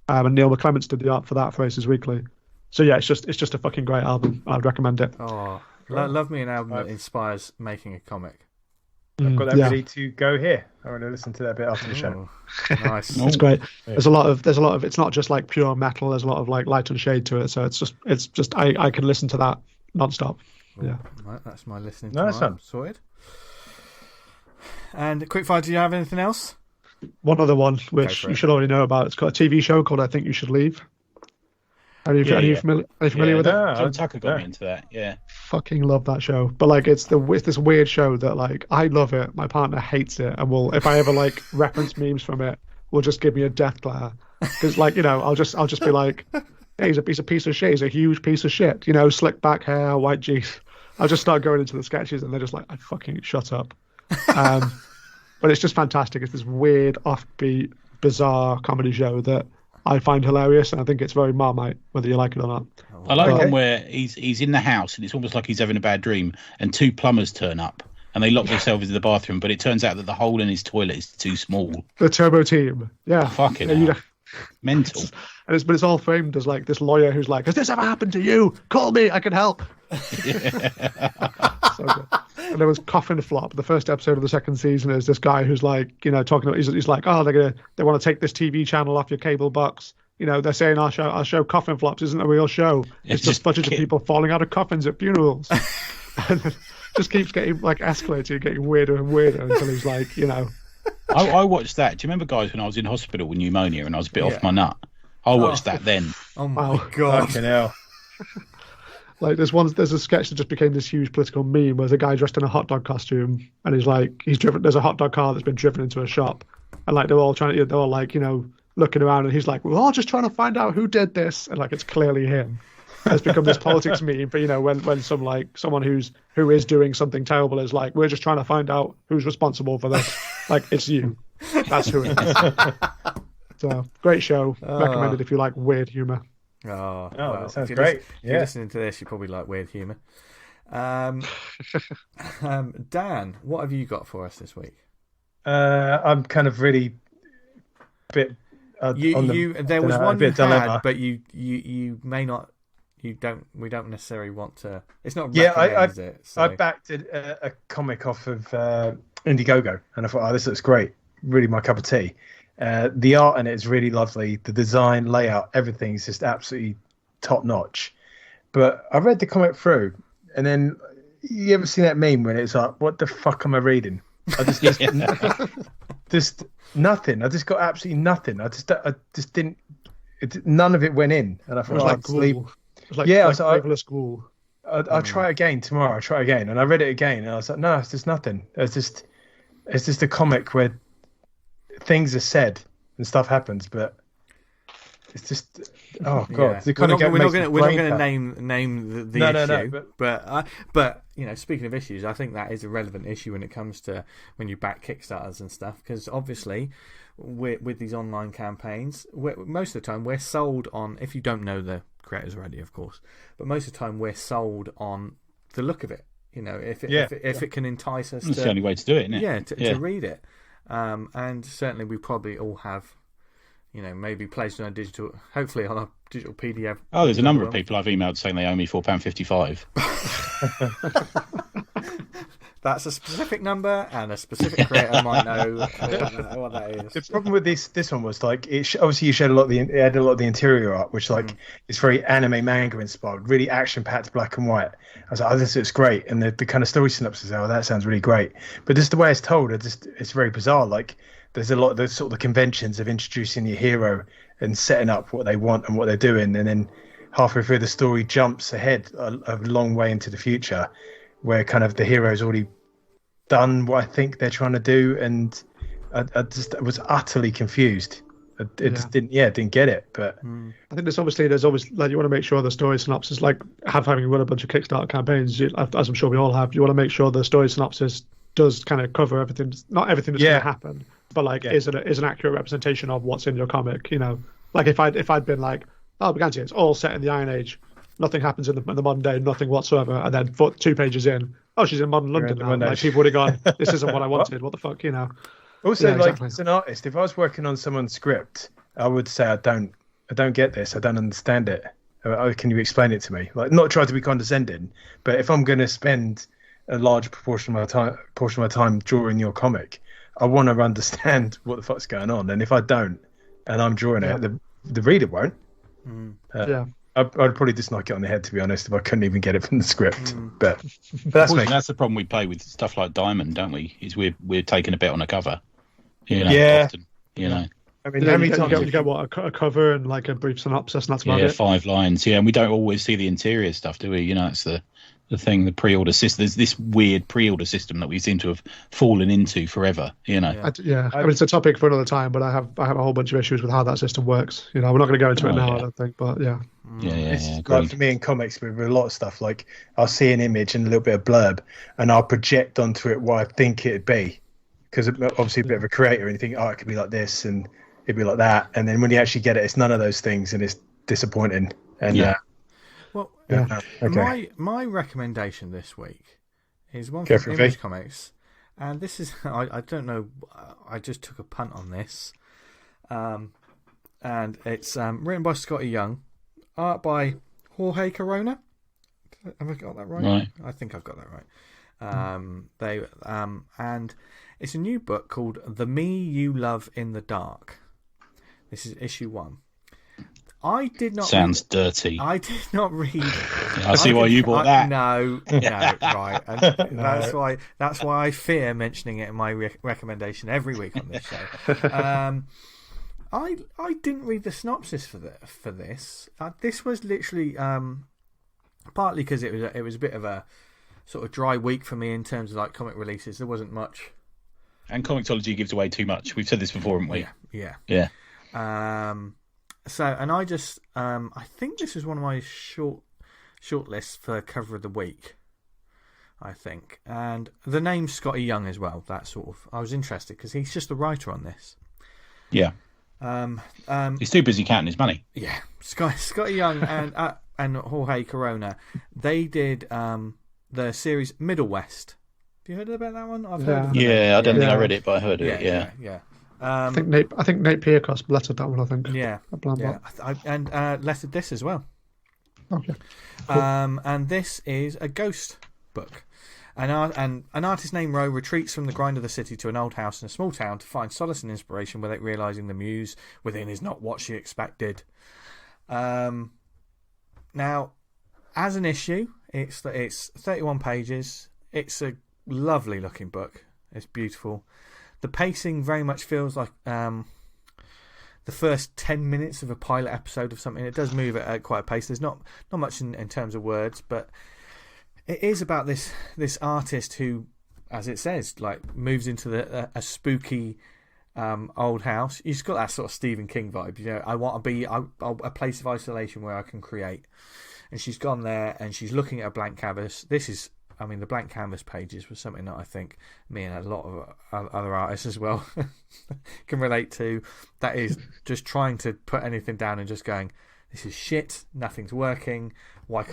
Speaker 4: And Neil McClements did the art for that for Aces Weekly. So yeah, it's just a fucking great album. I'd recommend it.
Speaker 1: Oh, love me an album that inspires making a comic.
Speaker 2: I've got that ready to go here. I want to listen to that bit after the show.
Speaker 1: Nice.
Speaker 4: It's great. There's a lot of it's not just like pure metal. There's a lot of like light and shade to it. So it's just I can listen to that nonstop. Yeah.
Speaker 1: Right, that's my listening time. Sorted. And quickfire, do you have anything else?
Speaker 4: One other one, which you should already know about. It's got a TV show called I Think You Should Leave. Are you familiar with it?
Speaker 3: John Tucker got me into that. Yeah.
Speaker 4: Fucking love that show. But like, it's this weird show that like I love it. My partner hates it, and will if I ever like reference memes from it, will just give me a death glare. Because like I'll just be like, hey, he's a piece of shit. He's a huge piece of shit. Slick back hair, white jeans. I'll just start going into the sketches, and they're just like, I fucking shut up. But it's just fantastic. It's this weird, offbeat, bizarre comedy show that I find hilarious, and I think it's very Marmite, whether you like it or not.
Speaker 3: I like one where he's in the house, and it's almost like he's having a bad dream, and two plumbers turn up, and they lock themselves into the bathroom, but it turns out that the hole in his toilet is too small.
Speaker 4: The Turbo Team, yeah.
Speaker 3: Fucking hell. Mental.
Speaker 4: But it's all framed as like this lawyer who's like, has this ever happened to you? Call me, I can help. So good. And there was Coffin Flop. The first episode of the second season is this guy who's like, talking about, he's like, oh, they want to take this TV channel off your cable box. They're saying our show Coffin Flops isn't a real show. It's just footage of people falling out of coffins at funerals. And it just keeps getting like escalating, getting weirder and weirder until he's like,
Speaker 3: I watched that. Do you remember, guys, when I was in hospital with pneumonia and I was a bit off my nut? I watched that then.
Speaker 1: Oh my God.
Speaker 2: Fucking hell.
Speaker 4: Like there's a sketch that just became this huge political meme where there's a guy dressed in a hot dog costume and there's a hot dog car that's been driven into a shop, and like they're all like, looking around, and he's like, we're all just trying to find out who did this, and like it's clearly him. It's become this politics meme, but when someone who is doing something terrible is like, we're just trying to find out who's responsible for this. Like, it's you. That's who it is. So great show. Recommended if you like weird humor.
Speaker 1: Well,
Speaker 2: that sounds great.
Speaker 1: If you're listening to this, you probably like weird humour. Dan, what have you got for us this week?
Speaker 2: I'm kind of really bit.
Speaker 1: There was one you had, but you may not. We don't necessarily want to. It's not. Is it? So.
Speaker 2: I backed a comic off of Indiegogo, and I thought, this looks great. Really, my cup of tea. The art in it is really lovely. The design, layout, everything's just absolutely top notch. But I read the comic through, and then you ever seen that meme when it's like, "What the fuck am I reading?" I just nothing. I just got absolutely nothing. I just didn't. None of it went in, and I thought,
Speaker 4: it was like
Speaker 2: sleep.
Speaker 4: It was like school.
Speaker 2: I'll try again tomorrow. I'll try again, and I read it again, and I was like, no, it's just nothing. It's just a comic where things are said and stuff happens, but it's just oh god.
Speaker 1: Yeah. We're not going to name the issue. But speaking of issues, I think that is a relevant issue when it comes to when you back Kickstarters and stuff, because obviously with these online campaigns, most of the time we're sold on, if you don't know the creators already, of course, but most of the time we're sold on the look of it. If it can entice us.
Speaker 3: That's the only way to do it, isn't it?
Speaker 1: To read it. And certainly we probably all have, maybe placed on a digital, hopefully on a digital PDF.
Speaker 3: Oh, there's a number of people I've emailed saying they owe me £4.55.
Speaker 2: That's a specific number, and a specific creator might know what that is. The problem with this one was like obviously you showed it had a lot of the interior art, which is very anime manga inspired, really action packed, black and white. I was like, this looks great, and the kind of story synopsis, that sounds really great. But just the way it's told, it's very bizarre. Like there's a lot of the sort of the conventions of introducing your hero and setting up what they want and what they're doing, and then halfway through the story jumps ahead a long way into the future, where kind of the hero's already done what I think they're trying to do, and I was utterly confused. Just didn't get it. But
Speaker 4: I think there's always like, you want to make sure the story synopsis, like having run a bunch of Kickstarter campaigns, as I'm sure we all have, you want to make sure the story synopsis does kind of cover everything, not everything that's going to happen, but like is an accurate representation of what's in your comic. Like if I'd been like, Brigantia, it's all set in the Iron Age, nothing happens in the modern day, nothing whatsoever, and then 2 pages in, she's in modern London now. Like, people would have gone, this isn't what I wanted. What the fuck,
Speaker 2: Also, exactly. As an artist, if I was working on someone's script, I would say, I don't get this. I don't understand it. Can you explain it to me? Like, not try to be condescending, but if I'm going to spend a large portion of my time drawing your comic, I want to understand what the fuck's going on. And if I don't, and I'm drawing it, the reader won't. I'd probably just knock it on the head, to be honest, if I couldn't even get it from the script. But that's me.
Speaker 3: That's the problem we play with stuff like Diamond, don't we? Is we're taking a bet on a cover. Often,
Speaker 2: I mean, how many times
Speaker 4: you get what, a cover and like a brief synopsis, and that's about it.
Speaker 3: 5 lines. Yeah, and we don't always see the interior stuff, do we? It's the thing, the pre-order system. There's this weird pre-order system that we seem to have fallen into forever. I mean,
Speaker 4: it's a topic for another time, but I have a whole bunch of issues with how that system works. We're not going to go into it now, I don't think, but yeah.
Speaker 2: Like for me in comics, with a lot of stuff, like I'll see an image and a little bit of blurb, and I'll project onto it what I think it'd be, because obviously a bit of a creator, and you think, it could be like this, and it'd be like that, and then when you actually get it, it's none of those things, and it's disappointing. And
Speaker 1: my recommendation this week is one from Image Comics, and this is I don't know, I just took a punt on this, and it's written by Scotty Young, art by Jorge Corona. Have I got that right? I think I've got that right. And it's a new book called The Me You Love in the Dark. This is issue 1. I did not.
Speaker 3: Sounds dirty.
Speaker 1: I did not read.
Speaker 3: I see why you bought that.
Speaker 1: No, right. And that's why I fear mentioning it in my recommendation every week on this show. I didn't read the synopsis for this. This was literally partly because it was a bit of a sort of dry week for me in terms of like comic releases. There wasn't much.
Speaker 3: And Comixology gives away too much. We've said this before, haven't we?
Speaker 1: Yeah. So, and I just, I think this is one of my short lists for cover of the week, I think. And the name's Scotty Young as well. That sort of, I was interested because he's just the writer on this.
Speaker 3: Yeah. He's too busy counting his money.
Speaker 1: Yeah. Scotty Young and Jorge Corona, they did the series Middle West. Have you heard about that one? I've heard of it.
Speaker 3: I don't think I read it, but I heard of it. Yeah.
Speaker 4: I think Nate Pearcross lettered that one. I think.
Speaker 1: Yeah. And lettered this as well.
Speaker 4: Okay.
Speaker 1: Cool. And this is a ghost book. And an artist named Rowe retreats from the grind of the city to an old house in a small town to find solace and inspiration without realizing the muse within is not what she expected. Now, as an issue, it's 31 pages. It's a lovely looking book. It's beautiful. The pacing very much feels like the first 10 minutes of a pilot episode of something. It does move at quite a pace. There's not much in terms of words, but it is about this artist who, as it says, like moves into a spooky old house. You've got that sort of Stephen King vibe. I want to be a place of isolation where I can create. And she's gone there and she's looking at a blank canvas. The blank canvas pages was something that I think me and a lot of other artists as well can relate to. That is just trying to put anything down and just going, this is shit, nothing's working, why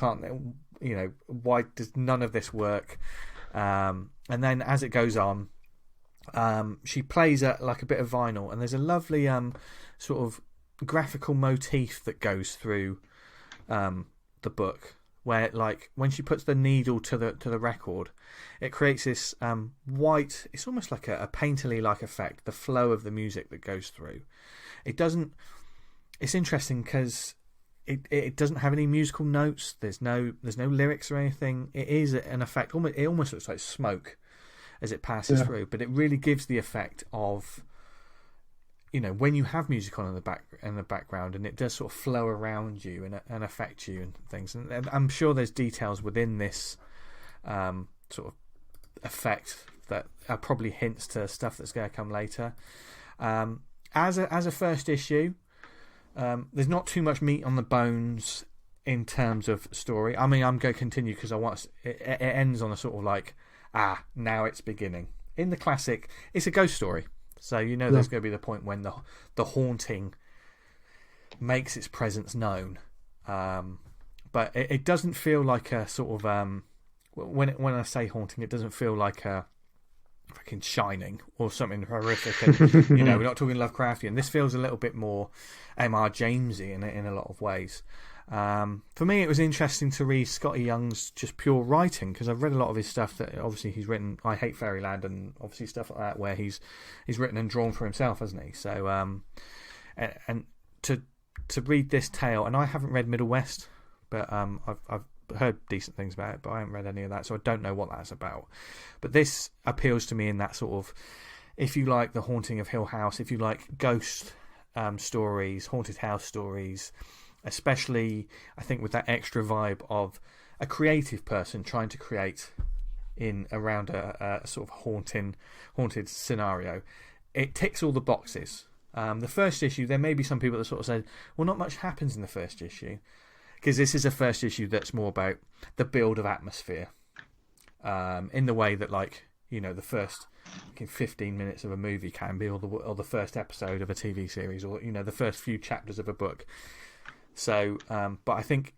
Speaker 1: does none of this work? And then as it goes on, she plays like a bit of vinyl, and there's a lovely sort of graphical motif that goes through the book, where like when she puts the needle to the record, it creates this white, it's almost like a painterly like effect, the flow of the music that goes through. It's interesting because it doesn't have any musical notes, there's no lyrics or anything. It is an effect, it almost looks like smoke as it passes through, but it really gives the effect of, when you have music on in the background, and it does sort of flow around you and affect you and things. And I'm sure there's details within this sort of effect that are probably hints to stuff that's going to come later. As a first issue, there's not too much meat on the bones in terms of story. I mean, I'm going to continue because it ends on a sort of like, now it's beginning. In the classic, it's a ghost story. So there's going to be the point when the haunting makes its presence known, but it doesn't feel like a sort of when I say haunting, it doesn't feel like a fucking Shining or something horrific. And, we're not talking Lovecraftian. This feels a little bit more M.R. Jamesy in a lot of ways. For me, it was interesting to read Scotty Young's just pure writing, because I've read a lot of his stuff that obviously he's written. I Hate Fairyland and obviously stuff like that, where he's written and drawn for himself, hasn't he? So and to read this tale, and I haven't read Middle West, but I've heard decent things about it, but I haven't read any of that, so I don't know what that's about. But this appeals to me in that sort of, if you like The Haunting of Hill House, if you like ghost stories, haunted house stories, especially I think with that extra vibe of a creative person trying to create in around a sort of haunted scenario, it ticks all the boxes. The first issue, there may be some people that sort of say, well, not much happens in the first issue, because this is a first issue that's more about the build of atmosphere, in the way that, like, you know, the first 15 minutes of a movie can be, or the first episode of a TV series, or, you know, the first few chapters of a book. So, but I think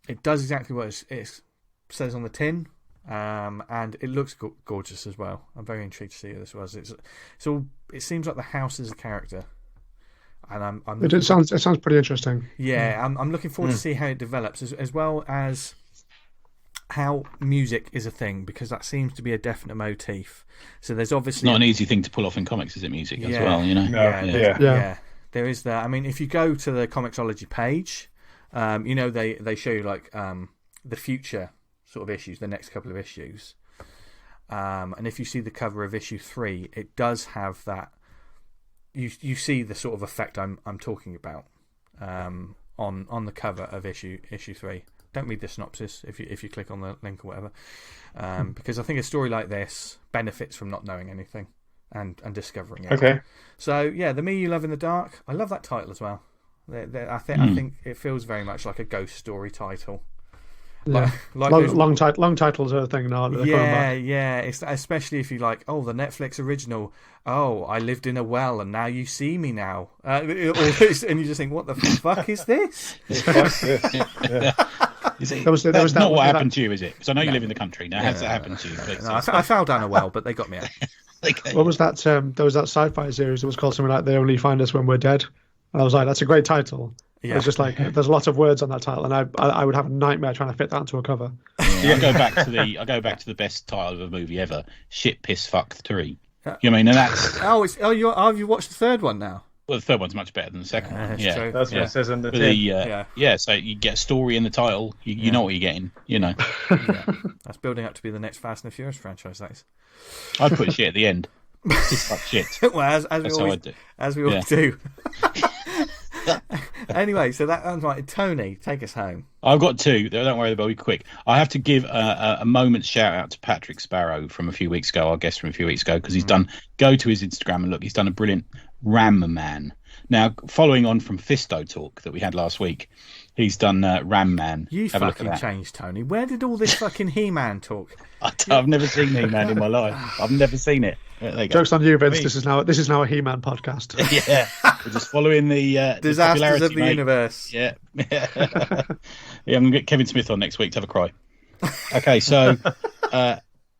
Speaker 1: it does exactly what it says on the tin, and it looks gorgeous as well. I'm very intrigued to see who this was. It seems like the house is a character. And
Speaker 4: it sounds pretty interesting.
Speaker 1: Yeah, I'm looking forward to see how it develops, as well as how music is a thing, because that seems to be a definite motif. So there's obviously
Speaker 3: not an easy thing to pull off in comics, is it? Music as well, you know.
Speaker 1: Yeah. There is that. I mean, if you go to the Comixology page, you know, they show you like the future sort of issues, the next couple of issues, and if you see the cover of issue 3, it does have that. You see the sort of effect I'm talking about on the cover of issue 3. Don't read the synopsis if you click on the link or whatever, because I think a story like this benefits from not knowing anything and discovering it.
Speaker 2: Okay.
Speaker 1: So yeah, The Me You Love in the Dark. I love that title as well. I think it feels very much like a ghost story title.
Speaker 4: Yeah. Long titles are a thing now.
Speaker 1: Yeah. It's, especially if you like, the Netflix original. Oh, I lived in a well and now you see me now. And you just think, what the fuck is this?
Speaker 3: That's not what happened to you, is it? Because I know you live in the country. Now, has that happened to you?
Speaker 1: No, I fell down a well, but they got me out.
Speaker 3: Okay.
Speaker 4: What was that? There was that sci-fi series that was called something like "They Only Find Us When We're Dead," and I was like, "That's a great title." Yeah. It's just like there's lots of words on that title, and I would have a nightmare trying to fit that into a cover.
Speaker 3: Yeah. I go back to the best title of a movie ever: Shit, Piss, Fuck 3. You know what I mean? And that's
Speaker 1: have you watched the third one now?
Speaker 3: Well, the third one's much better than the second one. Yeah,
Speaker 1: true.
Speaker 2: That's what it says on the tin.
Speaker 3: So you get a story in the title. You know what you're getting. You know.
Speaker 1: That's building up to be the next Fast and the Furious franchise. That is.
Speaker 3: I'd put shit at the end. Just like shit.
Speaker 1: Well, as we always do. Anyway, so that's right. Tony, take us home.
Speaker 3: I've got 2. Don't worry, they'll be quick. I have to give a moment's shout out to Patrick Sparrow from a few weeks ago, our guest from a few weeks ago, because he's go to his Instagram and look, he's done a brilliant Ram Man. Now, following on from Fisto talk that we had last week, he's done Ram Man.
Speaker 1: You fucking changed, Tony. Where did all this fucking He-Man talk?
Speaker 3: I've never seen He-Man in my life. I've never seen it.
Speaker 4: Joke's on you, Vince. This is now a He-Man podcast.
Speaker 3: Yeah, we're just following the
Speaker 1: disasters of the
Speaker 3: mate.
Speaker 1: Universe.
Speaker 3: Yeah. I'm gonna get Kevin Smith on next week to have a cry. Okay, so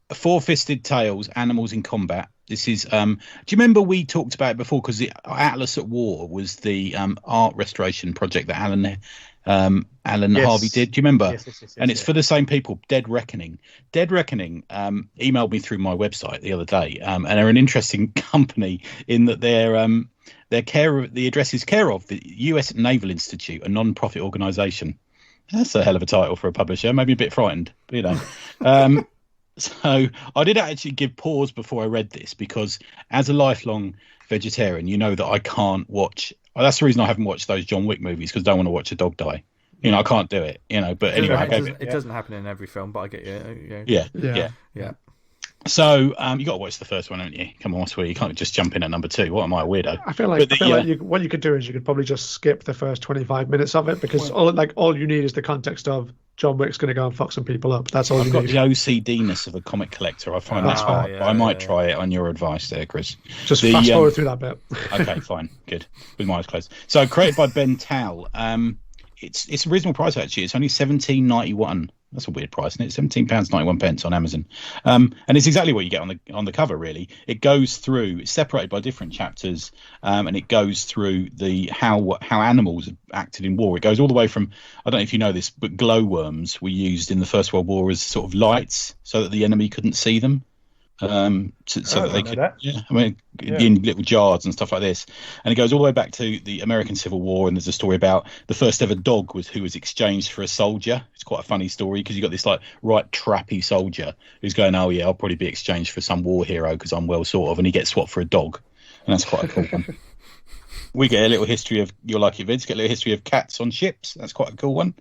Speaker 3: 4-fisted tails, animals in combat. This is. Do you remember we talked about it before? Because the Atlas at War was the art restoration project that Alan Harvey did. Do you remember? Yes, and it's for the same people. Dead Reckoning. Emailed me through my website the other day, and they're an interesting company in that the address is care of the U.S. Naval Institute, a non-profit organisation. That's a hell of a title for a publisher. Made me a bit frightened, but, you know. So I did actually give pause before I read this, because as a lifelong vegetarian, you know that I can't watch. That's the reason I haven't watched those John Wick movies, because I don't want to watch a dog die. You know, I can't do it. You know, but anyway,
Speaker 1: it doesn't happen in every film, but I get you.
Speaker 3: Yeah. So you got to watch the first one, haven't you? Come on, sweetie, you can't just jump in at number 2. What am I, a weirdo?
Speaker 4: I feel like what you could do is you could probably just skip the first 25 minutes of it, because all you need is the context of John Wick's going to go and fuck some people up. That's all you need.
Speaker 3: I've got the OCD-ness of a comic collector. I find that's hard. But I might try it on your advice there, Chris.
Speaker 4: Just fast forward through that bit.
Speaker 3: Okay, fine. Good. With my eyes closed. So, created by Ben Tal. It's a reasonable price, actually. It's only $17.91. That's a weird price, isn't it? £17.91 on Amazon. And it's exactly what you get on the cover, really. It goes through, it's separated by different chapters, and it goes through how animals acted in war. It goes all the way from, I don't know if you know this, but glowworms were used in the First World War as sort of lights so that the enemy couldn't see them. So that they could,
Speaker 2: that.
Speaker 3: in little jars and stuff like this. And it goes all the way back to the American Civil War, and there's a story about the first ever dog who was exchanged for a soldier. It's quite a funny story because you got this like right trappy soldier who's going, oh yeah, I'll probably be exchanged for some war hero because I'm well sort of, and he gets swapped for a dog, and that's quite a cool one. We get a little history of, you'll like it, Vince, get a little history of cats on ships. That's quite a cool one.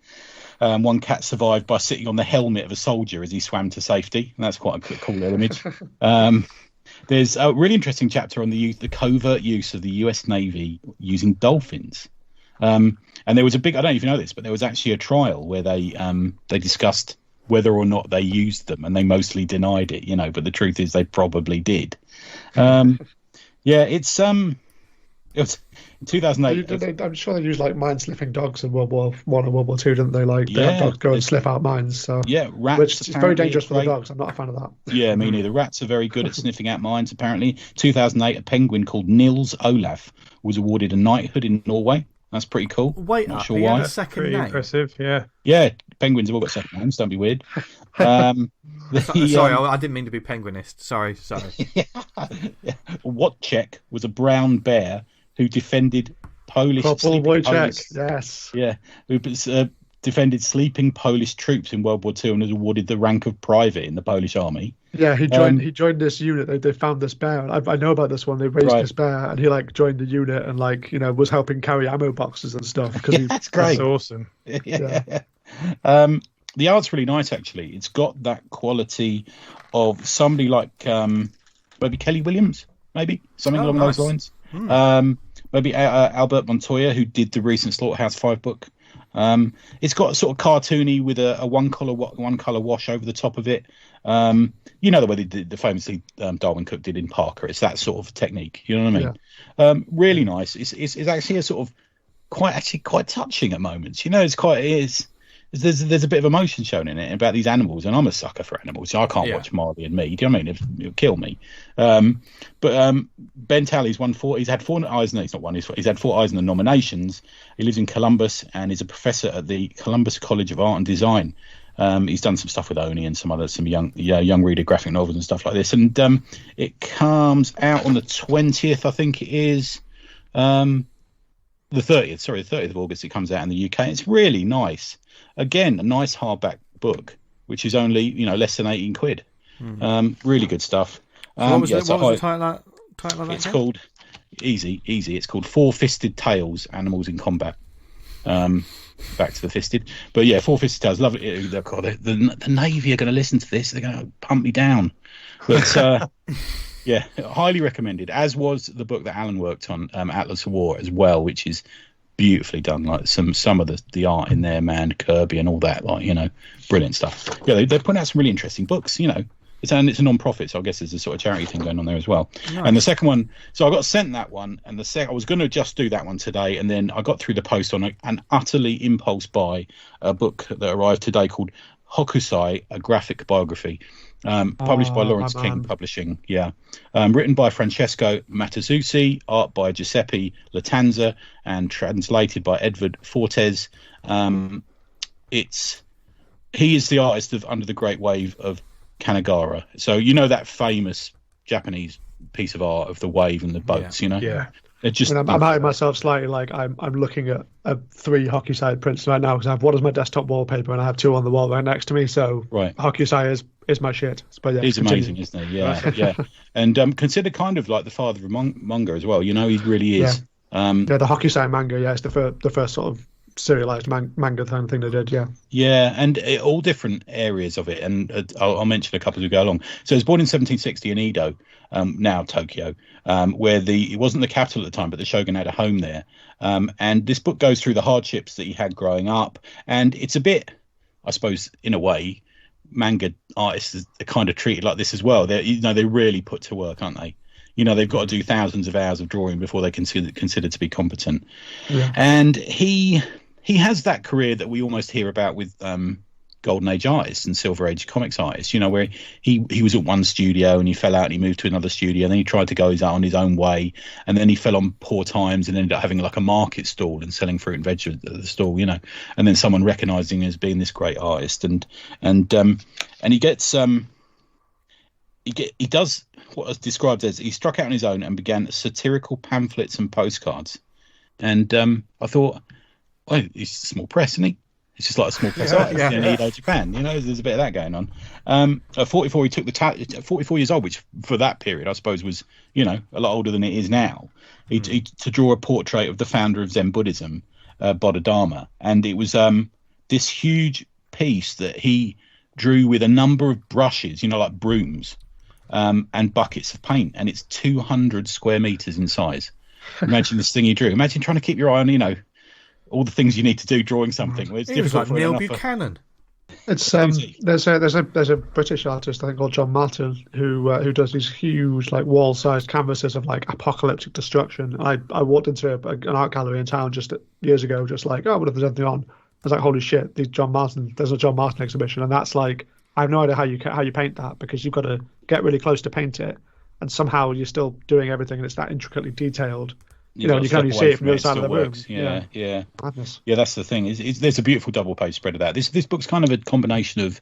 Speaker 3: One cat survived by sitting on the helmet of a soldier as he swam to safety. And that's quite a cool little image. There's a really interesting chapter on the covert use of the US Navy using dolphins. And there was I don't know if you know this, but there was actually a trial where they discussed whether or not they used them, and they mostly denied it, but the truth is they probably did. It was in 2008.
Speaker 4: I'm sure they used like mine-slipping dogs in World War One and World War Two, didn't they? Like they had dogs go and slip out mines. So
Speaker 3: rats,
Speaker 4: which is very dangerous for the dogs. I'm not a fan of that.
Speaker 3: Yeah, me neither. Rats are very good at sniffing out mines. Apparently, 2008, a penguin called Nils Olaf was awarded a knighthood in Norway. That's pretty cool.
Speaker 1: Wait,
Speaker 3: not sure why.
Speaker 1: That's second
Speaker 2: pretty
Speaker 1: name.
Speaker 2: Impressive. Yeah.
Speaker 3: Yeah, penguins have all got second names. Don't be weird.
Speaker 1: Sorry, I didn't mean to be penguinist. Sorry.
Speaker 3: Wojciech was a brown bear who defended Polish.
Speaker 4: Yes.
Speaker 3: Yeah, who defended sleeping Polish troops in World War II and was awarded the rank of private in the Polish army.
Speaker 4: Yeah, he joined this unit. They found this bear. I know about this one. They raised this bear, and he joined the unit and was helping carry ammo boxes and stuff.
Speaker 3: That's great.
Speaker 2: That's awesome.
Speaker 3: Yeah. The art's really nice, actually. It's got that quality of somebody like maybe Kelly Williams, maybe something along those lines. Maybe Albert Montoya, who did the recent Slaughterhouse 5 book. It's got a sort of cartoony with a one color wash over the top of it. The way they did the famously Darwin Cook did in Parker. It's that sort of technique. You know what I mean? Really nice. It's actually a sort of quite touching at moments. There's a bit of emotion shown in it about these animals, and I'm a sucker for animals, so I can't watch Marley and Me. Do you know what I mean? It'll kill me. But Ben Talley's won 4. He's had 4 Eisner. He's not won. He's had 4 Eisner nominations. He lives in Columbus and is a professor at the Columbus College of Art and Design. He's done some stuff with Oni and some young reader graphic novels and stuff like this. And it comes out on the 20th, I think it is. The 30th of August. It comes out in the UK. It's really nice. Again, a nice hardback book, which is only less than 18 quid. Really good stuff.
Speaker 1: What was the title of that?
Speaker 3: It's called easy. It's called 4-Fisted Tales: Animals in Combat. Back to the fisted, but yeah, 4-Fisted Tales. Love it. The Navy are going to listen to this. They're going to pump me down. But yeah, highly recommended. As was the book that Alan worked on, Atlas of War, as well, which is beautifully done. Like some of the art in there, man, Kirby and all that, brilliant stuff. Yeah, they're putting out some really interesting books. It's a non-profit, so I guess there's a sort of charity thing going on there as well. Nice. And the second one, so I got sent that one, and I was going to just do that one today, and then I got through the post on an utterly impulse buy a book that arrived today called Hokusai, a graphic biography, published by Lawrence King Publishing. Yeah, written by Francesco Mattazzucci, art by Giuseppe Latanza, and translated by Edward Fortes. He is the artist of Under the Great Wave of Kanagawa. So that famous Japanese piece of art of the wave and the boats.
Speaker 2: Yeah.
Speaker 3: It just.
Speaker 4: I'm hiding myself slightly. Like I'm looking at 3 Hokusai prints right now because I have one as my desktop wallpaper and I have 2 on the wall right next to me. So Hokusai is my shit. But
Speaker 3: he's amazing, isn't he? Yeah. And considered kind of like the father of manga as well. He really is.
Speaker 4: The Hokusai manga. Yeah, it's the first sort of serialized manga kind of thing they did.
Speaker 3: Yeah, and all different areas of it, and I'll mention a couple as we go along. So it was born in 1760 in Edo, now Tokyo, where it wasn't the capital at the time, but the shogun had a home there. And this book goes through the hardships that he had growing up, and it's a bit, I suppose, in a way, manga artists are kind of treated like this as well. They really put to work, aren't they? They've got to do thousands of hours of drawing before they considered to be competent. Yeah. And he has that career that we almost hear about with Golden Age artists and Silver Age comics artists, where he was at one studio and he fell out and he moved to another studio, and then he tried to go on his own way, and then he fell on poor times and ended up having like a market stall and selling fruit and veg at the stall, and then someone recognizing him as being this great artist, and he gets he does what is described as he struck out on his own and began satirical pamphlets and postcards. And I thought, well, he's a small press, isn't he? It's just like a small press artist in Edo, Japan. There's a bit of that going on. At 44, he took at 44 years old, which for that period, I suppose, was a lot older than it is now. He to draw a portrait of the founder of Zen Buddhism, Bodhidharma, and it was this huge piece that he drew with a number of brushes, like brooms, and buckets of paint, and it's 200 square meters in size. Imagine this thing he drew. Imagine trying to keep your eye on, all the things you need to do drawing something. Well, it's difficult
Speaker 1: like Neil Buchanan.
Speaker 4: It's there's a British artist I think called John Martin who does these huge like wall-sized canvases of like apocalyptic destruction. I walked into an art gallery in town just years ago, just like, oh, what if there's anything on? I was like, holy shit, there's a John Martin exhibition, and that's like, I have no idea how you paint that, because you've got to get really close to paint it, and somehow you're still doing everything, and it's that intricately detailed. You can only see it from the other side of the room.
Speaker 3: Yeah.
Speaker 4: Madness.
Speaker 3: Yeah, that's the thing. There's a beautiful double page spread of that. This book's kind of a combination of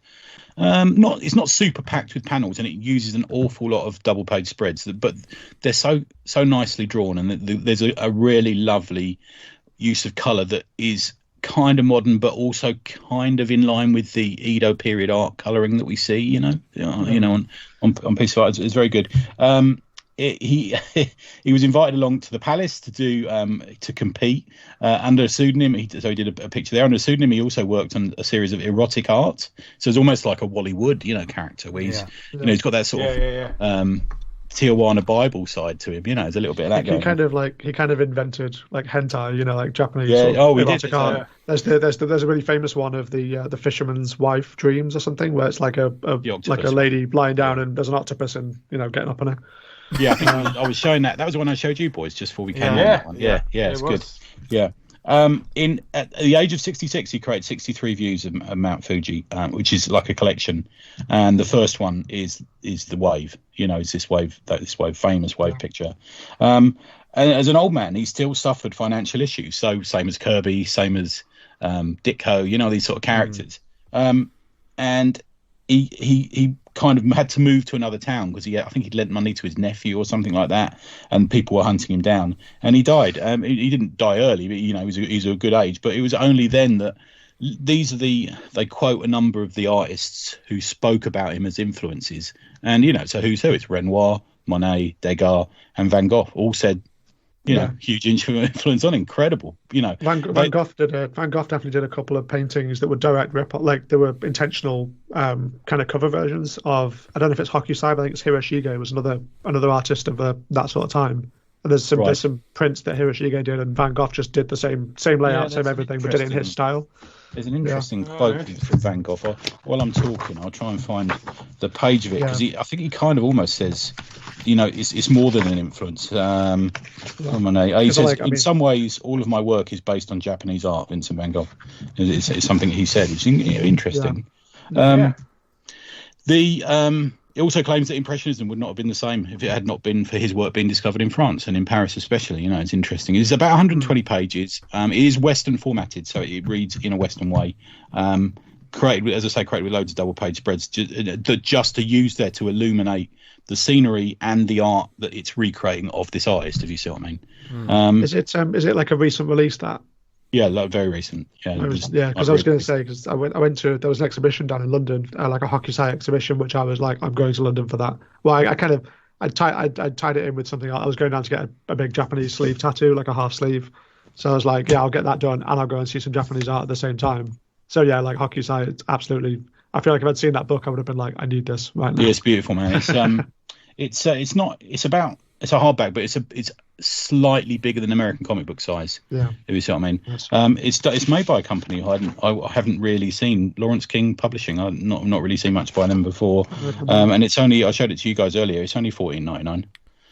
Speaker 3: it's not super packed with panels, and it uses an awful lot of double page spreads, but they're so nicely drawn, and there's a really lovely use of colour that is kind of modern, but also kind of in line with the Edo period art colouring that we see. On piece of art. It's very good. He was invited along to the palace to do to compete under a pseudonym. So he did a picture there under a pseudonym. He also worked on a series of erotic art. So it's almost like a Wally Wood, character where he's he's got that sort of Tijuana Bible side to him. There's a little bit of that going.
Speaker 4: He kind of invented like hentai, like Japanese.
Speaker 3: Erotic
Speaker 4: art. There's a really famous one of the fisherman's wife dreams or something, where it's like a lady lying down and there's an octopus and getting up on her.
Speaker 3: Yeah, I think I was showing that. That was the one I showed you boys just before we came on. That one. Yeah, it's good. Yeah. At the age of 66, he created 63 views of Mount Fuji, which is like a collection. And the first one is the wave. It's this famous wave picture. And as an old man, he still suffered financial issues. So same as Kirby, same as Ditko, these sort of characters. And he kind of had to move to another town because I think he'd lent money to his nephew or something like that, and people were hunting him down, and he died. He didn't die early, but he's a good age. But it was only then that they quote a number of the artists who spoke about him as influences, and so who's who? It's Renoir, Monet, Degas, and Van Gogh all said. Huge influence on incredible.
Speaker 4: Van Gogh definitely did a couple of paintings that were direct rip, like they were intentional kind of cover versions of. I don't know if it's Hokusai, but I think it's Hiroshige was another artist of that sort of time. And there's some prints that Hiroshige did, and Van Gogh just did the same layout, same everything, but did it in his style.
Speaker 3: There's an interesting quote from Van Gogh. While I'm talking, I'll try and find the page of it, because I think he kind of almost says, it's more than an influence. He says, in some ways, all of my work is based on Japanese art, Vincent Van Gogh. It's something he said. It's interesting. It also claims that Impressionism would not have been the same if it had not been for his work being discovered in France and in Paris especially. It's interesting. It's about 120 pages. It is Western formatted, so it reads in a Western way. Created with loads of double-page spreads just to use there to illuminate the scenery and the art that it's recreating of this artist, if you see what I mean.
Speaker 4: Is it like a recent release that?
Speaker 3: Yeah, very recent.
Speaker 4: Because I was going to say, because I went to, there was an exhibition down in London, like a Hokusai exhibition, which I was like, I'm going to London for that. Well, I tied it in with something. I was going down to get a big Japanese sleeve tattoo, like a half sleeve. So I was like, I'll get that done, and I'll go and see some Japanese art at the same time. So like Hokusai, it's absolutely. I feel like if I'd seen that book, I would have been like, I need this right now.
Speaker 3: Yeah, it's beautiful, man. It's it's a hardback, but it's slightly bigger than American comic book size.
Speaker 4: Yeah,
Speaker 3: if you see what I mean. It's made by a company I haven't really seen. Lawrence King Publishing. I've not really seen much by them before. And it's only, I showed it to you guys earlier. It's only $14.99.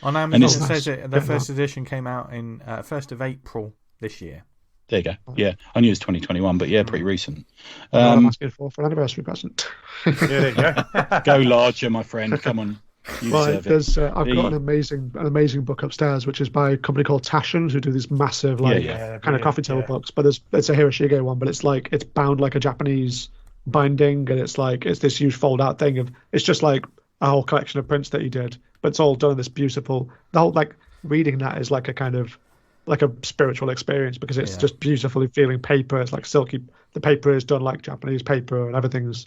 Speaker 1: On Amazon, it says the first edition came out in 1st of April this year.
Speaker 3: There you go. Yeah, I knew it was 2021, but pretty recent.
Speaker 4: I'm asking for an anniversary present.
Speaker 1: There you go.
Speaker 3: Go larger, my friend. Come on.
Speaker 4: I've got an amazing book upstairs, which is by a company called Taschen, who do these massive kind of coffee table books. But it's a Hiroshige one, but it's bound like a Japanese binding, and it's this huge fold out thing it's just like a whole collection of prints that he did, but it's all done in this beautiful. The whole like reading that is like a kind of like a spiritual experience because it's just beautifully feeling paper. It's like silky. The paper is done like Japanese paper, and everything's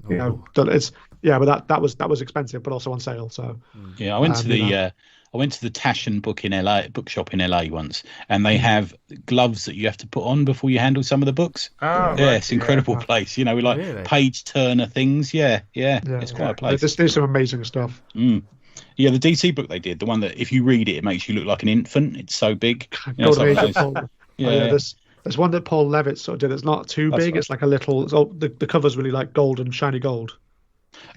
Speaker 4: done. It's but that was expensive, but also on sale. So
Speaker 3: I went to the Taschen bookshop in LA once, and they have gloves that you have to put on before you handle some of the books.
Speaker 2: Oh,
Speaker 3: it's an incredible place. With like
Speaker 1: really?
Speaker 3: page turner things. It's quite a place.
Speaker 4: There's some amazing stuff.
Speaker 3: Yeah, the DC book they did, the one that if you read it, it makes you look like an infant. It's so big.
Speaker 4: There's one that Paul Levitt sort of did. It's not too big. Right. It's like a little. The cover's really like gold and shiny gold.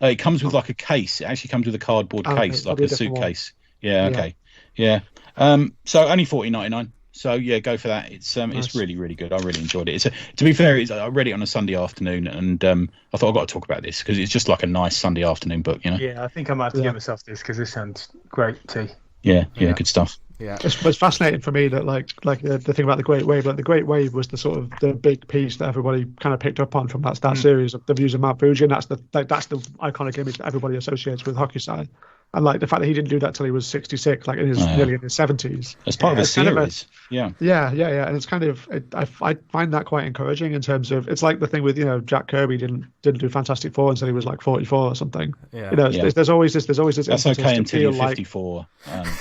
Speaker 3: It comes with like a case. It actually comes with a cardboard case, like a suitcase. Yeah. Okay. Yeah. So only $14.99. So go for that. It's nice. It's really, really good. I really enjoyed it. To be fair, I read it on a Sunday afternoon, and I thought I've got to talk about this because it's just like a nice Sunday afternoon book,
Speaker 2: Yeah, I think I might have to get myself this because this sounds great too.
Speaker 3: Yeah, good stuff.
Speaker 1: Yeah,
Speaker 4: it's fascinating for me that like the thing about the Great Wave. Like the Great Wave was the sort of the big piece that everybody kind of picked up on from that series of the views of Mount Fuji, and that's the iconic image that everybody associates with Hokusai. And like the fact that he didn't do that till he was 66, like nearly in his 70s.
Speaker 3: As part of a series. Yeah.
Speaker 4: And it's kind of I find that quite encouraging in terms of it's like the thing with Jack Kirby didn't do Fantastic Four until he was like 44 or something.
Speaker 1: Yeah.
Speaker 4: There's always this.
Speaker 3: That's okay until you're 54.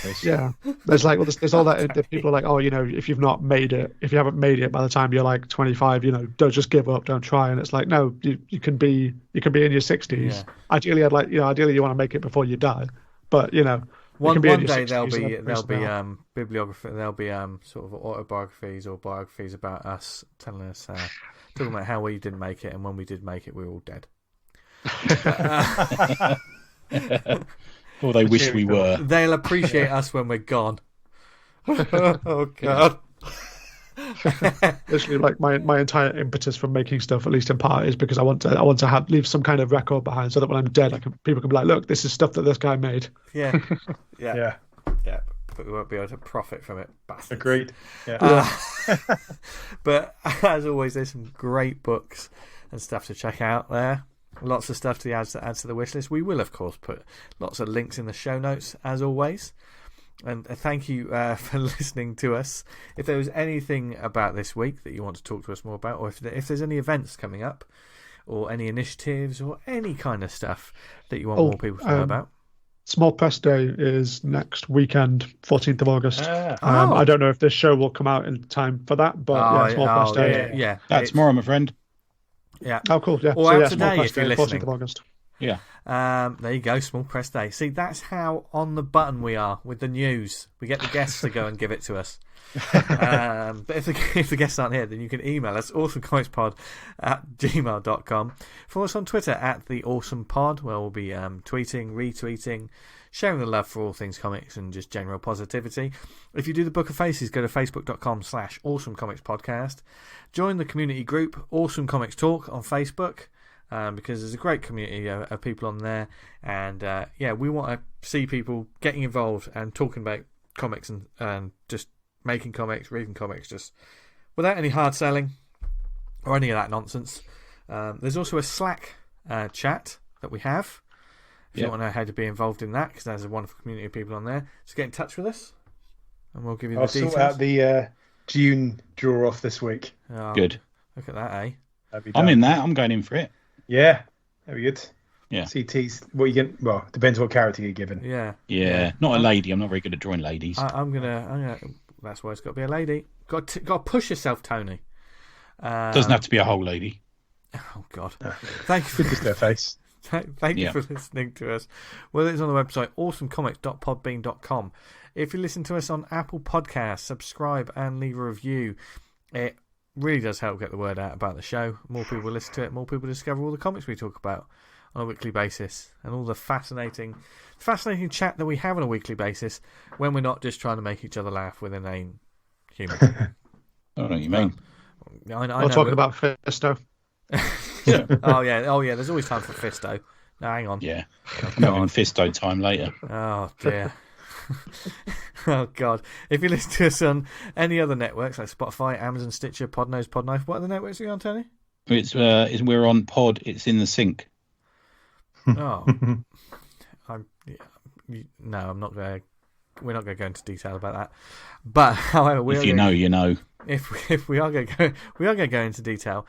Speaker 3: Chris.
Speaker 4: Yeah. There's like there's all that. If people are like, if you've not made it, if you haven't made it by the time you're like 25, don't just give up, don't try. And it's like no, you can be in your 60s. Yeah. Ideally, you want to make it before you die. But
Speaker 1: one day there'll be bibliography, there'll be sort of autobiographies or biographies about us talking about how we didn't make it, and when we did make it, we were all dead.
Speaker 3: Or they wish we were.
Speaker 1: They'll appreciate us when we're gone. Oh God.
Speaker 4: Literally, like my entire impetus for making stuff, at least in part, is because I want to leave some kind of record behind, so that when I'm dead, people can be like, "Look, this is stuff that this guy made."
Speaker 1: Yeah. But we won't be able to profit from it. Bastards.
Speaker 2: Agreed. Yeah.
Speaker 1: But as always, there's some great books and stuff to check out there. Lots of stuff to add to the wish list. We will, of course, put lots of links in the show notes, as always. And thank you for listening to us. If there was anything about this week that you want to talk to us more about, or if there's any events coming up, or any initiatives, or any kind of stuff that you want more people to know about.
Speaker 4: Small Press Day is next weekend, 14th of August. I don't know if this show will come out in time for that, but Small Press Day.
Speaker 1: Yeah.
Speaker 3: That's tomorrow, my friend.
Speaker 4: Yeah. Oh, cool. Yeah.
Speaker 1: Or out today if you're listening.
Speaker 4: 14th of August.
Speaker 3: Yeah.
Speaker 1: There you go, Small Press Day. See, that's how on the button we are with the news. We get the guests to go and give it to us. But if the guests aren't here, then you can email us, awesomecomicspod@gmail.com. Follow us on Twitter @theawesomepod, where we'll be tweeting, retweeting, sharing the love for all things comics and just general positivity. If you do the Book of Faces, go to facebook.com/awesomecomicspodcast. Join the community group Awesome Comics Talk on Facebook. Because there's a great community of people on there, and we want to see people getting involved and talking about comics and just making comics, reading comics, just without any hard selling or any of that nonsense. There's also a Slack chat that we have. If you want to know how to be involved in that, because there's a wonderful community of people on there, just get in touch with us, and we'll give you the details.
Speaker 2: I'll sort out the June draw off this week.
Speaker 1: Oh,
Speaker 3: good.
Speaker 1: Look at that, eh?
Speaker 3: I'm in that. I'm going in for it.
Speaker 2: Yeah, that'd be good.
Speaker 3: Yeah.
Speaker 2: CT's what you get. Well, depends what character you're given.
Speaker 1: Yeah.
Speaker 3: Not a lady. I'm not very good at drawing ladies.
Speaker 1: I'm gonna. That's why it's got to be a lady. Got to push yourself, Tony.
Speaker 3: Doesn't have to be a whole lady.
Speaker 1: Oh God! Thank you for
Speaker 2: just their face.
Speaker 1: Thank you for listening to us. Well, it's on the website awesomecomics.podbean.com. If you listen to us on Apple Podcasts, subscribe and leave a review. It really does help get the word out about the show. More people listen to it, more people discover all the comics we talk about on a weekly basis, and all the fascinating chat that we have on a weekly basis when we're not just trying to make each other laugh with inane humour.
Speaker 3: I don't know what you mean.
Speaker 4: We're talking about Fisto.
Speaker 1: Oh yeah. There's always time for Fisto. No, hang on.
Speaker 3: Yeah, I'm having Fisto time later.
Speaker 1: Oh dear. Oh God! If you listen to us on any other networks like Spotify, Amazon, Stitcher, Podnose, Podknife, what other networks are you on, Tony?
Speaker 3: We're on Pod. It's in the sink.
Speaker 1: Oh, No, I'm not going. We're not going to go into detail about that. But however,
Speaker 3: If you know, you know.
Speaker 1: If we are going to go into detail,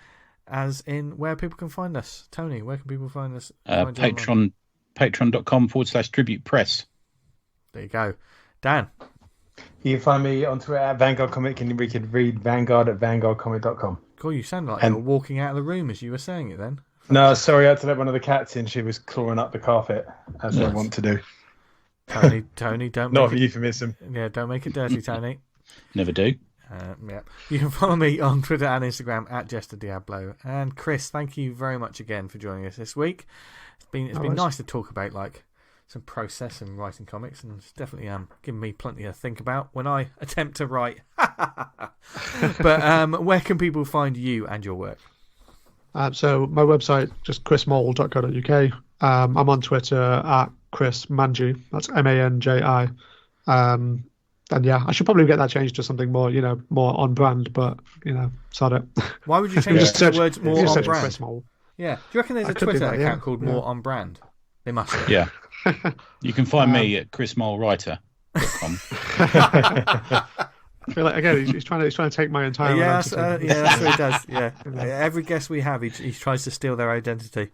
Speaker 1: as in where people can find us. Tony, where can people find us?
Speaker 3: Patreon.com/tribute press.
Speaker 1: There you go. Dan.
Speaker 2: You can find me on Twitter at Vanguard Comic, and we can read Vanguard at vanguardcomic.com.
Speaker 1: Cool, you sound like you were walking out of the room as you were saying it then.
Speaker 2: No, sorry, I had to let one of the cats in. She was clawing up the carpet, as I want to do.
Speaker 1: Tony, don't
Speaker 2: Not
Speaker 1: make
Speaker 2: a euphemism.
Speaker 1: Yeah, don't make it dirty, Tony.
Speaker 3: Never do.
Speaker 1: Yeah. You can follow me on Twitter and Instagram at JesterDiablo. And Chris, thank you very much again for joining us this week. It's been nice to talk about some process and writing comics, and it's definitely given me plenty to think about when I attempt to write. But where can people find you and your work?
Speaker 4: So my website, just chrismole.co.uk. I'm on Twitter at Chris Manji. That's Manji. And yeah, I should probably get that changed to something more, more on brand. But sod it.
Speaker 1: Why would you change it to the words more on brand?
Speaker 4: Chris Mole.
Speaker 1: Yeah. Do you reckon there's a Twitter account called More On Brand? They must have.
Speaker 3: Yeah. You can find me at chrismolewriter.com.
Speaker 4: I feel like again he's trying to take my entire identity.
Speaker 1: That's what he does. Yeah, every guest we have, he tries to steal their identity.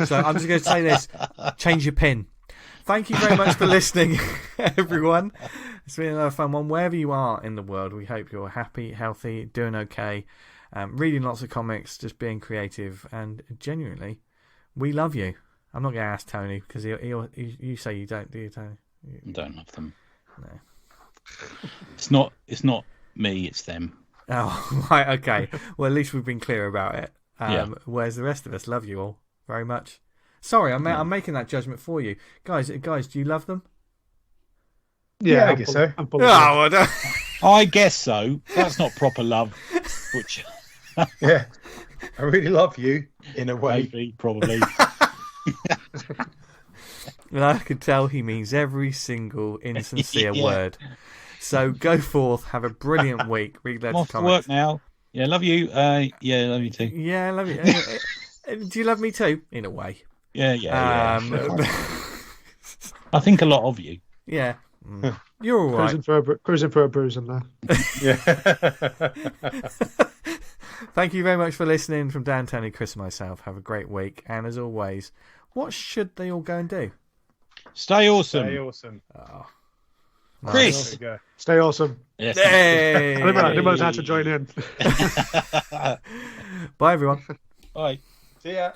Speaker 1: So I'm just going to say this: change your pin. Thank you very much for listening, everyone. It's been another fun one. Wherever you are in the world, we hope you're happy, healthy, doing okay, reading lots of comics, just being creative, and genuinely, we love you. I'm not going to ask Tony because you say you don't, do you, Tony?
Speaker 3: I don't love them.
Speaker 1: No. It's
Speaker 3: not me, it's them.
Speaker 1: Oh, right, okay. Well, at least we've been clear about it.
Speaker 3: Yeah.
Speaker 1: Whereas the rest of us love you all very much. Sorry, I'm making that judgment for you. Guys, do you love them?
Speaker 2: Yeah, I guess so.
Speaker 3: I guess so. That's not proper love. Which...
Speaker 2: Yeah. I really love you, in a way.
Speaker 3: Maybe, probably.
Speaker 1: And I can tell he means every single insincere word. So go forth, have a brilliant week. Read loads of comics.
Speaker 3: I'm off to work now. Yeah, love you. Yeah, love you too.
Speaker 1: Yeah, love you. Do you love me too? In a way.
Speaker 3: Yeah. I think a lot of you.
Speaker 1: Yeah. You're all right.
Speaker 4: Cruising for a bruise in there.
Speaker 2: Yeah.
Speaker 1: Thank you very much for listening from Dan, Tony, Chris and myself. Have a great week. And as always, what should they all go and do?
Speaker 3: Stay awesome.
Speaker 2: Stay awesome.
Speaker 1: Oh,
Speaker 3: Chris.
Speaker 2: Nice.
Speaker 4: Stay awesome.
Speaker 3: Yes.
Speaker 1: Hey.
Speaker 4: Anybody's had to join in.
Speaker 1: Bye, everyone.
Speaker 3: Bye.
Speaker 2: See ya.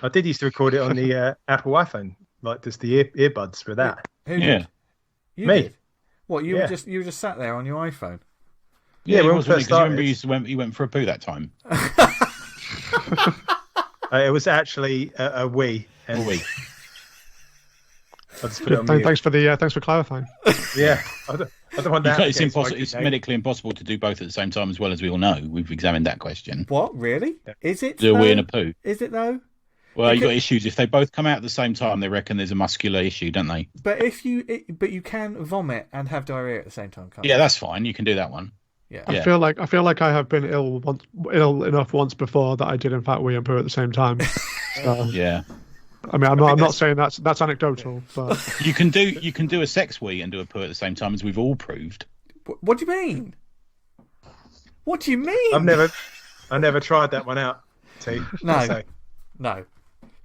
Speaker 2: I did used to record it on the Apple iPhone, like just the earbuds for that.
Speaker 1: Who did? You
Speaker 2: Me.
Speaker 1: did? What, you were just sat there on your iPhone?
Speaker 2: Yeah, when we
Speaker 3: because
Speaker 2: first started.
Speaker 3: remember you went for a poo that time.
Speaker 2: It was actually a Wii.
Speaker 3: A wee.
Speaker 2: I just put it on mute.
Speaker 4: Thanks for clarifying.
Speaker 2: Yeah, I don't want that.
Speaker 3: It's impossible. It's medically impossible to do both at the same time, as well as we all know. We've examined that question.
Speaker 1: What, really? Is it?
Speaker 3: Do a wee and a poo?
Speaker 1: Is it though?
Speaker 3: Well, you've got issues. If they both come out at the same time, they reckon there's a muscular issue, don't they?
Speaker 1: But you can vomit and have diarrhea at the same time, can't you?
Speaker 3: Yeah, that's fine. You can do that one.
Speaker 1: Yeah.
Speaker 4: I feel like I have been ill enough once before that I did in fact wee and poo at the same time. So,
Speaker 3: Yeah.
Speaker 4: I mean, I'm not saying that's anecdotal, but
Speaker 3: You can do a sex wee and do a poo at the same time, as we've all proved.
Speaker 1: What do you mean? What do you mean?
Speaker 2: I never tried that one out. T.
Speaker 1: No.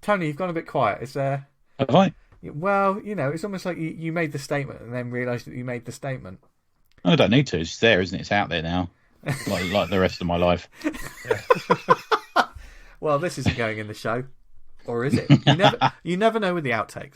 Speaker 1: Tony, you've gone a bit quiet. Is there?
Speaker 3: Have I?
Speaker 1: Well, it's almost like you made the statement and then realised that you made the statement.
Speaker 3: I don't need to. It's there, isn't it? It's out there now, like the rest of my life.
Speaker 1: Well, this isn't going in the show, or is it? You never know with the outtakes.